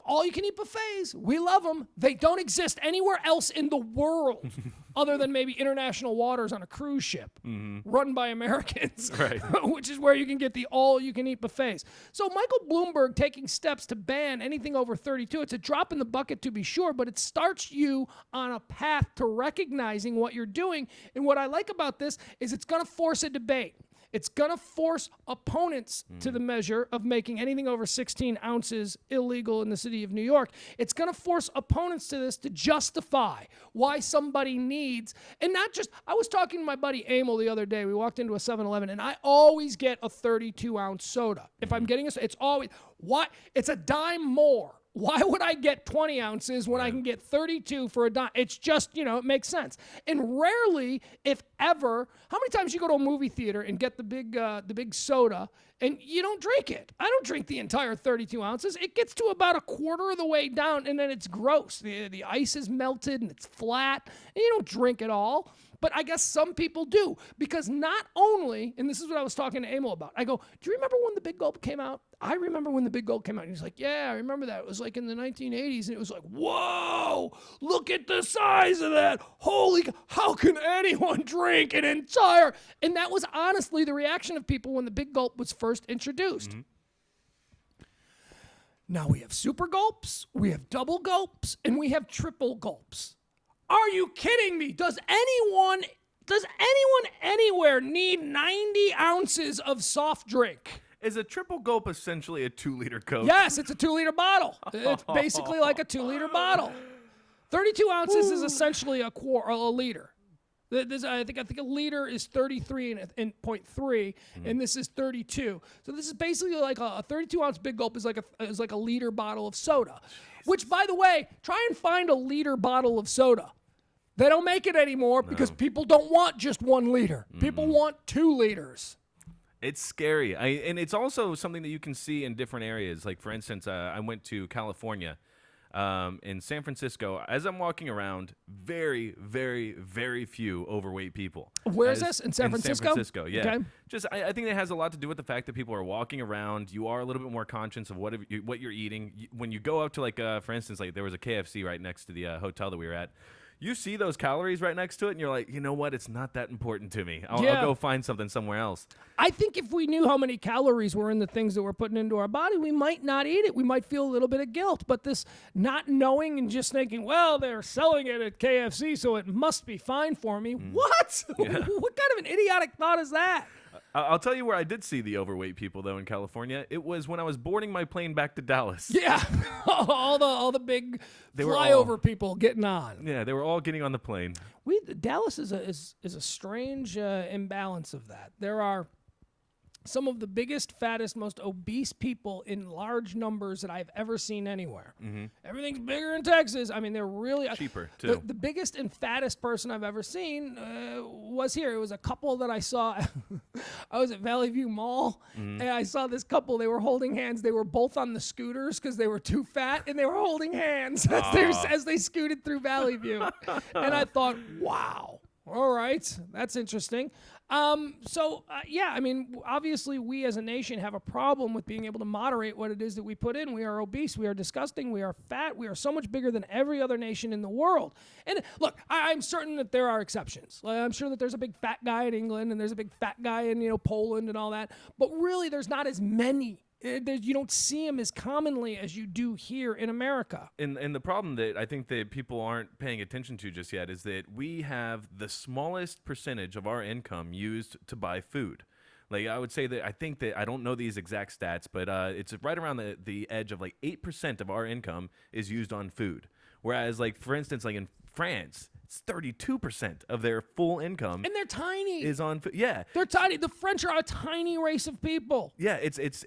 All you can eat buffets, we love them. They don't exist anywhere else in the world other than maybe international waters on a cruise ship run by Americans, right. Which is where you can get the all you can eat buffets. So Michael Bloomberg taking steps to ban anything over 32, it's a drop in the bucket to be sure, but it starts you on a path to recognizing what you're doing. And what I like about this is it's going to force a debate. It's going to force opponents to the measure of making anything over 16 ounces illegal in the city of New York. It's going to force opponents to this to justify why somebody needs, and not just, I was talking to my buddy Emil the other day. We walked into a 7-Eleven, and I always get a 32-ounce soda. If I'm getting it's always, why? It's a dime more. Why would I get 20 ounces when I can get 32 for a dime? It's just, it makes sense. And rarely, if ever, how many times you go to a movie theater and get the big soda and you don't drink it? I don't drink the entire 32 ounces. It gets to about a quarter of the way down and then it's gross. The ice is melted and it's flat and you don't drink it all. But I guess some people do because not only, and this is what I was talking to Emil about, I go, do you remember when the Big Gulp came out? I remember when the Big Gulp came out. And he's like, yeah, I remember that. It was like in the 1980s. And it was like, whoa, look at the size of that. Holy, how can anyone drink an entire? And that was honestly the reaction of people when the Big Gulp was first introduced. Mm-hmm. Now we have super gulps, we have double gulps, and we have triple gulps. Are you kidding me? Does anyone anywhere need 90 ounces of soft drink? Is a triple gulp essentially a 2-liter Coke? Yes, it's a 2-liter bottle. It's basically like a 2-liter bottle. 32 ounces is essentially a liter. I think a liter is 33.3, and this is 32. So this is basically like a 32-ounce big gulp is like a liter bottle of soda. Jesus. Which, by the way, try and find a liter bottle of soda. They don't make it anymore because people don't want just 1 liter. People want 2 liters. It's scary. And it's also something that you can see in different areas. Like, for instance, I went to California. In San Francisco, as I'm walking around, very, very, very few overweight people. Where is this? In San Francisco? San Francisco, yeah. Okay. I think that has a lot to do with the fact that people are walking around. You are a little bit more conscious of what you're eating. When you go up to, like, for instance, like there was a KFC right next to the hotel that we were at. You see those calories right next to it, and you're like, you know what? It's not that important to me. I'll go find something somewhere else. I think if we knew how many calories were in the things that we're putting into our body, we might not eat it. We might feel a little bit of guilt. But this not knowing and just thinking, well, they're selling it at KFC, so it must be fine for me. What? Yeah. What kind of an idiotic thought is that? I'll tell you where I did see the overweight people, though, in California. It was when I was boarding my plane back to Dallas. Yeah, all the big flyover people getting on. Yeah, they were all getting on the plane. Dallas is a strange imbalance of that. There are some of the biggest, fattest, most obese people in large numbers that I've ever seen anywhere. Mm-hmm. Everything's bigger in Texas. I mean, they're really cheaper too. The biggest and fattest person I've ever seen was here. It was a couple that I saw. I was at Valley View Mall, and I saw this couple. They were holding hands. They were both on the scooters because they were too fat, and they were holding hands as they scooted through Valley View. And I thought, wow. All right, that's interesting. Yeah, I mean, obviously we as a nation have a problem with being able to moderate what it is that we put in. We are obese, we are disgusting, we are fat, we are so much bigger than every other nation in the world. And look, I'm certain that there are exceptions. I'm sure that there's a big fat guy in England and there's a big fat guy in Poland and all that. But really, there's not as many. You don't see them as commonly as you do here in America. And the problem that I think that people aren't paying attention to just yet is that we have the smallest percentage of our income used to buy food. Like, I would say that I don't know these exact stats, but it's right around the edge of like 8% of our income is used on food. Whereas, like, for instance, like in France, it's 32% of their full income. And they're tiny. Is on food. Yeah. They're tiny. The French are a tiny race of people. Yeah, it's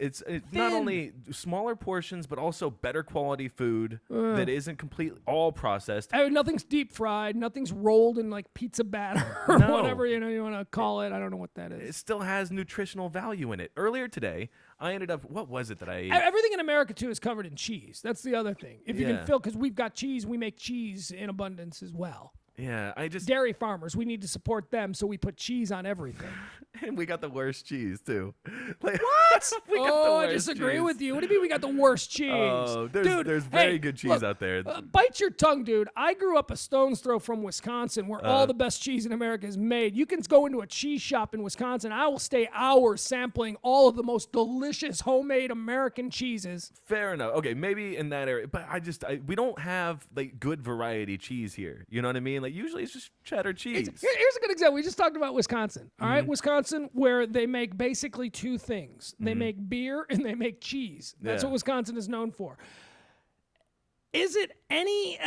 not only smaller portions, but also better quality food that isn't completely all processed. Nothing's deep fried. Nothing's rolled in like pizza batter or whatever you want to call it. I don't know what that is. It still has nutritional value in it. Earlier today, I ended up, what was it that I ate? Everything in America, too, is covered in cheese. That's the other thing. If you can because we've got cheese, we make cheese in abundance as well. Yeah, dairy farmers, we need to support them, so we put cheese on everything. And we got the worst cheese too. What? We got the worst I disagree cheese. with you. What do you mean we got the worst cheese? Oh, there's very good cheese out there. Bite your tongue, dude. I grew up a stone's throw from Wisconsin, where all the best cheese in America is made. You can go into a cheese shop in Wisconsin. I will stay hours sampling all of the most delicious homemade American cheeses. Fair enough. Okay, maybe in that area, but we don't have like good variety cheese here. You know what I mean? Like, usually it's just cheddar cheese. Here's a good example. We just talked about Wisconsin. All right, Wisconsin, where they make basically two things. They make beer and they make cheese. That's what Wisconsin is known for. Is it any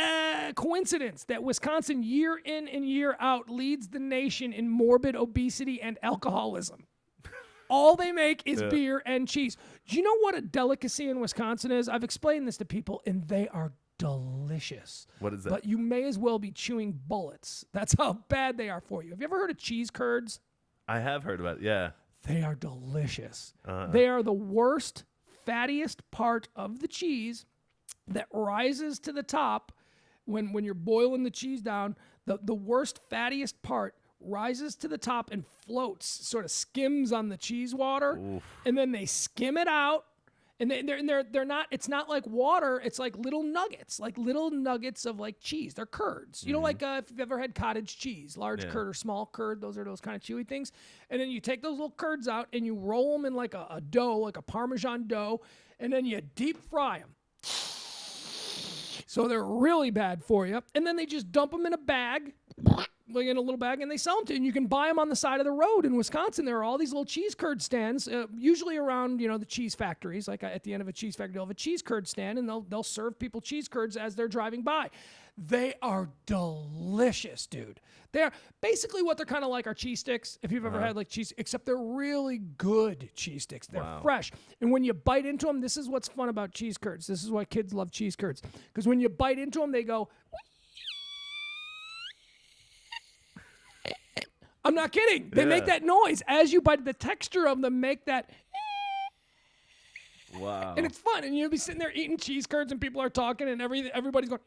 coincidence that Wisconsin year in and year out leads the nation in morbid obesity and alcoholism? All they make is beer and cheese. Do you know what a delicacy in Wisconsin is? I've explained this to people, and they are delicious. What is that? But you may as well be chewing bullets. That's how bad they are for you. Have you ever heard of cheese curds? I have heard about it, yeah. They are delicious. They are the worst, fattiest part of the cheese that rises to the top when you're boiling the cheese down. The worst, fattiest part rises to the top and floats, sort of skims on the cheese water. Oof. And then they skim it out. And they're not. It's not like water. It's like little nuggets of like cheese. They're curds. You know, like if you've ever had cottage cheese, large curd or small curd. Those are those kind of chewy things. And then you take those little curds out and you roll them in like a dough, like a Parmesan dough, and then you deep fry them. So they're really bad for you. And then they just dump them in a bag, like in a little bag, and they sell them to you. And you can buy them on the side of the road in Wisconsin. There are all these little cheese curd stands, usually around, the cheese factories. Like at the end of a cheese factory, they'll have a cheese curd stand, and they'll serve people cheese curds as they're driving by. They are delicious, dude. They're basically what they're kind of like are cheese sticks, if you've ever had like cheese, except they're really good cheese sticks. They're fresh. And when you bite into them, this is what's fun about cheese curds. This is why kids love cheese curds. Because when you bite into them, they go... I'm not kidding. They make that noise. As you bite, the texture of them make that... Wow. And it's fun. And you'll be sitting there eating cheese curds and people are talking and everybody's going...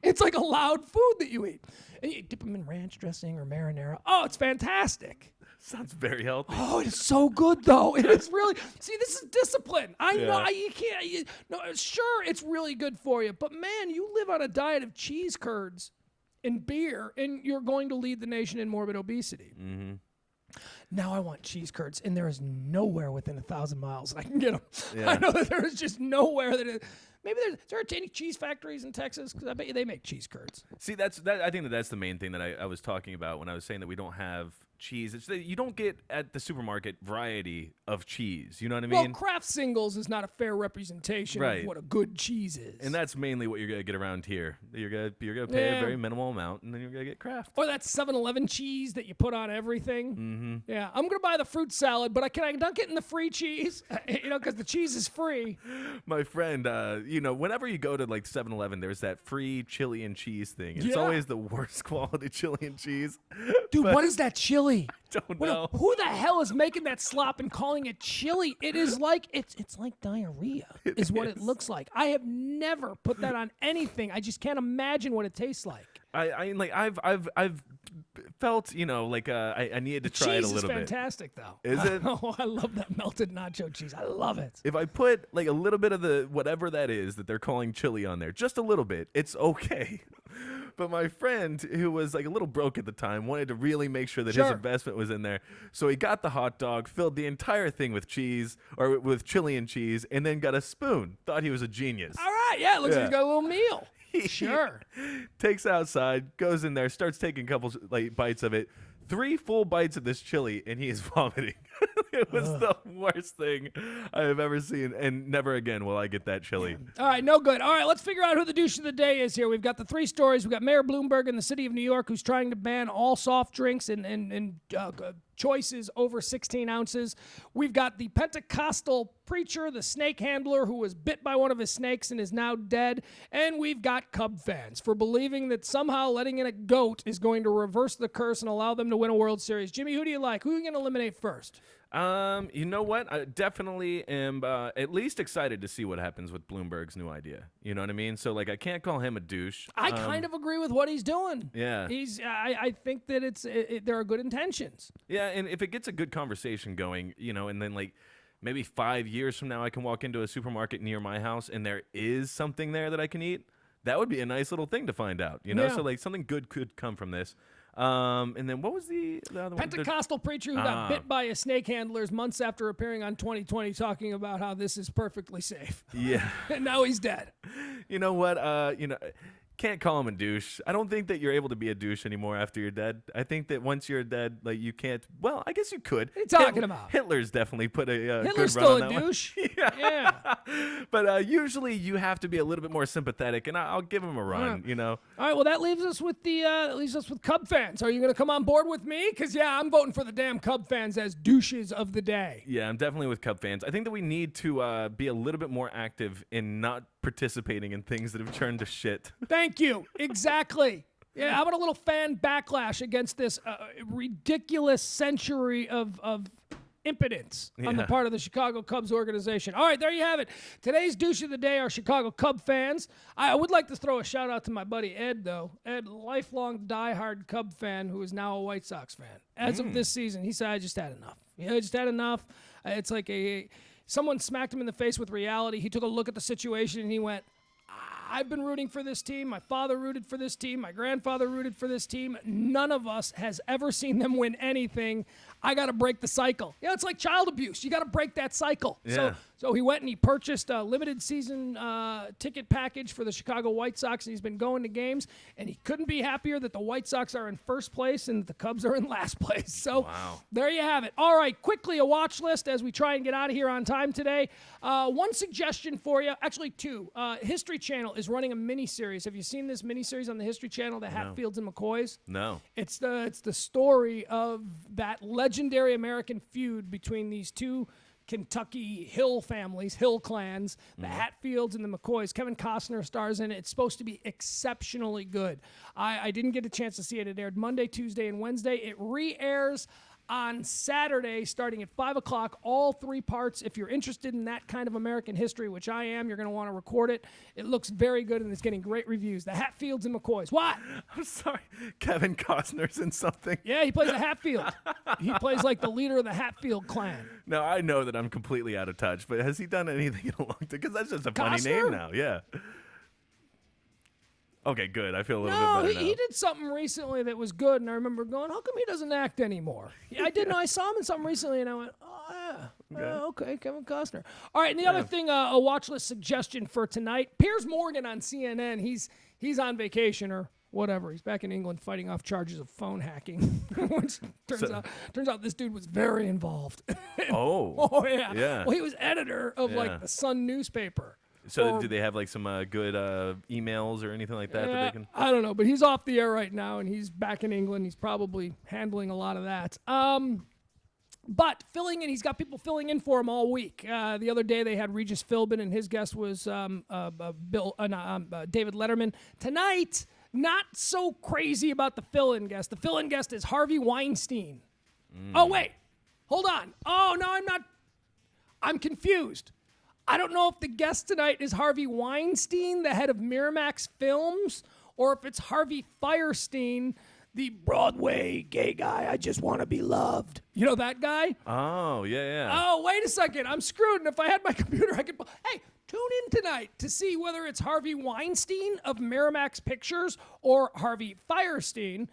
It's like a loud food that you eat. And you dip them in ranch dressing or marinara. Oh, it's fantastic. Sounds very healthy. Oh, it is so good, though. It is really... See, this is discipline. I know you can't... sure, it's really good for you. But, man, you live on a diet of cheese curds and beer, and you're going to lead the nation in morbid obesity. Mm-hmm. Now I want cheese curds, and there is nowhere within 1,000 miles that I can get them. Yeah. I know that there is just nowhere that it... Maybe is there any cheese factories in Texas? Because I bet you they make cheese curds. See, I think that's the main thing that I was talking about when I was saying that we don't have cheese. It's that you don't get at the supermarket variety of cheese. You know what I mean? Well, Kraft Singles is not a fair representation of what a good cheese is. And that's mainly what you're gonna get around here. You're gonna pay a very minimal amount, and then you're gonna get Kraft. Or that 7-Eleven cheese that you put on everything. Mm-hmm. Yeah, I'm gonna buy the fruit salad, but can I dunk it in the free cheese? Because the cheese is free. My friend, whenever you go to like 7-Eleven, there's that free chili and cheese thing. It's always the worst quality chili and cheese. Dude, what is that chili? I don't know. Who the hell is making that slop and calling it chili? It is like it's like diarrhea. Is what it looks like. I have never put that on anything. I just can't imagine what it tastes like. I've felt I needed to try it a little bit. Cheese is fantastic though. Is it? Oh, I love that melted nacho cheese. I love it. If I put like a little bit of the whatever that is that they're calling chili on there, just a little bit, it's okay. But my friend, who was like a little broke at the time, wanted to really make sure that his investment was in there. So he got the hot dog, filled the entire thing with cheese or with chili and cheese, and then got a spoon. Thought he was a genius. All right, yeah, it looks like he's got a little meal. Sure. Takes it outside, goes in there, starts taking a couple bites of it. 3 full bites of this chili, and he is vomiting. It was the worst thing I have ever seen, and never again will I get that chili. All right, no good. All right, let's figure out who the douche of the day is here. We've got the 3 stories. We've got Mayor Bloomberg in the city of New York who's trying to ban all soft drinks and choices over 16 ounces. We've got the Pentecostal preacher, the snake handler who was bit by one of his snakes and is now dead. And we've got Cub fans for believing that somehow letting in a goat is going to reverse the curse and allow them to win a World Series. Jimmy, who do you like? Who are you going to eliminate first? You know what? I definitely am at least excited to see what happens with Bloomberg's new idea. You know what I mean? So, I can't call him a douche. I kind of agree with what he's doing. Yeah. I think that there are good intentions. Yeah, and if it gets a good conversation going, and then, maybe 5 years from now I can walk into a supermarket near my house and there is something there that I can eat, that would be a nice little thing to find out, Yeah. So, something good could come from this. And then what was the other one? Pentecostal preacher who got bit by a snake handlers months after appearing on 2020 talking about how this is perfectly safe. Yeah. And now he's dead. You know what? Can't call him a douche. I don't think that you're able to be a douche anymore after you're dead. I think that once you're dead, you can't. Well, I guess you could. What are you talking about? Hitler's definitely put a Hitler's good run still on a that douche. Yeah. But usually you have to be a little bit more sympathetic, and I'll give him a run. All right. Well, that leaves us with Cub fans. Are you going to come on board with me? Because I'm voting for the damn Cub fans as douches of the day. Yeah, I'm definitely with Cub fans. I think that we need to be a little bit more active in not participating in things that have turned to shit. Thank you. Exactly. Yeah, how about a little fan backlash against this ridiculous century of impotence on the part of the Chicago Cubs organization. All right, there you have it. Today's douche of the day are Chicago Cub fans. I would like to throw a shout out to my buddy Ed, though. Ed, lifelong diehard Cub fan who is now a White Sox fan. As of this season, he said, I just had enough. I just had enough. It's like someone smacked him in the face with reality. He took a look at the situation and he went, I've been rooting for this team. My father rooted for this team. My grandfather rooted for this team. None of us has ever seen them win anything. I got to break the cycle. It's like child abuse. You got to break that cycle. Yeah. So he went and he purchased a limited season ticket package for the Chicago White Sox, and he's been going to games, and he couldn't be happier that the White Sox are in first place and the Cubs are in last place. So there you have it. All right, quickly a watch list as we try and get out of here on time today. One suggestion for you, actually two. History Channel is running a mini-series. Have you seen this mini-series on the History Channel, the Hatfields and McCoys? No. It's the story of that legendary American feud between these two Kentucky Hill families, Hill clans, the Hatfields and the McCoys. Kevin Costner stars in it. It's supposed to be exceptionally good. I didn't get a chance to see it. It aired Monday, Tuesday, and Wednesday. It re-airs on Saturday starting at 5 o'clock, all three parts. If you're interested in that kind of American history, which I am, you're going to want to record it. It looks very good, and it's getting great reviews. The Hatfields and McCoys. What? I'm sorry. Kevin Costner's in something? Yeah, he plays a Hatfield. He plays like the leader of the Hatfield clan. Now, I know that I'm completely out of touch, but has he done anything in a long time? Because that's just a funny Costner? name now. Yeah. Okay, good. I feel a little bit better now. He did something recently that was good, and I remember going, how come he doesn't act anymore? Yeah, I didn't. I saw him in something recently, and I went, oh, yeah. Okay, Kevin Costner. All right, and the other thing, a watch list suggestion for tonight, Piers Morgan on CNN. He's on vacation or whatever. He's back in England fighting off charges of phone hacking, which turns out this dude was very involved. Oh, yeah. Yeah. Well, he was editor of, like, the Sun newspaper. So do they have like some good emails or anything like that that they can? I don't know, but he's off the air right now, and he's back in England. He's probably handling a lot of that. But filling in, he's got people filling in for him all week. The other day they had Regis Philbin, and his guest was David Letterman. Tonight, not so crazy about the fill-in guest. The fill-in guest is Harvey Weinstein. Oh, wait. Hold on. Oh, no, I'm not. I'm confused. I don't know if the guest tonight is Harvey Weinstein, the head of Miramax Films, or if it's Harvey Fierstein, the Broadway gay guy. I just want to be loved. You know that guy? Oh, yeah. Oh, wait a second. I'm screwed. And if I had my computer, I could. Hey, tune in tonight to see whether it's Harvey Weinstein of Miramax Pictures or Harvey Fierstein,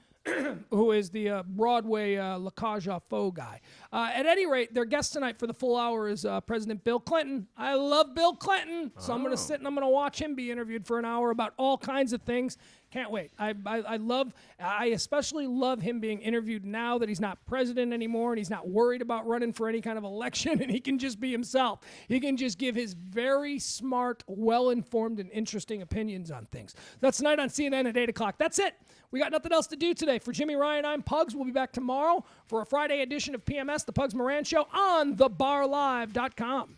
who is the Broadway La Cage aux Folles guy. At any rate, their guest tonight for the full hour is President Bill Clinton. I love Bill Clinton, so I'm going to sit and I'm going to watch him be interviewed for an hour about all kinds of things. Can't wait. I especially love him being interviewed now that he's not president anymore and he's not worried about running for any kind of election, and he can just be himself. He can just give his very smart, well-informed, and interesting opinions on things. That's tonight on CNN at 8 o'clock. That's it. We got nothing else to do today. For Jimmy Ryan, I'm Pugs. We'll be back tomorrow for a Friday edition of PMS, the Pugs Moran Show, on thebarlive.com.